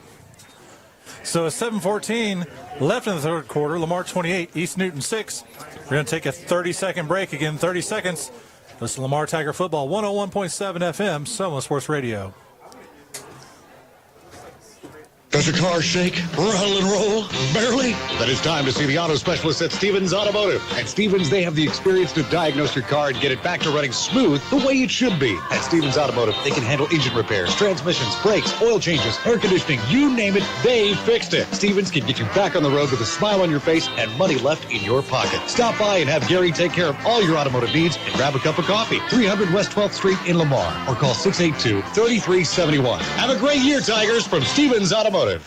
S3: So a 7:14 left in the third quarter. Lamar 28, East Newton 6. We're going to take a 30-second break. Again, 30 seconds. This is Lamar Tiger Football, 101.7 FM, Soma Sports Radio.
S17: Does your car shake, rattle, and roll? Barely? Then it's time to see the auto specialist at Stevens Automotive.
S15: At Stevens, they have the experience to diagnose your car and get it back to running smooth the way it should be. At Stevens Automotive, they can handle engine repairs, transmissions, brakes, oil changes, air conditioning, you name it, they fixed it. Stevens can get you back on the road with a smile on your face and money left in your pocket. Stop by and have Gary take care of all your automotive needs and grab a cup of coffee. 300 West 12th Street in Lamar, or call 682-3371. Have a great year, Tigers, from Stevens Automotive.
S13: You're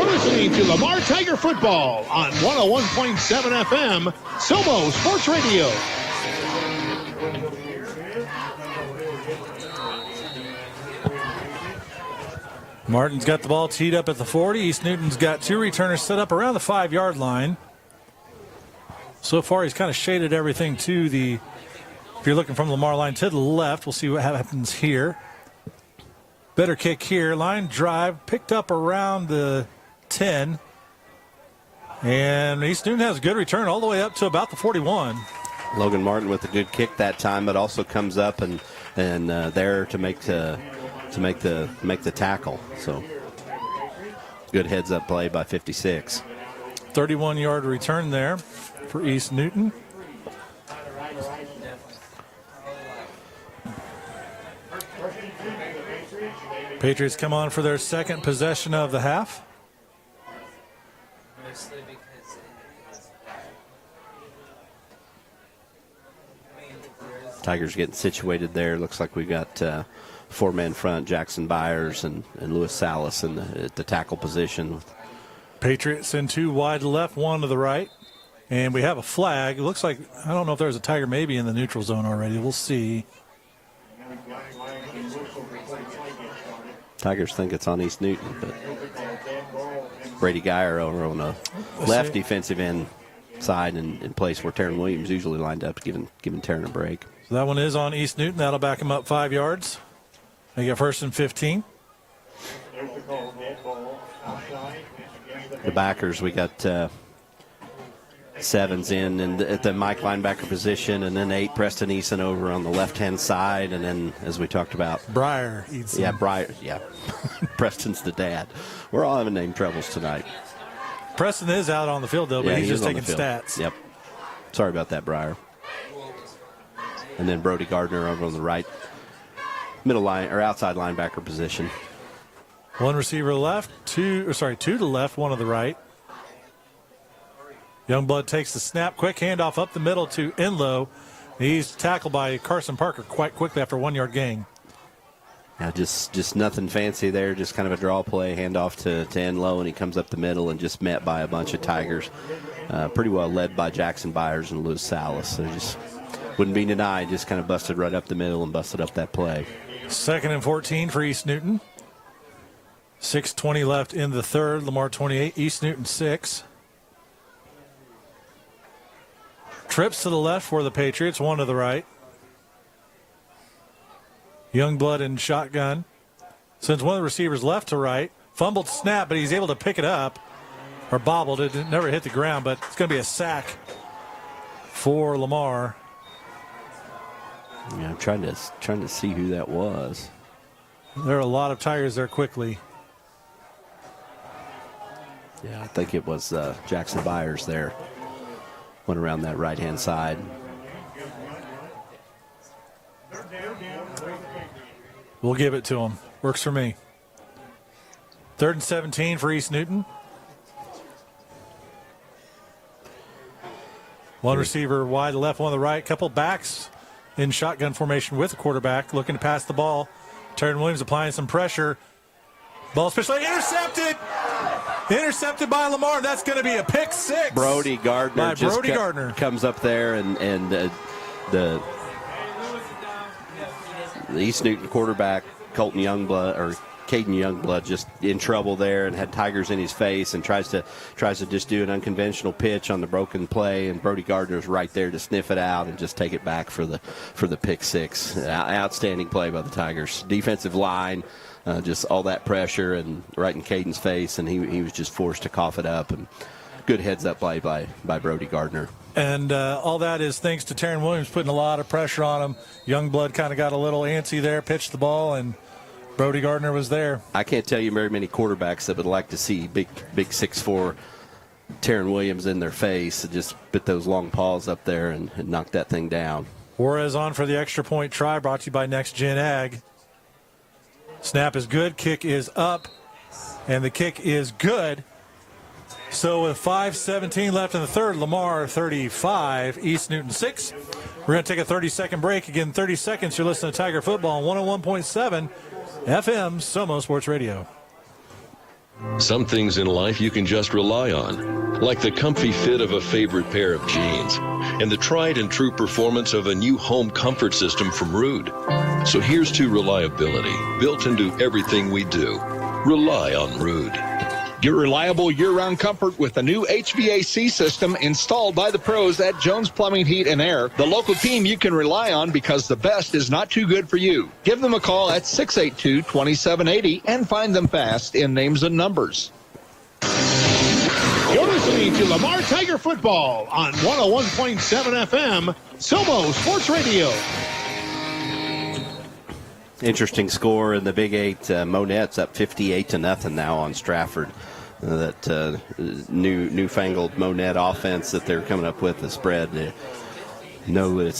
S13: listening to Lamar Tiger Football on 101.7 FM, Somo Sports Radio.
S3: Martin's got the ball teed up at the 40. East Newton's got 2 returners set up around the 5-yard line. So far, he's kind of shaded everything to the, if you're looking from the Lamar line to the left, we'll see what happens here. Better kick here. Line drive picked up around the 10. And East Newton has a good return all the way up to about the 41.
S4: Logan Martin with a good kick that time, but also comes up and there to make the tackle. So good heads up play by 56.
S3: 31-yard return there for East Newton. Patriots come on for their second possession of the half.
S4: Tigers getting situated there. Looks like we got 4-man front, Jackson Byers and Luis Salas at the tackle position.
S3: Patriots in 2 wide left, 1 to the right. And we have a flag. It looks like, I don't know if there's a Tiger maybe in the neutral zone already. We'll see.
S4: Tigers think it's on East Newton, but Brody Gardner over on the left defensive end side in place where Taryn Williams usually lined up, giving Taryn a break.
S3: So that one is on East Newton. That'll back him up 5 yards. They get 1st and 15.
S4: The backers, we got 7's in and at the Mike linebacker position, and then 8 Preston Eason over on the left-hand side, and then as we talked about,
S3: Briar Eason.
S4: Yeah, Briar. Yeah, Preston's the dad. We're all having name troubles tonight.
S3: Preston is out on the field though, but he's just taking stats.
S4: Yep. Sorry about that, Breyer. And then Brody Gardner over on the right middle line or outside linebacker position.
S3: One receiver left, two to the left, one to the right. Youngblood takes the snap, quick handoff up the middle to Enlow. He's tackled by Carson Parker quite quickly after 1 yard gain.
S4: Yeah, just nothing fancy there, just kind of a draw play, handoff to Enlow, and he comes up the middle and just met by a bunch of Tigers. Pretty well led by Jackson Byers and Lewis Salas. So just wouldn't be denied, just kind of busted right up the middle and busted up that play.
S3: 2nd and 14 for East Newton. 6:20 left in the third. Lamar 28, East Newton 6. Trips to the left for the Patriots, one to the right. Youngblood in shotgun. Sends one of the receivers left to right. Fumbled snap, but he's able to pick it up. Or bobbled it. It never hit the ground, but it's going to be a sack for Lamar.
S4: Yeah, I'm trying to see who that was.
S3: There are a lot of Tigers there quickly.
S4: Yeah, I think it was Jackson Byers there. Went around that right-hand side.
S3: We'll give it to him. Works for me. 3rd and 17 for East Newton. One receiver wide to left, one to the right. Couple backs in shotgun formation with the quarterback looking to pass the ball. Terran Williams applying some pressure. Ball especially intercepted. Intercepted by Lamar. That's going to be a pick six.
S4: Brody Gardner comes up there, and the East Newton quarterback, Caden Youngblood, just in trouble there and had Tigers in his face and tries to just do an unconventional pitch on the broken play, and Brody Gardner's right there to sniff it out and just take it back for the pick six. Outstanding play by the Tigers. Defensive line. Just all that pressure and right in Caden's face, and he was just forced to cough it up. And good heads-up play by Brody Gardner.
S3: And all that is thanks to Terran Williams putting a lot of pressure on him. Youngblood kind of got a little antsy there, pitched the ball, and Brody Gardner was there.
S4: I can't tell you very many quarterbacks that would like to see big 6'4" Terran Williams in their face and just put those long paws up there and knock that thing down.
S3: Juarez on for the extra point try, brought to you by Next Gen Ag. Snap is good, kick is up, and the kick is good. So with 5:17 left in the third, Lamar 35, East Newton 6. We're going to take a 30-second break. Again, 30 seconds. You're listening to Tiger Football on 101.7 FM, Somo Sports Radio.
S8: Some things in life you can just rely on, like the comfy fit of a favorite pair of jeans and the tried and true performance of a new home comfort system from Ruud. So here's to reliability, built into everything we do. Rely on Ruud.
S15: Get reliable year-round comfort with the new HVAC system installed by the pros at Jones Plumbing, Heat, and Air, the local team you can rely on because the best is not too good for you. Give them a call at 682-2780 and find them fast in names and numbers.
S13: You're listening to Lamar Tiger Football on 101.7 FM, Somo Sports Radio.
S4: Interesting score in the Big 8. Monette's up 58-0 now on Stratford. That newfangled Monette offense that they're coming up with, the spread. Know it's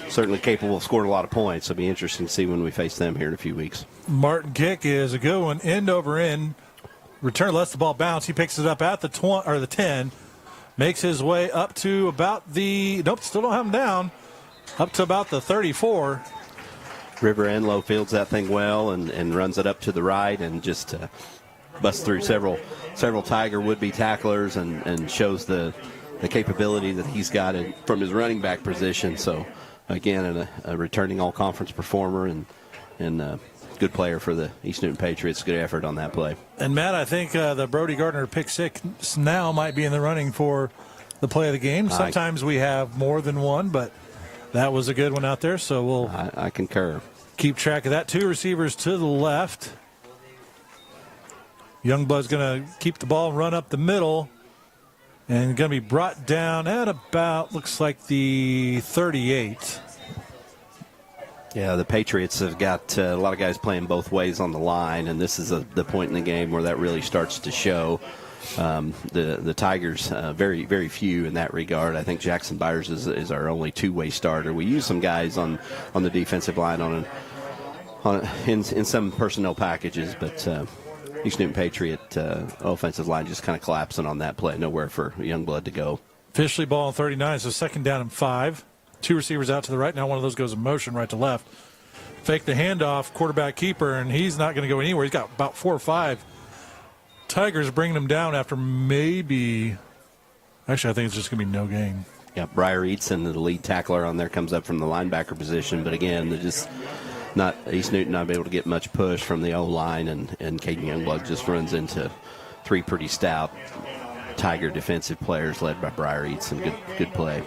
S4: certainly capable of scoring a lot of points. It'll be interesting to see when we face them here in a few weeks.
S3: Martin kick is a good one, end over end. Return lets the ball bounce. He picks it up at the 10, makes his way up to about the still don't have him down, up to about the 34.
S4: River Enlow fields that thing well and runs it up to the right and just busts through several Tiger would-be tacklers and shows the capability that he's got from his running back position. So, again, a returning all-conference performer and good player for the East Newton Patriots. Good effort on that play.
S3: And, Matt, I think the Brody Gardner pick six now might be in the running for the play of the game. Sometimes we have more than one, but that was a good one out there, so
S4: I concur.
S3: Keep track of that. Two receivers to the left. Youngblood's going to keep the ball, run up the middle, and going to be brought down at about, looks like the 38.
S4: Yeah, the Patriots have got a lot of guys playing both ways on the line, and this is the point in the game where that really starts to show. the Tigers, very, very few in that regard. I think Jackson Byers is our only two-way starter. We use some guys on the defensive line in some personnel packages, but East Newton Patriot offensive line just kind of collapsing on that play. Nowhere for Youngblood to go.
S3: Officially ball on 39, so 2nd down and 5. 2 receivers out to the right. Now one of those goes in motion right to left. Fake the handoff, quarterback keeper, and he's not going to go anywhere. He's got about 4 or 5. Tigers bringing him down after maybe – actually, I think it's just going to be no gain.
S4: Yeah, Briar Eatson, the lead tackler on there, comes up from the linebacker position. But again, they're just not – East Newton not able to get much push from the O-line, and Caden Youngblood just runs into 3 pretty stout Tiger defensive players led by Briar Eatson. Good play.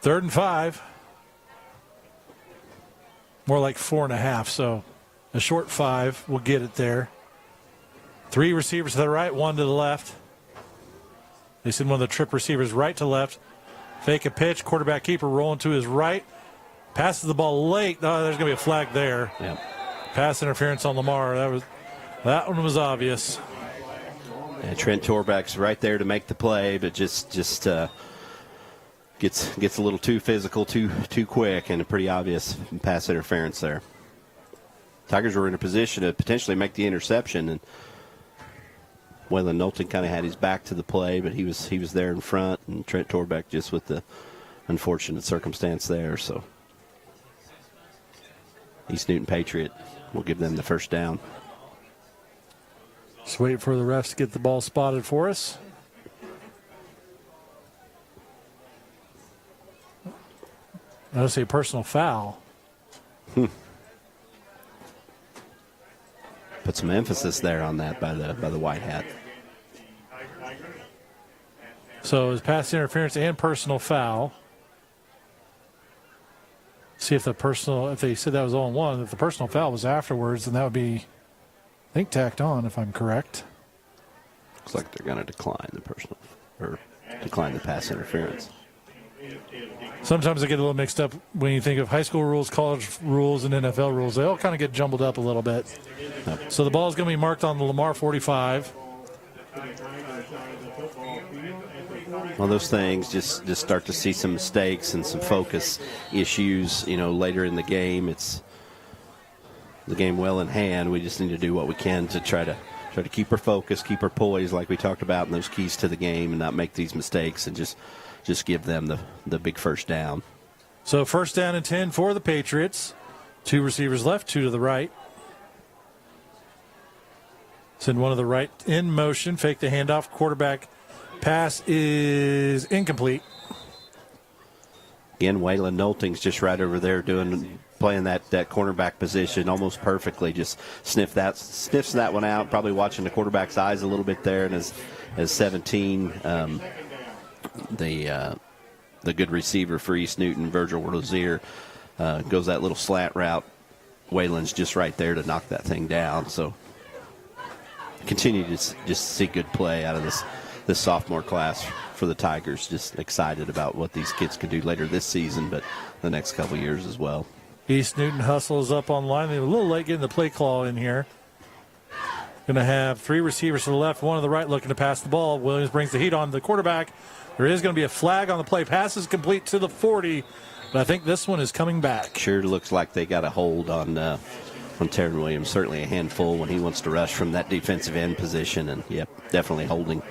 S3: 3rd and 5. More like 4.5, so a short 5 will get it there. 3 receivers to the right, 1 to the left. They send one of the trip receivers right to left. Fake a pitch, quarterback keeper rolling to his right. Passes the ball late. Oh, there's going to be a flag there.
S4: Yep.
S3: Pass interference on Lamar. That one was obvious.
S4: And Trent Torbeck's right there to make the play, but just gets a little too physical, too quick, and a pretty obvious pass interference there. Tigers were in a position to potentially make the interception, and Waylon Knowlton kind of had his back to the play, but he was there in front, and Trent Torbeck just with the unfortunate circumstance there. So East Newton Patriot will give them the 1st down.
S3: Just wait for the refs to get the ball spotted for us. I'll say personal foul.
S4: Put some emphasis there on that by the white hat.
S3: So it's pass interference and personal foul. See if they said that was all in one. If the personal foul was afterwards, then that would be, I think, tacked on, if I'm correct.
S4: Looks like they're going to decline the pass interference.
S3: Sometimes I get a little mixed up when you think of high school rules, college rules, and NFL rules. They all kind of get jumbled up a little bit.
S4: Yep.
S3: So the ball is going to be marked on the Lamar 45.
S4: Well, those things just start to see some mistakes and some focus issues. Later in the game, it's the game well in hand. We just need to do what we can to try to keep our focus, keep our poise, like we talked about, and those keys to the game, and not make these mistakes, and just give them the big 1st down.
S3: So 1st down and 10 for the Patriots. 2 receivers left, 2 to the right. Send one of the right in motion. Fake the handoff. Quarterback pass is incomplete.
S4: Again, Waylon Knowlton's just right over there playing that cornerback position almost perfectly. Just sniffs that one out. Probably watching the quarterback's eyes a little bit there, and as 17. The good receiver for East Newton, Virgil Rozier, goes that little slant route. Waylon's just right there to knock that thing down. So continue to just see good play out of this sophomore class for the Tigers. Just excited about what these kids can do later this season, but the next couple years as well.
S3: East Newton hustles up on line. They're a little late getting the play call in here. Going to have 3 receivers to the left, 1 to the right looking to pass the ball. Williams brings the heat on the quarterback. There is going to be a flag on the play. Pass is complete to the 40, but I think this one is coming back.
S4: Sure looks like they got a hold on Taryn Williams. Certainly a handful when he wants to rush from that defensive end position, and, yep, definitely holding.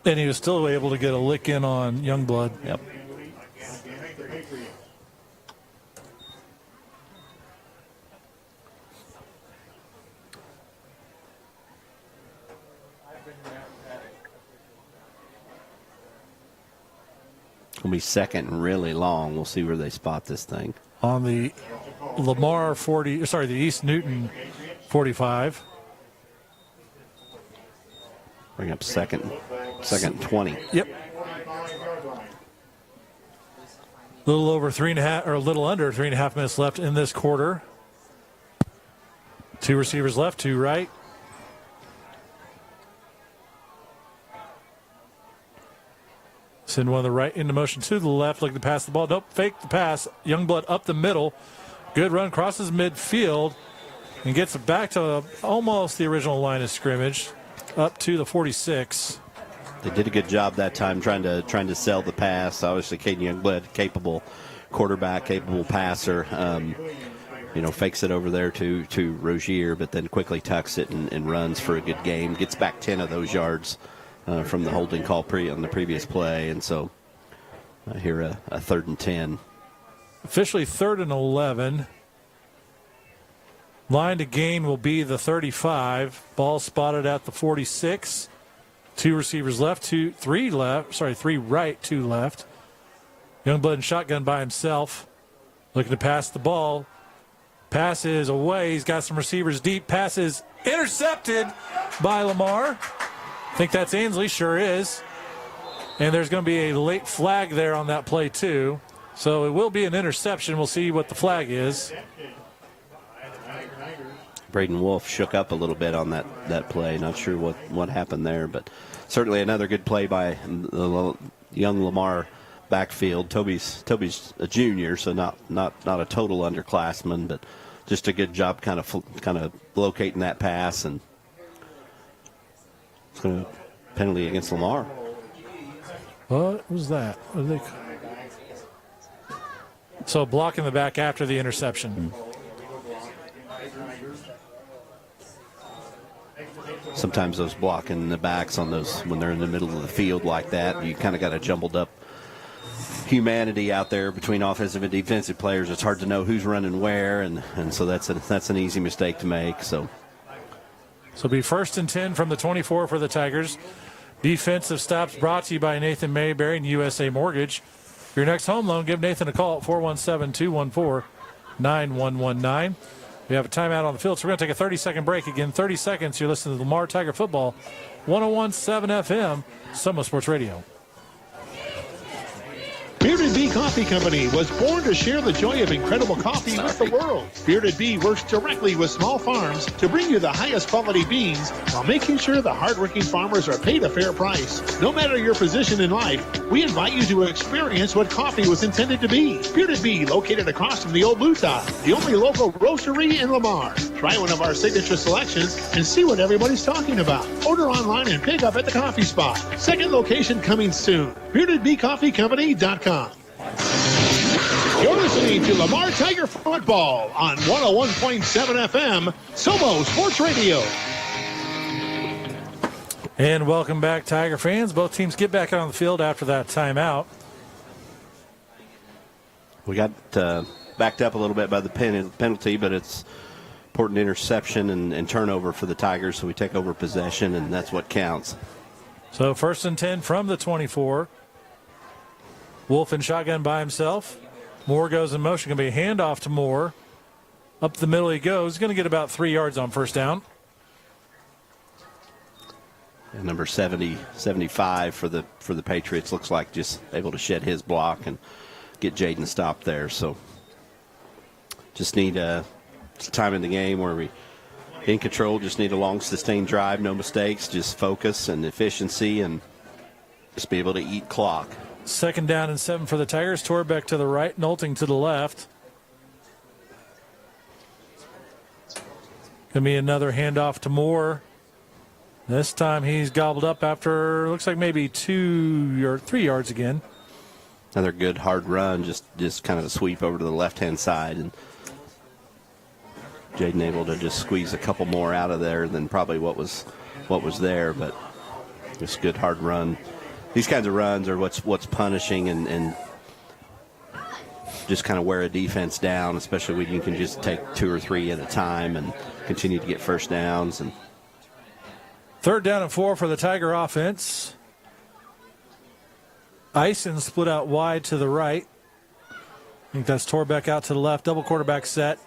S3: And he was still able to get a lick in on Youngblood.
S4: Yep. It'll be 2nd and really long. We'll see where they spot this thing.
S3: On the Lamar the East Newton 45.
S4: Bring up second and 20.
S3: Yep. A little over 3.5, or a little under 3.5 minutes left in this quarter. 2 receivers left, 2 right. Send one of the right into motion to the left, looking to pass the ball. Nope, fake the pass. Youngblood up the middle. Good run, crosses midfield, and gets it back to almost the original line of scrimmage. up to the 46.
S4: They did a good job that time trying to sell the pass. Obviously, Caden Youngblood, capable quarterback, capable passer. Fakes it over there to Rozier, but then quickly tucks it and runs for a good game. Gets back 10 of those yards from the holding call on the previous play, and so here a 3rd and 10.
S3: Officially 3rd and 11. Line to gain will be the 35. Ball spotted at the 46. 2 receivers left, 3 right, 2 left. Youngblood in shotgun by himself. Looking to pass the ball. Pass is away. He's got some receivers deep. Pass is intercepted by Lamar. I think that's Ainsley. Sure is. And there's going to be a late flag there on that play, too. So it will be an interception. We'll see what the flag is.
S4: Braden Wolf shook up a little bit on that play. Not sure what happened there, but certainly another good play by the young Lamar backfield. Toby's a junior, so not a total underclassman, but just a good job kind of locating that pass, and it's going to penalty against Lamar.
S3: What was that? So blocking the back after the interception.
S4: Sometimes those blocking the backs on those when they're in the middle of the field like that, you kind of got a jumbled up humanity out there between offensive and defensive players. It's hard to know who's running where, and so that's an easy mistake to make. So
S3: it'll be 1st and 10 from the 24 for the Tigers. Defensive stops brought to you by Nathan Mayberry and USA Mortgage. For your next home loan, give Nathan a call at 417-214-9119. We have a timeout on the field, so we're going to take a 30-second break. Again, 30 seconds. You're listening to Lamar Tiger Football, 101.7 FM, Sumo Sports Radio.
S14: Bearded Bee Coffee Company was born to share the joy of incredible coffee with the world. Bearded Bee works directly with small farms to bring you the highest quality beans while making sure the hardworking farmers are paid a fair price. No matter your position in life, we invite you to experience what coffee was intended to be. Bearded Bee, located across from the old Blue Top, the only local roastery in Lamar. Try one of our signature selections and see what everybody's talking about. Order online and pick up at the coffee spot. Second location coming soon. BeardedBeeCoffeeCompany.com. You're listening to Lamar Tiger Football on 101.7 FM, Somo Sports Radio.
S3: And welcome back, Tiger fans. Both teams get back on the field after that timeout.
S4: We got backed up a little bit by the penalty, but it's important interception and turnover for the Tigers, so we take over possession, and that's what counts.
S3: So 1st and 10 from the 24. Wolf in shotgun by himself. Moore goes in motion. Going to be a handoff to Moore. Up the middle he goes. Going to get about 3 yards on first down.
S4: And number 75 for the Patriots looks like just able to shed his block and get Jaden stopped there. So just need a time in the game where we in control. Just need a long sustained drive, no mistakes, just focus and efficiency, and just be able to eat clock.
S3: 2nd down and 7 for the Tigers. Torbeck to the right, Nolting to the left. Going to be another handoff to Moore. This time he's gobbled up after, looks like maybe 3 yards again.
S4: Another good hard run, just kind of a sweep over to the left-hand side. And Jaden able to just squeeze a couple more out of there than probably what was there, but just good hard run. These kinds of runs are what's punishing and just kind of wear a defense down, especially when you can just take 2 or 3 at a time and continue to get first downs. And
S3: 3rd down and 4 for the Tiger offense. Eisen split out wide to the right. I think that's Torbeck out to the left. Double quarterback set.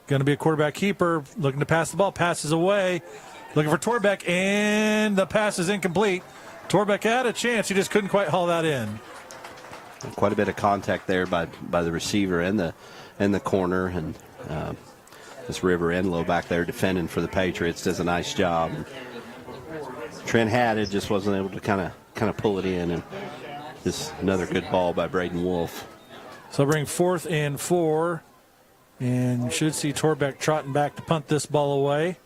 S3: Going to be a quarterback keeper. Looking to pass the ball. Passes away. Looking for Torbeck, and the pass is incomplete. Torbeck had a chance. He just couldn't quite haul that in.
S4: Quite a bit of contact there by the receiver and the corner, and this River Enlow back there defending for the Patriots does a nice job. Trent had it, just wasn't able to kind of pull it in, and just another good ball by Braden Wolf.
S3: So bring 4th and 4, and should see Torbeck trotting back to punt this ball away.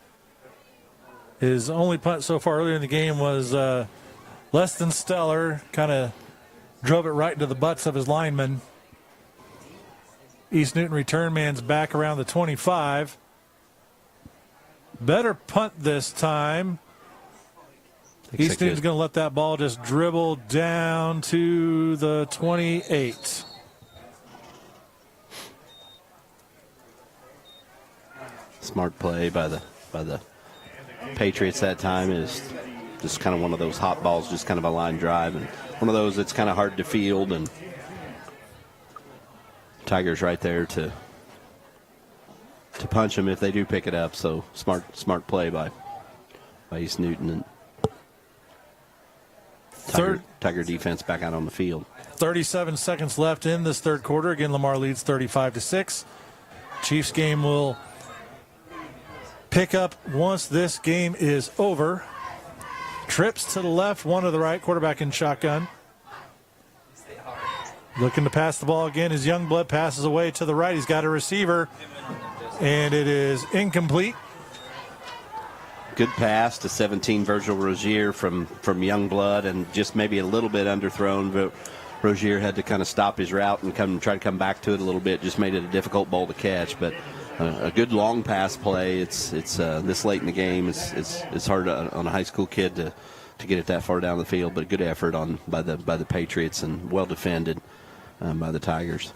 S3: His only punt so far earlier in the game was less than stellar. Kind of drove it right into the butts of his linemen. East Newton return man's back around the 25. Better punt this time. East Newton's going to let that ball just dribble down to the 28.
S4: Smart play by the Patriots that time. Is just kind of one of those hot balls, just kind of a line drive, and one of those that's kind of hard to field, and Tigers right there to punch them if they do pick it up. So smart play by East Newton, and Tiger defense back out on the field.
S3: 37 seconds left in this third quarter. Again, Lamar leads 35-6. Chiefs game will pick up once this game is over. Trips to the left, one to the right. Quarterback in shotgun. Looking to pass the ball again. His Youngblood passes away to the right. He's got a receiver, and it is incomplete.
S4: Good pass to 17 Virgil Rozier from Youngblood, and just maybe a little bit underthrown, but Rozier had to kind of stop his route and try to come back to it a little bit. Just made it a difficult ball to catch, but a good long pass play. It's this late in the game. It's hard on a high school kid to get it that far down the field, but good effort by the Patriots and well defended by the Tigers.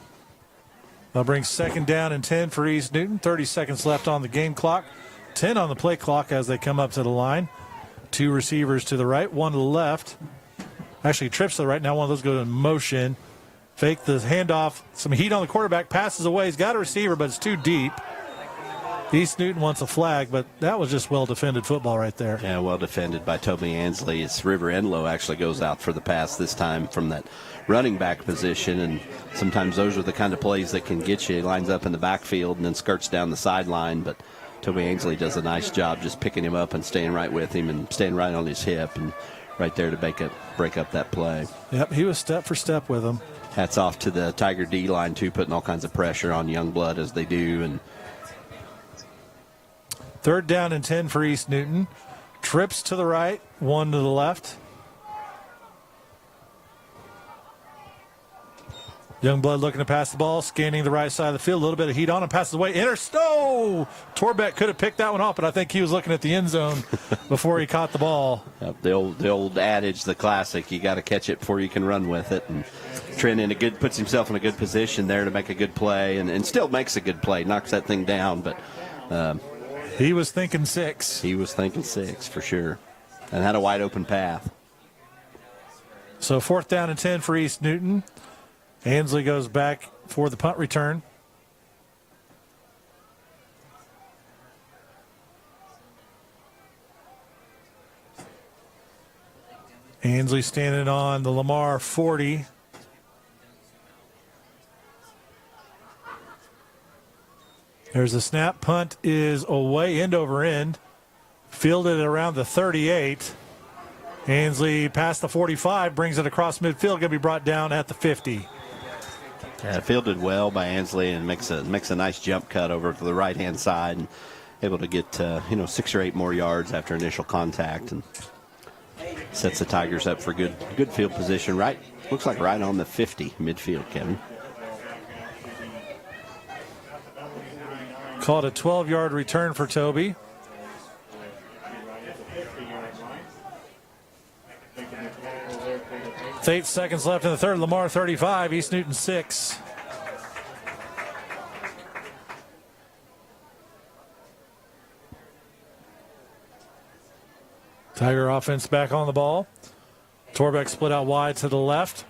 S3: That'll bring second down and 10 for East Newton. 30 seconds left on the game clock. 10 on the play clock as they come up to the line. Two receivers to the right, one to the left. Actually, trips to the right. Now one of those goes in motion. Fake the handoff. Some heat on the quarterback. Passes away. He's got a receiver, but it's too deep. East Newton wants a flag, but that was just well-defended football right there.
S4: Yeah, well defended by Toby Ansley. It's River Enlow actually goes out for the pass this time from that running back position, and sometimes those are the kind of plays that can get you. He lines up in the backfield and then skirts down the sideline, but Toby Ansley does a nice job just picking him up and staying right with him and staying right on his hip and right there to break up that play.
S3: Yep, he was step for step with him.
S4: Hats off to the Tiger D-line, too, putting all kinds of pressure on Youngblood as they do. And
S3: third down and 10 for East Newton. Trips to the right, one to the left. Youngblood looking to pass the ball, scanning the right side of the field. A little bit of heat on him, passes away. Torbeck could have picked that one off, but I think he was looking at the end zone before he caught the ball.
S4: Yep, the old adage, the classic, you got to catch it before you can run with it. And Trent puts himself in a good position there to make a good play, and still makes a good play, knocks that thing down. But
S3: he was thinking six.
S4: He was thinking six for sure, and had a wide open path.
S3: So fourth down and 10 for East Newton. Ansley goes back for the punt return. Ansley standing on the Lamar 40. There's a snap. Punt is away, end over end. Fielded around the 38. Ansley past the 45, brings it across midfield. Going to be brought down at the 50.
S4: Yeah, fielded well by Ansley and makes a nice jump cut over to the right-hand side and able to get 6 or 8 more yards after initial contact and sets the Tigers up for good field position. Right, looks like right on the 50 midfield, Kevin.
S3: Called a 12-yard return for Toby. With 8 seconds left in the third. Lamar 35, East Newton 6. Tiger offense back on the ball. Torbeck split out wide to the left.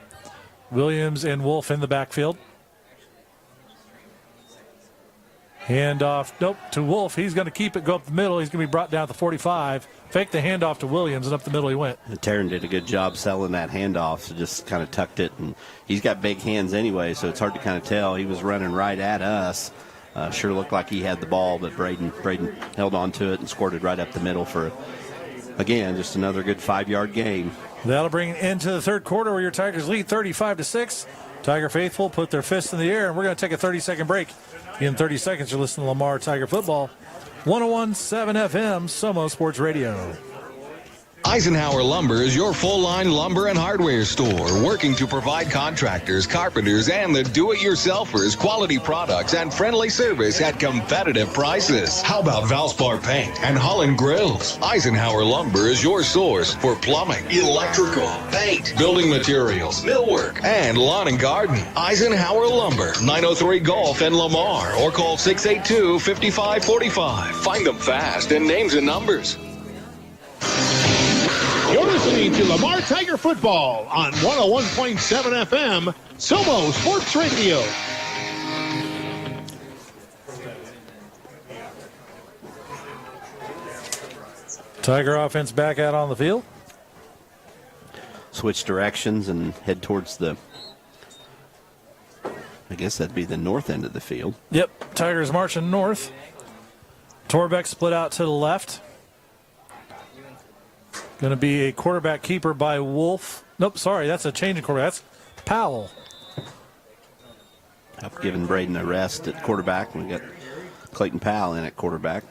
S3: Williams and Wolf in the backfield. Handoff, to Wolf. He's going to keep it, go up the middle. He's going to be brought down at the 45. Fake the handoff to Williams, and up the middle he went.
S4: And Taryn did a good job selling that handoff, so just kind of tucked it. And he's got big hands anyway, so it's hard to kind of tell. He was running right at us. Sure looked like he had the ball, but Braden held on to it and squirted right up the middle for, again, just another good 5-yard gain.
S3: That'll bring it into the third quarter where your Tigers lead 35-6. Tiger faithful put their fists in the air, and we're going to take a 30-second break. In 30 seconds, you're listening to Lamar Tiger Football, 101.7 FM, Somo Sports Radio.
S19: Eisenhower Lumber is your full-line lumber and hardware store, working to provide contractors, carpenters, and the do-it-yourselfers quality products and friendly service at competitive prices. How about Valspar Paint and Holland Grills? Eisenhower Lumber is your source for plumbing, electrical, paint, building materials, millwork, and lawn and garden. Eisenhower Lumber, 903 Gulf in Lamar, or call 682-5545. Find them fast in names and numbers.
S13: You're listening to Lamar Tiger Football on 101.7 FM, Somo Sports Radio.
S3: Tiger offense back out on the field.
S4: Switch directions and head towards the, I guess that'd be the north end of the field.
S3: Yep, Tigers marching north. Torbeck split out to the left. Going to be a quarterback keeper by Wolf. Nope, sorry, that's a change in quarterback. That's Powell.
S4: I've given Braden a rest at quarterback. We got Clayton Powell in at quarterback.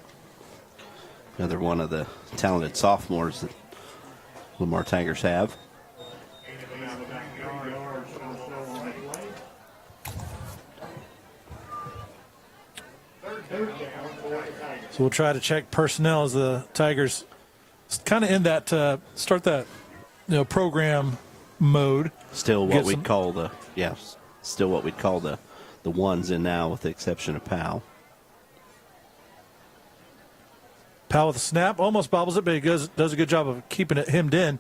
S4: Another one of the talented sophomores that Lamar Tigers have.
S3: So we'll try to check personnel as the Tigers kind of in that start that program mode.
S4: Still what we'd call the ones in now, with the exception of Powell.
S3: Powell with the snap, almost bobbles it, but he does a good job of keeping it hemmed in.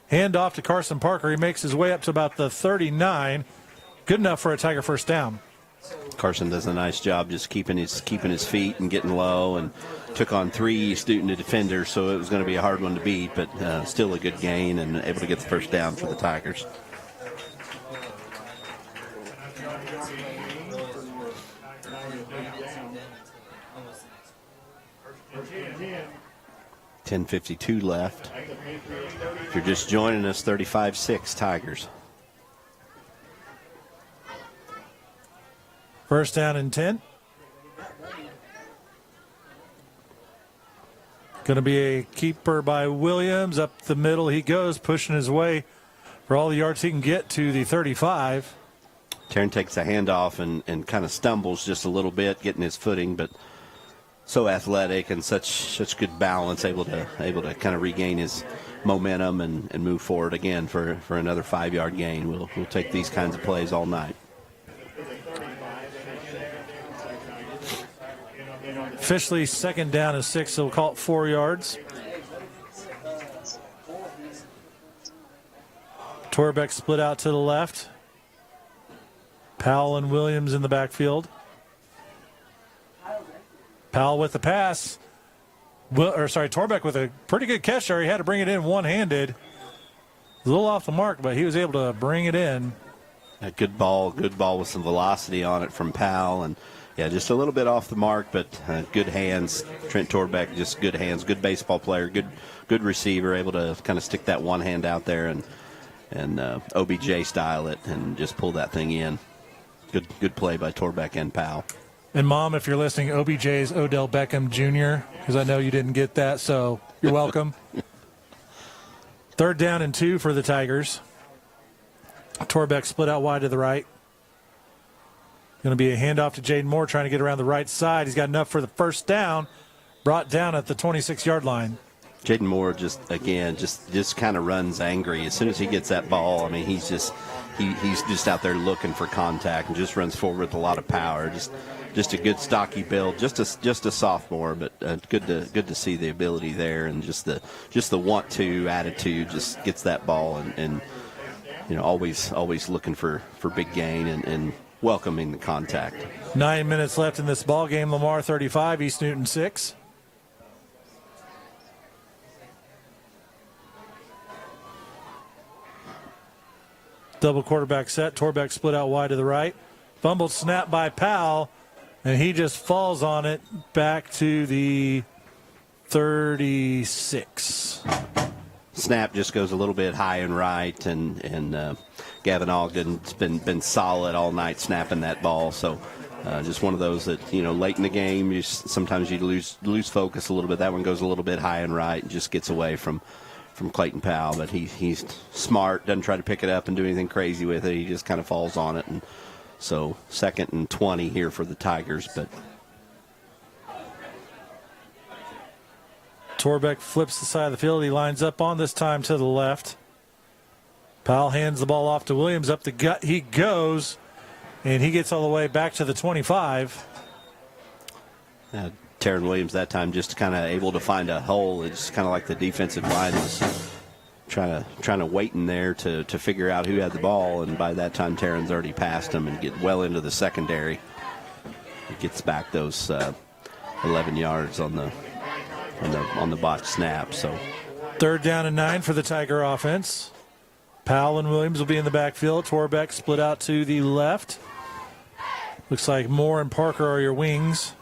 S3: Hand off to Carson Parker. He makes his way up to about the 39. Good enough for a Tiger first down.
S4: Carson does a nice job just keeping his feet and getting low, and took on 3 student defenders, so it was going to be a hard one to beat, but still a good gain and able to get the first down for the Tigers. .10:52 left. If you're just joining us, 35-6 Tigers.
S3: First down and 10. Going to be a keeper by Williams. Up the middle he goes, pushing his way for all the yards he can get to the 35.
S4: Taryn takes a handoff and kind of stumbles just a little bit, getting his footing, but so athletic and such good balance, able to kind of regain his momentum and move forward again for another 5-yard gain. We'll take these kinds of plays all night.
S3: Officially second down and 6, so we'll call it 4 yards. Torbeck split out to the left. Powell and Williams in the backfield. Powell with the pass. Torbeck with a pretty good catch there. He had to bring it in one-handed. A little off the mark, but he was able to bring it in.
S4: A good ball with some velocity on it from Powell, and just a little bit off the mark, but good hands. Trent Torbeck, just good hands, good baseball player, good receiver, able to kind of stick that one hand out there and OBJ style it and just pull that thing in. Good play by Torbeck and Powell.
S3: And, Mom, if you're listening, OBJ is Odell Beckham Jr., because I know you didn't get that, so you're welcome. Third down and 2 for the Tigers. Torbeck split out wide to the right. Going to be a handoff to Jaden Moore, trying to get around the right side. He's got enough for the first down, brought down at the 26-yard line.
S4: Jaden Moore just kind of runs angry. As soon as he gets that ball, I mean, he's just out there looking for contact and just runs forward with a lot of power. Just a good stocky build, just a sophomore, but good to see the ability there, and just the want to attitude. Just gets that ball and always looking for big gain and welcoming the contact.
S3: 9 minutes left in this ball game. Lamar 35, East Newton 6. Double quarterback set. Torbeck split out wide to the right. Fumbled snap by Powell, and he just falls on it back to the 36.
S4: snap just goes a little bit high and right, and Gavin Ogden's been solid all night snapping that ball. So just one of those that, late in the game, sometimes you lose focus a little bit. That one goes a little bit high and right and just gets away from Clayton Powell. But he's smart, doesn't try to pick it up and do anything crazy with it. He just kind of falls on it. And so 2nd and 20 here for the Tigers. But
S3: Torbeck flips the side of the field. He lines up on this time to the left. Powell hands the ball off to Williams. Up the gut he goes, and he gets all the way back to the 25.
S4: Taron Williams that time just kind of able to find a hole. It's kind of like the defensive line was trying to wait in there to figure out who had the ball, and by that time Taron's already passed him and get well into the secondary. He gets back those 11 yards on the botched snap. So
S3: 3rd down and 9 for the Tiger offense. Powell and Williams will be in the backfield. Torbeck split out to the left. Looks like Moore and Parker are your wings.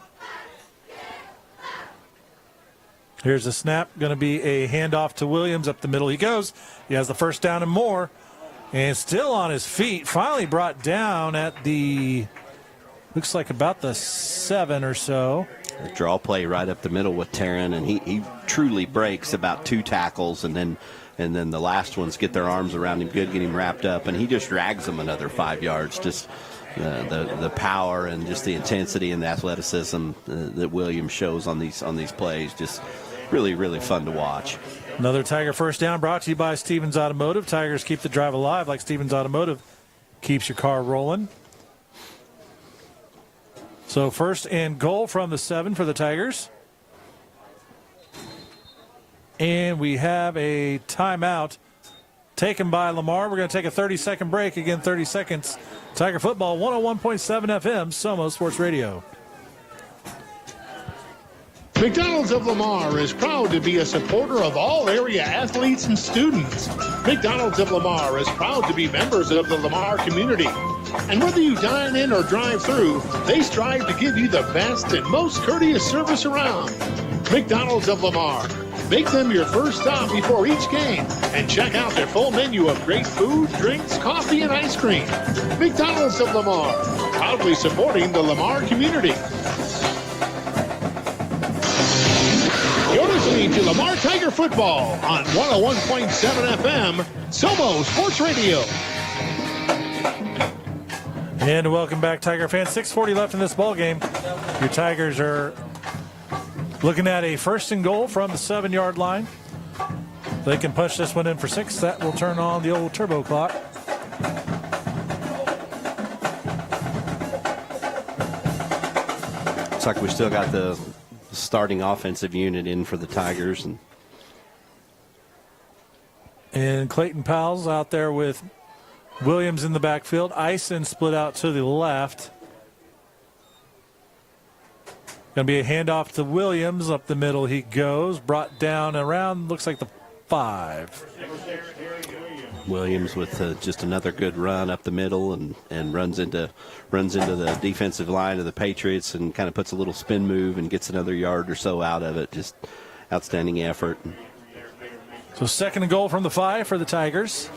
S3: Here's the snap. Going to be a handoff to Williams. Up the middle he goes. He has the 1st down and more. And still on his feet. Finally brought down at the, looks like about the 7 or so.
S4: A draw play right up the middle with Taron, and he truly breaks about 2 tackles, and then the last ones get their arms around him good, get him wrapped up, and he just drags them another 5 yards. Just the power and just the intensity and the athleticism that Williams shows on these plays, just really, really fun to watch.
S3: Another Tiger 1st down brought to you by Stevens Automotive. Tigers keep the drive alive like Stevens Automotive keeps your car rolling. So 1st and goal from the 7 for the Tigers. And we have a timeout taken by Lamar. We're going to take a 30-second break. Again, 30 seconds. Tiger football, 101.7 FM, Somo Sports Radio.
S14: McDonald's of Lamar is proud to be a supporter of all area athletes and students. McDonald's of Lamar is proud to be members of the Lamar community. And whether you dine in or drive through, they strive to give you the best and most courteous service around. McDonald's of Lamar. Make them your first stop before each game and check out their full menu of great food, drinks, coffee, and ice cream. McDonald's of Lamar, proudly supporting the Lamar community. You're listening to Lamar Tiger Football on 101.7 FM, Somo Sports Radio.
S3: And welcome back, Tiger fans. 6:40 left in this ball game. Your Tigers are looking at a 1st and goal from the 7-yard line. They can push this one in for 6. That will turn on the old turbo clock.
S4: Looks like we still got the starting offensive unit in for the Tigers.
S3: And Clayton Powell's out there with Williams in the backfield. Ison split out to the left. Going to be a handoff to Williams. Up the middle he goes. Brought down around, looks like the 5.
S4: Williams with just another good run up the middle and runs into the defensive line of the Patriots and kind of puts a little spin move and gets another yard or so out of it. Just outstanding effort.
S3: So 2nd and goal from the 5 for the Tigers.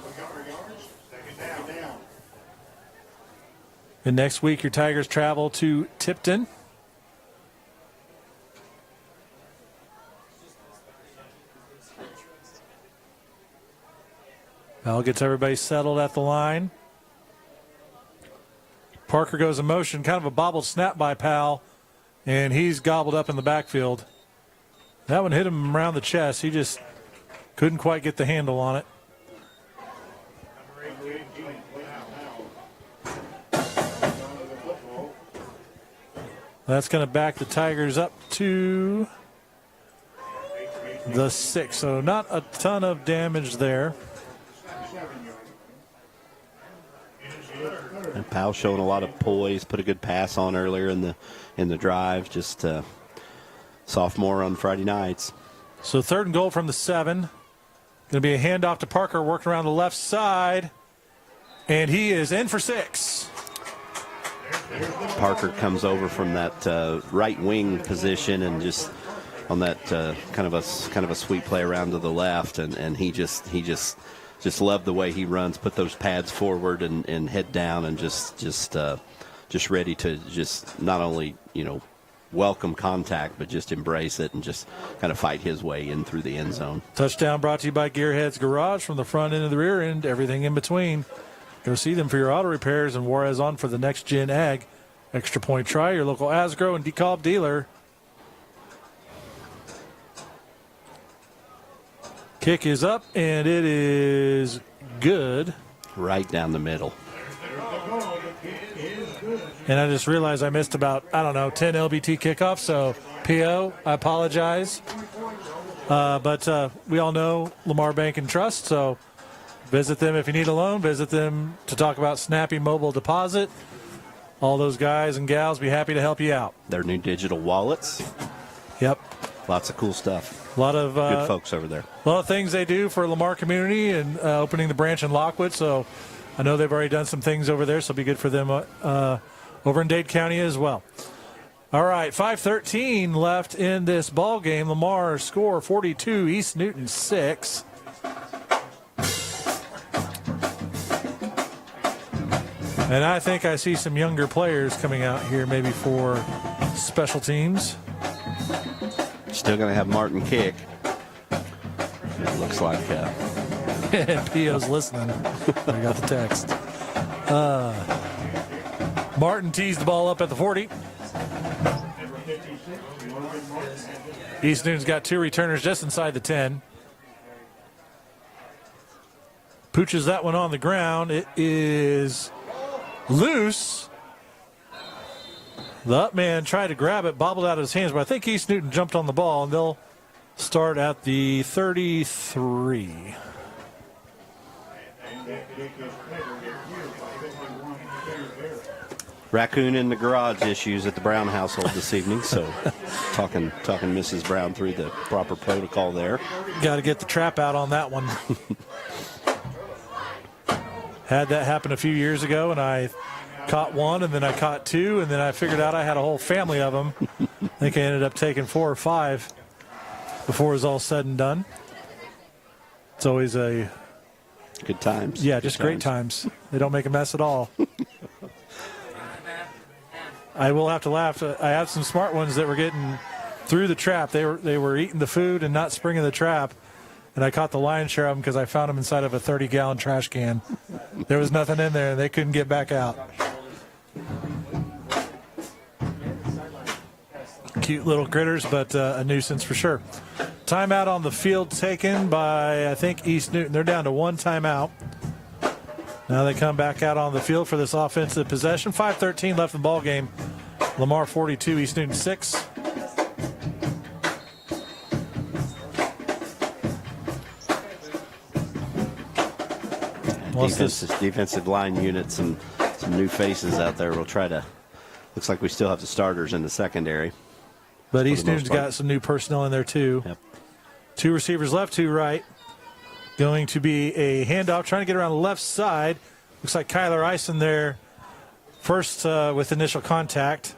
S3: And next week your Tigers travel to Tipton. Powell gets everybody settled at the line. Parker goes in motion, kind of a bobbled snap by Powell, and he's gobbled up in the backfield. That one hit him around the chest. He just couldn't quite get the handle on it. That's going to back the Tigers up to the 6. So not a ton of damage there.
S4: And Powell showing a lot of poise, put a good pass on earlier in the drive. Just sophomore on Friday nights.
S3: So 3rd and goal from the 7. Going to be a handoff to Parker, working around the left side, and he is in for 6.
S4: Parker comes over from that right wing position and just that kind of a sweep play around to the left, and he just loved the way he runs. Put those pads forward and head down, and just ready to just not only welcome contact, but just embrace it and just kind of fight his way in through the end zone.
S3: Touchdown brought to you by Gearheads Garage, from the front end to the rear end, everything in between. Go see them for your auto repairs, and Juarez on for the Next Gen Ag. Extra Point Try, your local Asgrow and DeKalb dealer. Kick is up, and it is good.
S4: Right down the middle.
S3: And I just realized I missed about, 10 LBT kickoffs, so P.O., I apologize. But we all know Lamar Bank and Trust, so visit them if you need a loan. Visit them to talk about Snappy Mobile Deposit. All those guys and gals be happy to help you out.
S4: Their new digital wallets.
S3: Yep.
S4: Lots of cool stuff.
S3: A lot of
S4: good folks over there.
S3: A lot of things they do for Lamar community, and opening the branch in Lockwood. So I know they've already done some things over there, so it'll be good for them over in Dade County as well. All right, 5:13 left in this ball game. Lamar score 42, East Newton 6. And I think I see some younger players coming out here maybe for special teams.
S4: Still going to have Martin kick. It looks like.
S3: P.O.'s listening. I got the text. Martin tees the ball up at the 40. East Newton's got two returners just inside the 10. Pooches that one on the ground. It is loose. The up man tried to grab it, bobbled out of his hands, but I think East Newton jumped on the ball, and they'll start at the 33.
S4: Raccoon in the garage issues at the Brown household this evening, so talking Mrs. Brown through the proper protocol there.
S3: Got to get the trap out on that one. Had that happen a few years ago, and I caught one, and then I caught two, and then I figured out I had a whole family of them. I think I ended up taking 4 or 5 before it was all said and done. It's always a
S4: good times.
S3: Yeah, just great times. They don't make a mess at all. I will have to laugh. I have some smart ones that were getting through the trap. They were eating the food and not springing the trap. And I caught the lion's share of them because I found them inside of a 30-gallon trash can. There was nothing in there, and they couldn't get back out. Cute little critters, but a nuisance for sure. Timeout on the field taken by, I think, East Newton. They're down to 1 timeout. Now they come back out on the field for this offensive possession. 5:13 left in the ball game. Lamar 42, East Newton 6.
S4: Defensive line units and some new faces out there. We'll try to. Looks like we still have the starters in the secondary.
S3: But East Newton's got some new personnel in there too.
S4: Yep.
S3: 2 receivers left, 2 right. Going to be a handoff, trying to get around the left side. Looks like Kyler Ison there first with initial contact.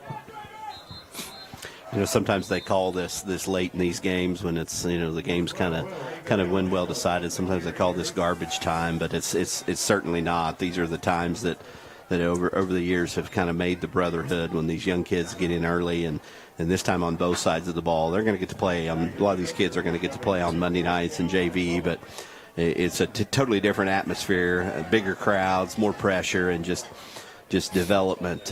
S4: Sometimes they call this late in these games when it's the game's kind of win well decided. Sometimes they call this garbage time, but it's certainly not. These are the times that over the years have kind of made the brotherhood when these young kids get in early, and this time on both sides of the ball. They're going to get to play. A lot of these kids are going to get to play on Monday nights in JV, but it's a totally different atmosphere, bigger crowds, more pressure, and just development.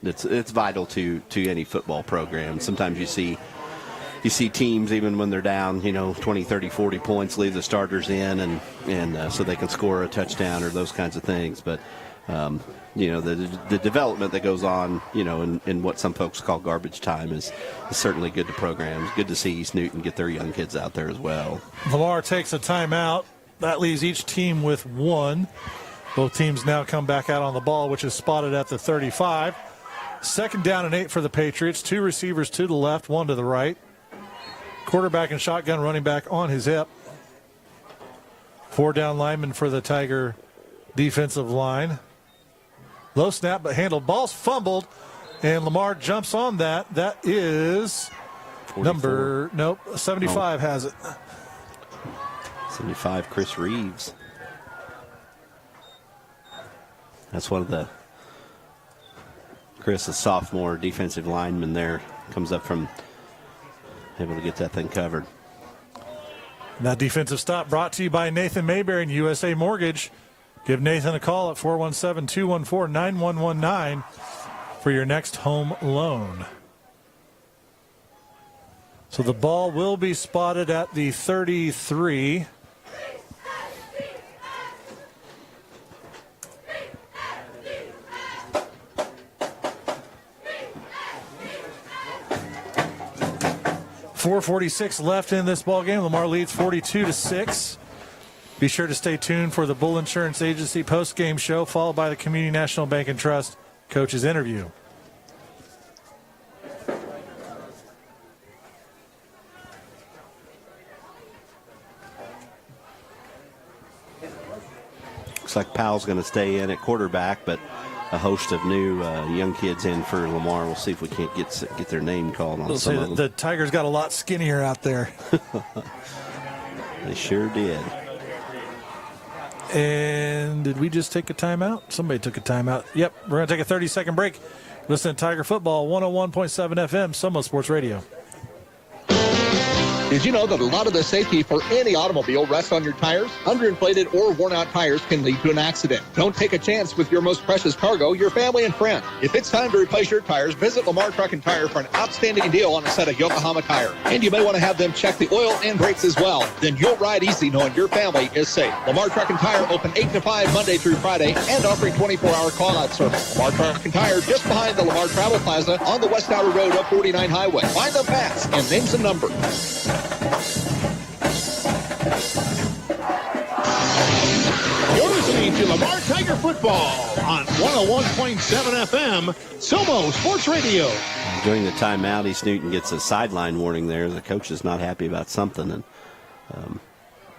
S4: It's vital to any football program. Sometimes you see teams, even when they're down 20, 30, 40 points, leave the starters in and so they can score a touchdown or those kinds of things. But the development that goes on in what some folks call garbage time is certainly good to programs. Good to see East Newton get their young kids out there as well.
S3: Lamar takes a timeout. That leaves each team with 1. Both teams now come back out on the ball, which is spotted at the 35. 2nd down and 8 for the Patriots. 2 receivers to the left, 1 to the right. Quarterback and shotgun, running back on his hip. 4 down linemen for the Tiger defensive line. Low snap, but handled. Ball's fumbled, and Lamar jumps on that. That is 44. 75 has it.
S4: 75, Chris Reeves. That's one of the Chris, a sophomore defensive lineman there, comes up from able to get that thing covered.
S3: That defensive stop brought to you by Nathan Mayberry and USA Mortgage. Give Nathan a call at 417-214-9119 for your next home loan. So the ball will be spotted at the 33. .446 left in this ball game. Lamar leads 42-6. Be sure to stay tuned for the Bull Insurance Agency post-game show, followed by the Community National Bank and Trust coach's interview.
S4: Looks like Powell's going to stay in at quarterback, but a host of new young kids in for Lamar. We'll see if we can't get their name called on some of them.
S3: The Tigers got a lot skinnier out there.
S4: They sure did.
S3: And did we just take a timeout? Somebody took a timeout. Yep, we're going to take a 30-second break. Listen to Tiger Football, 101.7 FM, Somo Sports Radio.
S15: Did you know that a lot of the safety for any automobile rests on your tires? Underinflated or worn-out tires can lead to an accident. Don't take a chance with your most precious cargo, your family and friend. If it's time to replace your tires, visit Lamar Truck and Tire for an outstanding deal on a set of Yokohama tire. And you may want to have them check the oil and brakes as well. Then you'll ride easy knowing your family is safe. Lamar Truck and Tire open 8 to 5 Monday through Friday and offering 24-hour call-out service. Lamar Truck and Tire just behind the Lamar Travel Plaza on the West Outer Road up 49 Highway. Find them fast and name some number.
S14: You're listening to Lamar Tiger Football on 101.7 FM, Somo Sports Radio.
S4: During the timeout, East Newton gets a sideline warning there. The coach is not happy about something. And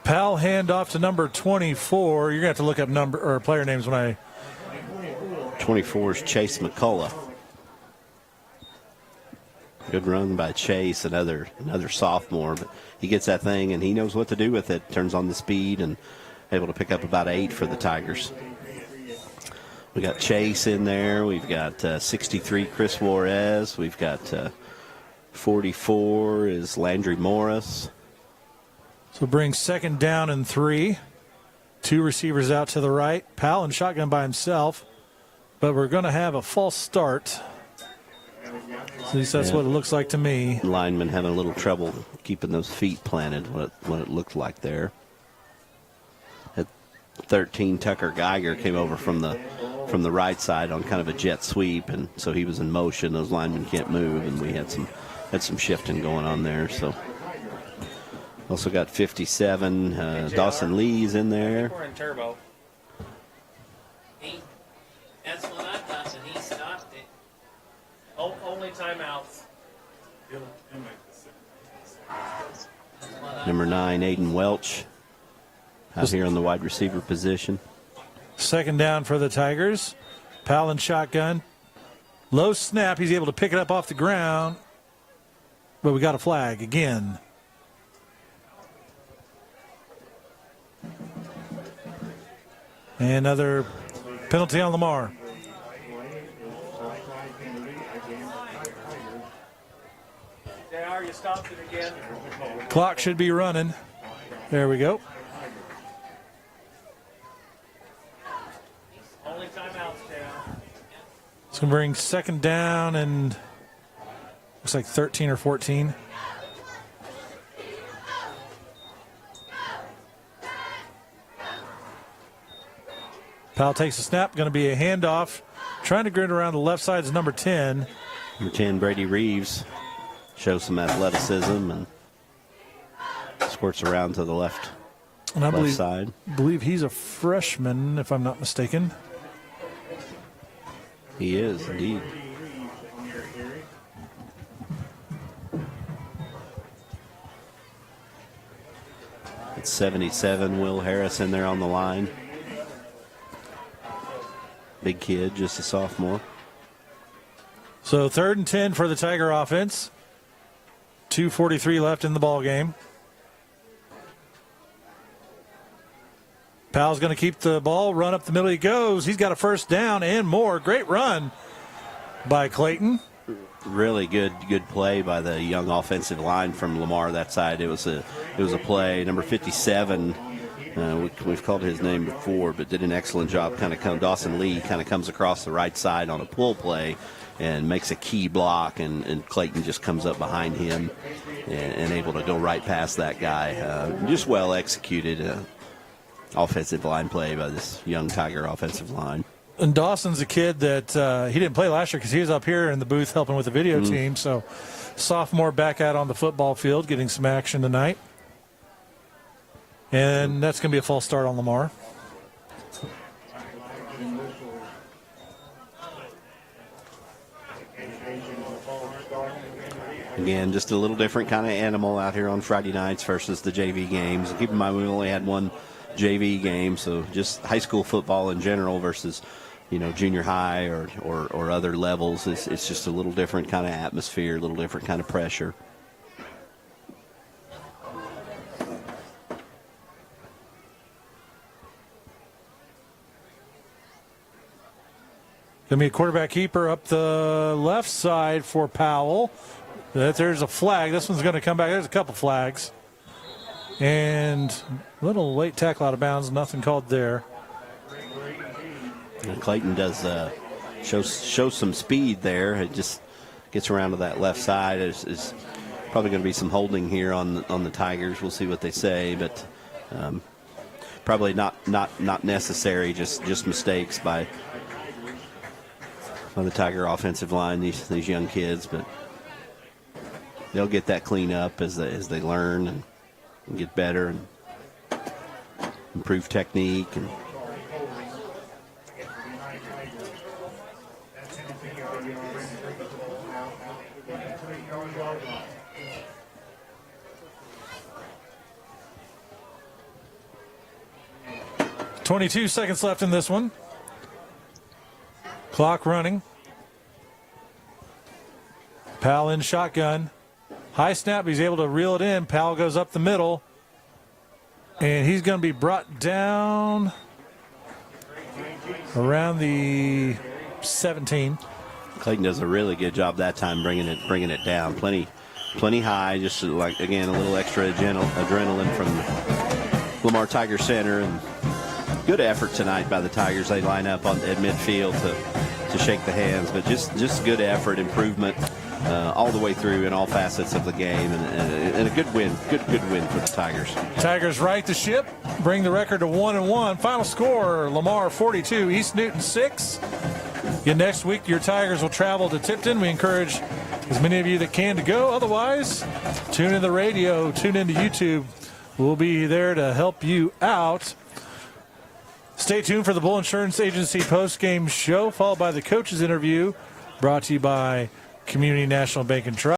S3: Powell handoff to number 24. You're going to have to look up number or player names when I...
S4: 24 is Chase McCullough. Good run by Chase, another sophomore. But he gets that thing, and he knows what to do with it. Turns on the speed and able to pick up about 8 for the Tigers. We got Chase in there. We've got 63, Chris Juarez. We've got 44 is Landry Morris.
S3: So brings second down and 3. 2 receivers out to the right. Powell in shotgun by himself. But we're going to have a false start. At least that's what it looks like to me.
S4: Lineman having a little trouble keeping those feet planted, what it looked like there. At 13, Tucker Geiger came over from the right side on kind of a jet sweep, and so he was in motion. Those linemen can't move, and we had some shifting going on there. So also got 57, Dawson Lee's in there.
S20: We're in turbo. That's what I thought, and he stopped it. Only timeouts.
S4: Number 9, Aiden Welch, out here on the wide receiver position.
S3: Second down for the Tigers. Powell in shotgun. Low snap. He's able to pick it up off the ground. But we got a flag again. And another penalty on Lamar.
S20: You stopped it again.
S3: Clock should be running. There we go.
S20: Only timeouts down.
S3: It's going to bring second down and looks like 13 or 14. Powell takes a snap. Going to be a handoff. Trying to grid around the left side is number 10.
S4: Number 10, Brady Reeves. Shows some athleticism and squirts around to the left side.
S3: I believe he's a freshman, if I'm not mistaken.
S4: He is, indeed. It's 77, Will Harris in there on the line. Big kid, just a sophomore.
S3: So 3rd and 10 for the Tiger offense. 2:43 left in the ball game. Powell's going to keep the ball, run up the middle he goes. He's got a first down and more. Great run by Clayton.
S4: Really good play by the young offensive line from Lamar that side. It was a play. Number 57, we've called his name before, but did an excellent job. Dawson Lee kind of comes across the right side on a pull play and makes a key block, and Clayton just comes up behind him and able to go right past that guy. Just well executed offensive line play by this young Tiger offensive line.
S3: And Dawson's a kid that he didn't play last year because he was up here in the booth helping with the video team. So sophomore back out on the football field, getting some action tonight. And that's going to be a false start on Lamar.
S4: Again, just a little different kind of animal out here on Friday nights versus the JV games. And keep in mind, we only had one JV game, so just high school football in general versus, junior high or other levels. It's just a little different kind of atmosphere, a little different kind of pressure.
S3: Going to be a quarterback keeper up the left side for Powell. There's a flag. This one's going to come back. There's a couple flags. And a little late tackle out of bounds. Nothing called there.
S4: And Clayton does show some speed there. It just gets around to that left side. Is probably going to be some holding here on the Tigers. We'll see what they say, but probably not necessary. Just mistakes by the Tiger offensive line. These young kids, but they'll get that clean up as they learn and get better and improve technique. And
S3: 22 seconds left in this one. Clock running. Powell in shotgun. High snap, he's able to reel it in. Powell goes up the middle. And he's going to be brought down around the 17.
S4: Clayton does a really good job that time bringing it down. Plenty high, just like, again, a little extra adrenaline from Lamar Tiger Center. And good effort tonight by the Tigers. They line up at midfield to shake the hands, but just good effort, improvement all the way through in all facets of the game, and a good win. Good win for the Tigers.
S3: Tigers right the ship, bring the record to 1-1. Final score, Lamar 42, East Newton 6. Again, next week, your Tigers will travel to Tipton. We encourage as many of you that can to go. Otherwise, tune in the radio, tune into YouTube. We'll be there to help you out. Stay tuned for the Bull Insurance Agency post-game show, followed by the coaches interview, brought to you by Community National Bank and Trust.